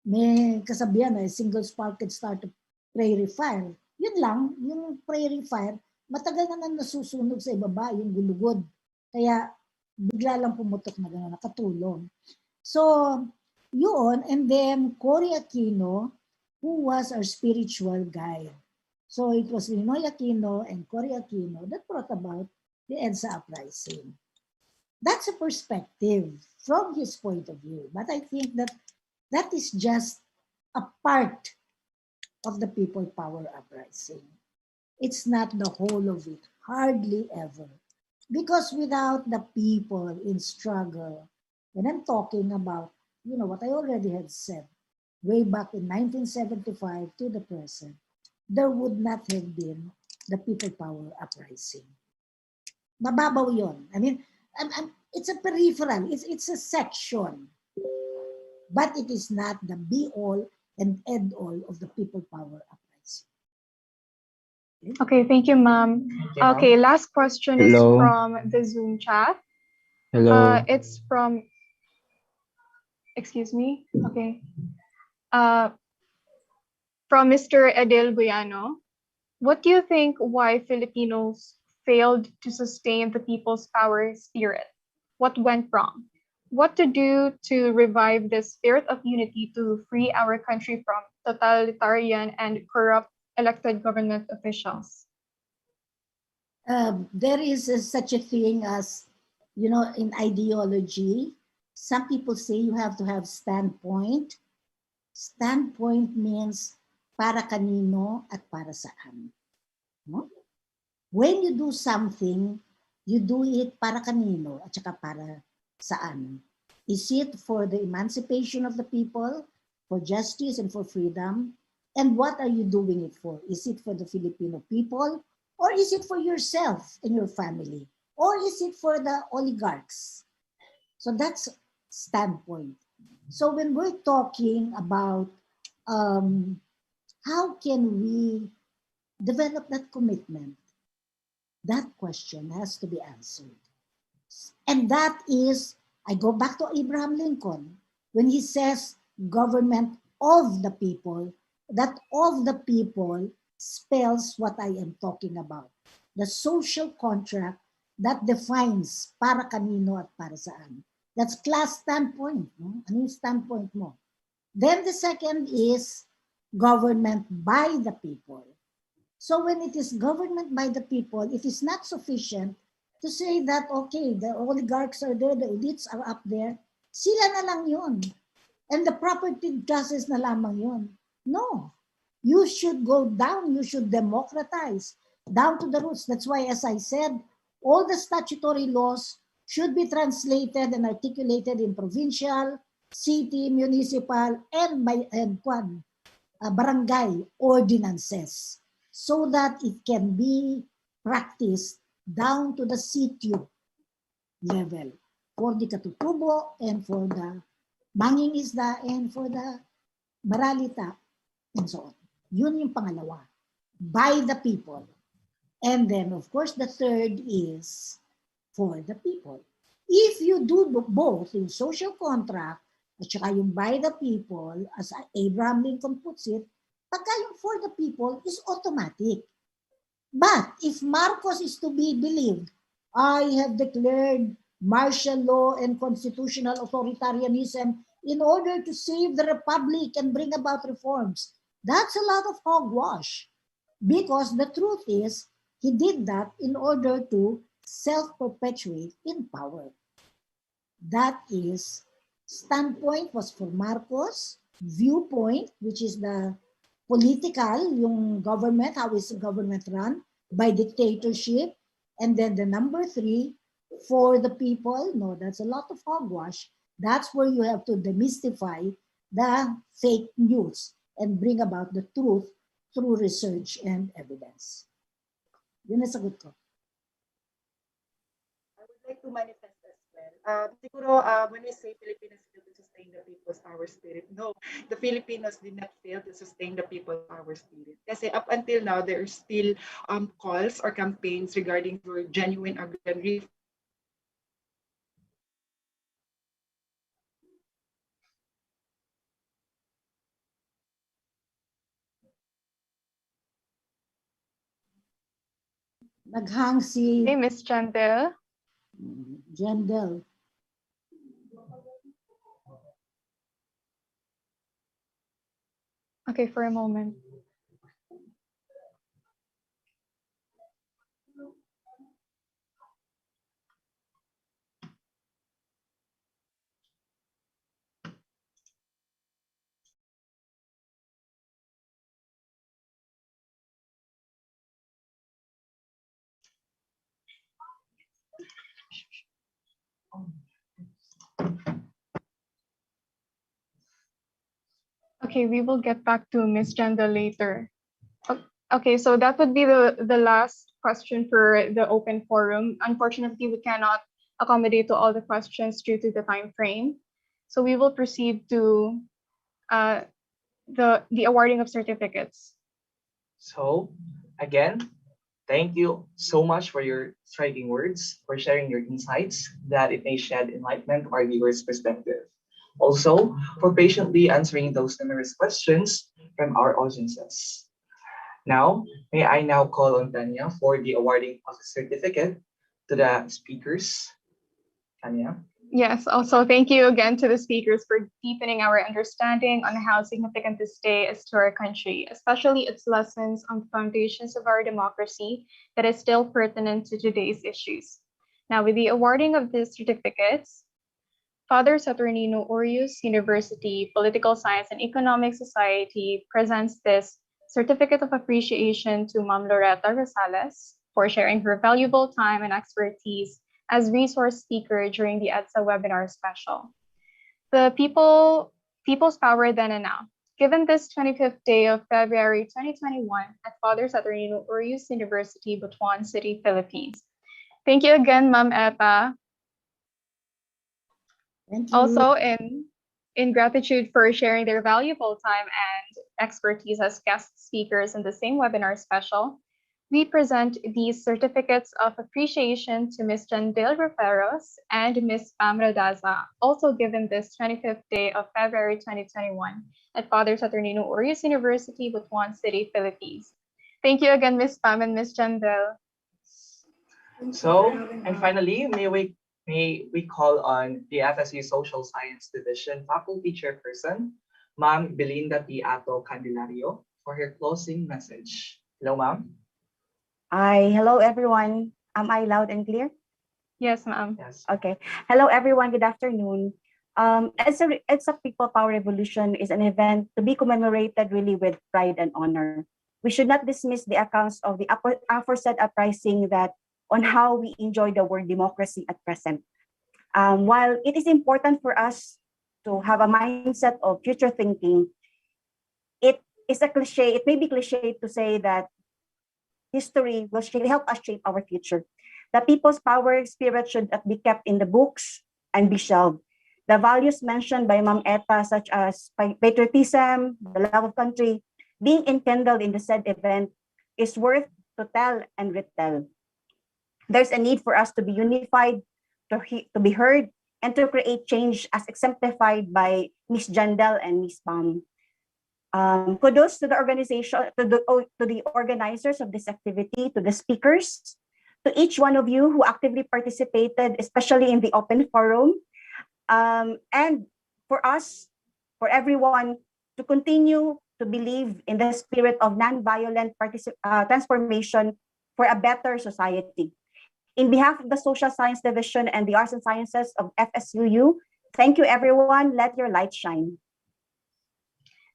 May kasabihan na single spark can start a prairie fire. Yun lang, yung prairie fire, matagal na nasusunog sa ibaba, yung gulugod. Kaya bigla lang pumutok na gano'n, nakatulong. So, yun, and then Cory Aquino, who was our spiritual guide. So it was Ninoy Aquino and Cory Aquino that brought about the EDSA Uprising. That's a perspective from his point of view. But I think that that is just a part of the People Power Uprising. It's not the whole of it, hardly ever. Because without the people in struggle, and I'm talking about, you know, what I already had said, way back in 1975 to the present, there would not have been the People Power Uprising. Mababaw yun. I mean, it's a peripheral, it's a section. But it is not the be-all and end-all of the People Power Uprising. Okay, thank you, ma'am. Okay, last question is from the Zoom chat. Hello. It's from, excuse me, okay. From Mr. Edel Buyano. What do you think why Filipinos failed to sustain the people's power spirit? What went wrong? What to do to revive the spirit of unity to free our country from totalitarian and corrupt elected government officials? There is such a thing as, you know, in ideology, some people say you have to have standpoint. Standpoint means para kanino at para saan. No? When you do something, you do it para kanino at saka para saan? Is it for the emancipation of the people, for justice and for freedom? And what are you doing it for? Is it for the Filipino people? Or is it for yourself and your family? Or is it for the oligarchs? So that's standpoint. So when we're talking about how can we develop that commitment, that question has to be answered. And that is, I go back to Abraham Lincoln, when he says government of the people, that of the people spells what I am talking about. The social contract that defines para kanino at para saan. That's class standpoint. No? Ano yung standpoint mo? Then the second is government by the people. So when it is government by the people, it is not sufficient to say that, okay, the oligarchs are there, the elites are up there. Sila na lang yun. And the property justice na lamang yun. No. You should go down. You should democratize down to the roots. That's why, as I said, all the statutory laws should be translated and articulated in provincial, city, municipal, and barangay ordinances so that it can be practiced down to the sitio level for the katutubo and for the mangingisda and for the baralita and so on. Yun yung pangalawa. By the people. And then, of course, the third is for the people. If you do both in social contract at saka yung by the people, as Abraham Lincoln puts it, pagka yung for the people is automatic. But if Marcos is to be believed, I have declared martial law and constitutional authoritarianism in order to save the republic and bring about reforms. That's a lot of hogwash. Because the truth is, he did that in order to self-perpetuate in power. That is, standpoint was for Marcos, viewpoint, which is the political, yung government, how is the government run, by dictatorship, and then the number 3, for the people. No, that's a lot of hogwash. That's where you have to demystify the fake news and bring about the truth through research and evidence. Yun ang sagot ko. I would like to manifest as well. Siguro, when we say Filipinos fail to sustain the people's power spirit, no, the Filipinos did not fail to sustain the people's power spirit. Kasi up until now, there are still calls or campaigns regarding for genuine agrarian reform. Naghang si Hey, Miss Jandeil. Jandeil. Okay, for a moment. Okay, we will get back to Ms. Jandeil later. Okay, so that would be the last question for the open forum. Unfortunately, we cannot accommodate to all the questions due to the time frame. So we will proceed to the awarding of certificates. So, again, thank you so much for your striking words, for sharing your insights, that it may shed enlightenment to our viewers' perspective. Also, for patiently answering those numerous questions from our audiences. Now, may I now call on Tanya for the awarding of the certificate to the speakers. Tanya. Yes, also thank you again to the speakers for deepening our understanding on how significant this day is to our country, especially its lessons on the foundations of our democracy that is still pertinent to today's issues. Now, with the awarding of these certificates, Father Saturnino Orius University Political Science and Economic Society presents this Certificate of Appreciation to Ma'am Loretta Rosales for sharing her valuable time and expertise as resource speaker during the EDSA webinar special. The People's Power Then and Now. Given this 25th day of February 2021 at Father Saturnino Orius University, Butuan City, Philippines. Thank you again, Ma'am Etta. Thank you. Also, in gratitude for sharing their valuable time and expertise as guest speakers in the same webinar special, we present these certificates of appreciation to Ms. Jandeil Roperos and Ms. Pam Radaza, also given this 25th day of February 2021 at Father Saturnino Orius University, Butuan City, Philippines. Thank you again, Ms. Pam and Ms. Jandeil. So, and finally, may we call on the FSU Social Science Division Faculty Chairperson, Ma'am Belinda T. Ato Candelario, for her closing message. Hello, Ma'am. Hi, hello everyone. Am I loud and clear? Yes, ma'am. Yes. Okay. Hello everyone. Good afternoon. EDSA People Power Revolution is an event to be commemorated really with pride and honor. We should not dismiss the accounts of the aforesaid uprising that on how we enjoy the word democracy at present. While it is important for us to have a mindset of future thinking, it is a cliche, it may be cliche to say that history will help us shape our future. The people's power spirit should not be kept in the books and be shelved. The values mentioned by Ma'am Eta, such as patriotism, the love of country, being enkindled in the said event is worth to tell and retell. There's a need for us to be unified, to be heard, and to create change as exemplified by Ms. Jandeil and Ms. Pam. Kudos to the organization, to the organizers of this activity, to the speakers, to each one of you who actively participated, especially in the open forum, and for us, for everyone, to continue to believe in the spirit of nonviolent transformation for a better society. In behalf of the Social Science Division and the Arts and Sciences of FSUU, thank you everyone. Let your light shine.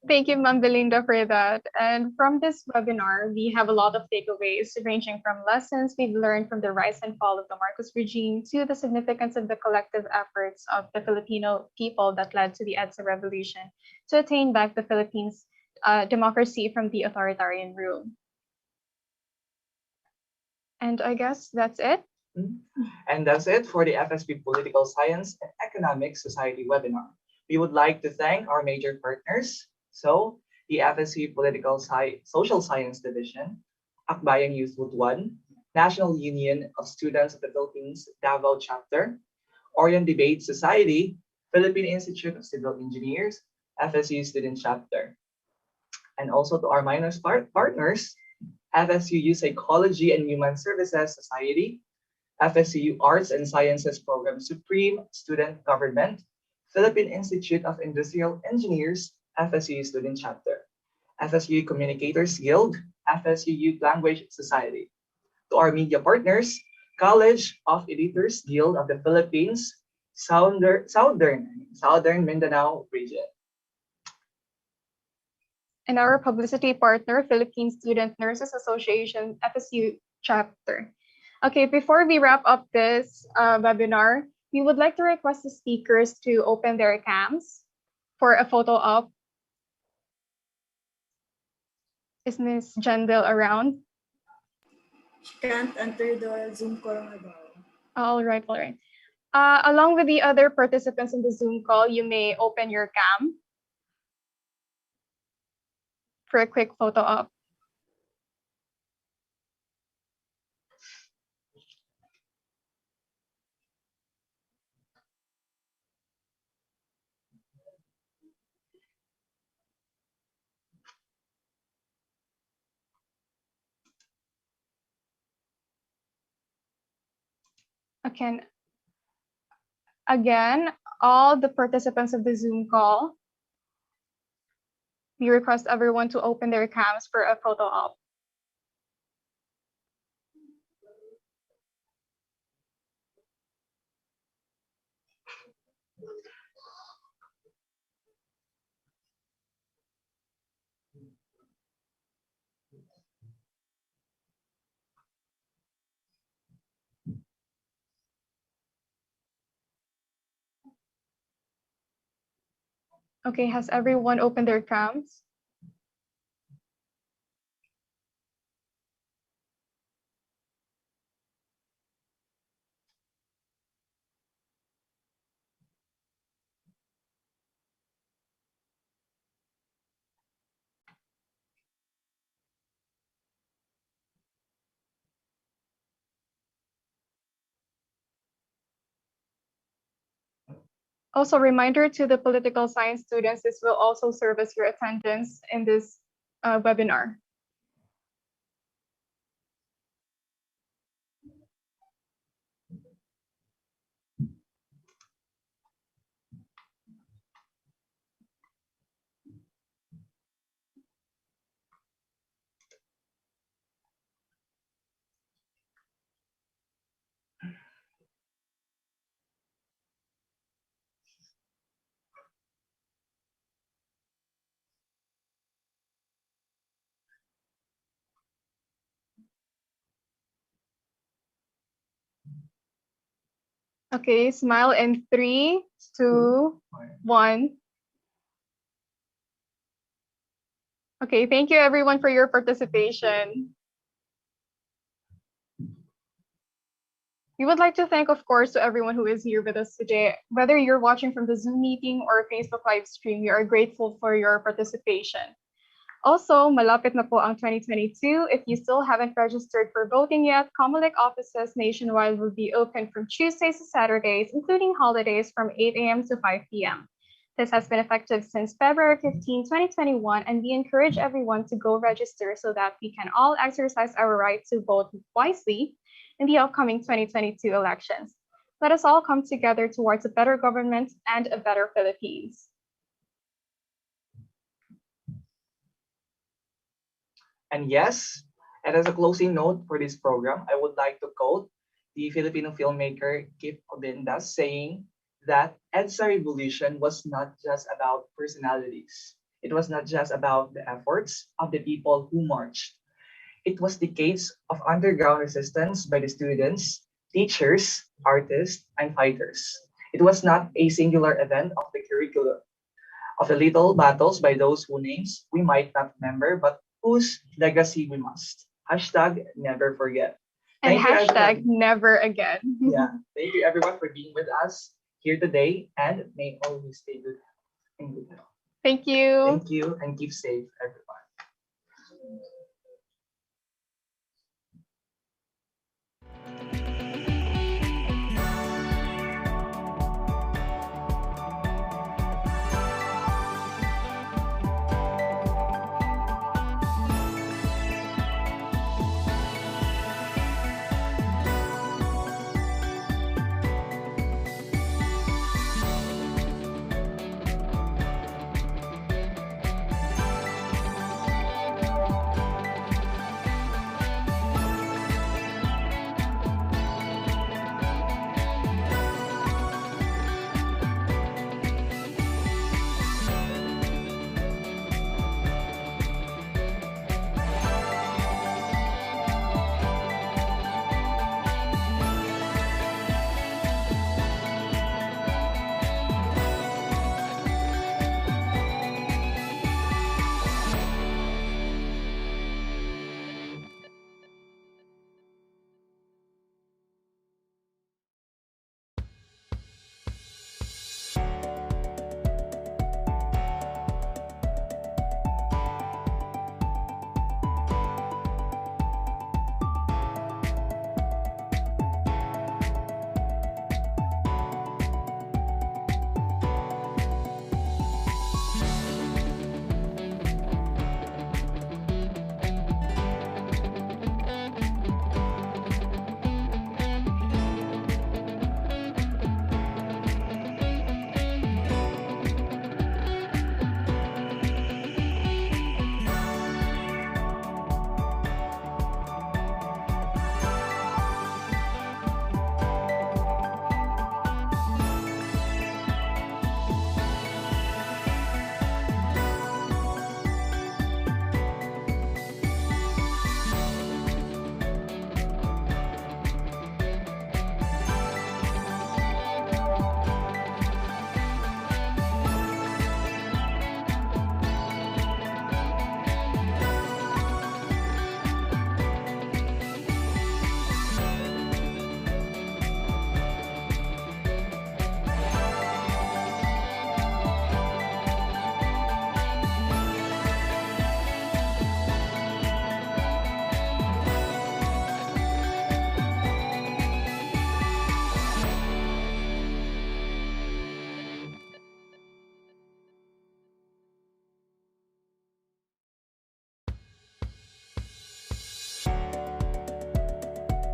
Thank you, Ma'am Belinda, for that. And from this webinar, we have a lot of takeaways ranging from lessons we've learned from the rise and fall of the Marcos regime to the significance of the collective efforts of the Filipino people that led to the EDSA Revolution to attain back the Philippines' democracy from the authoritarian rule. And I guess that's it. And that's it for the FSP Political Science and Economic Society webinar. We would like to thank our major partners. So, the FSU Social Science Division, Akbayang Youth Fortun, National Union of Students of the Philippines Davao Chapter, Orion Debate Society, Philippine Institute of Civil Engineers, FSU Student Chapter. And also to our minor partners, FSUU Psychology and Human Services Society, FSU Arts and Sciences Program Supreme Student Government, Philippine Institute of Industrial Engineers, FSU Student Chapter, FSU Communicators Guild, FSU Language Society. To our media partners, College of Editors Guild of the Philippines, Southern Mindanao region. And our publicity partner, Philippine Student Nurses Association, FSU Chapter. Okay, before we wrap up this webinar, we would like to request the speakers to open their cams for a photo op. Is Ms. Jandeil around? She can't enter the Zoom call na daw. All right, all right. Along with the other participants in the Zoom call, you may open your cam for a quick photo op. Again, all the participants of the Zoom call, we request everyone to open their cams for a photo op. Okay, has everyone opened their cams? Also, reminder to the political science students, this will also serve as your attendance in this webinar. Okay, smile in 3, 2, 1. Okay, thank you everyone for your participation. We would like to thank, of course, to everyone who is here with us today. Whether you're watching from the Zoom meeting or Facebook live stream, we are grateful for your participation. Also, malapit na po ang 2022. If you still haven't registered for voting yet, COMELEC offices nationwide will be open from Tuesdays to Saturdays, including holidays from 8 a.m. to 5 p.m. This has been effective since February 15, 2021, and we encourage everyone to go register so that we can all exercise our right to vote wisely in the upcoming 2022 elections. Let us all come together towards a better government and a better Philippines. And yes, and as a closing note for this program, I would like to quote the Filipino filmmaker 𝗘𝘁𝘁𝗀𝗲𝗀 saying that EDSA Revolution was not just about personalities. It was not just about the efforts of the people who marched. It was decades of underground resistance by the students, teachers, artists, and fighters. It was not a singular event of the curriculum, of the little battles by those whose names we might not remember, but whose legacy we must. Hashtag never forget. And Thank you, hashtag everyone. never again. Yeah, thank you everyone for being with us here today, and may always stay good and good health. Thank you. Thank you, and keep safe, everyone.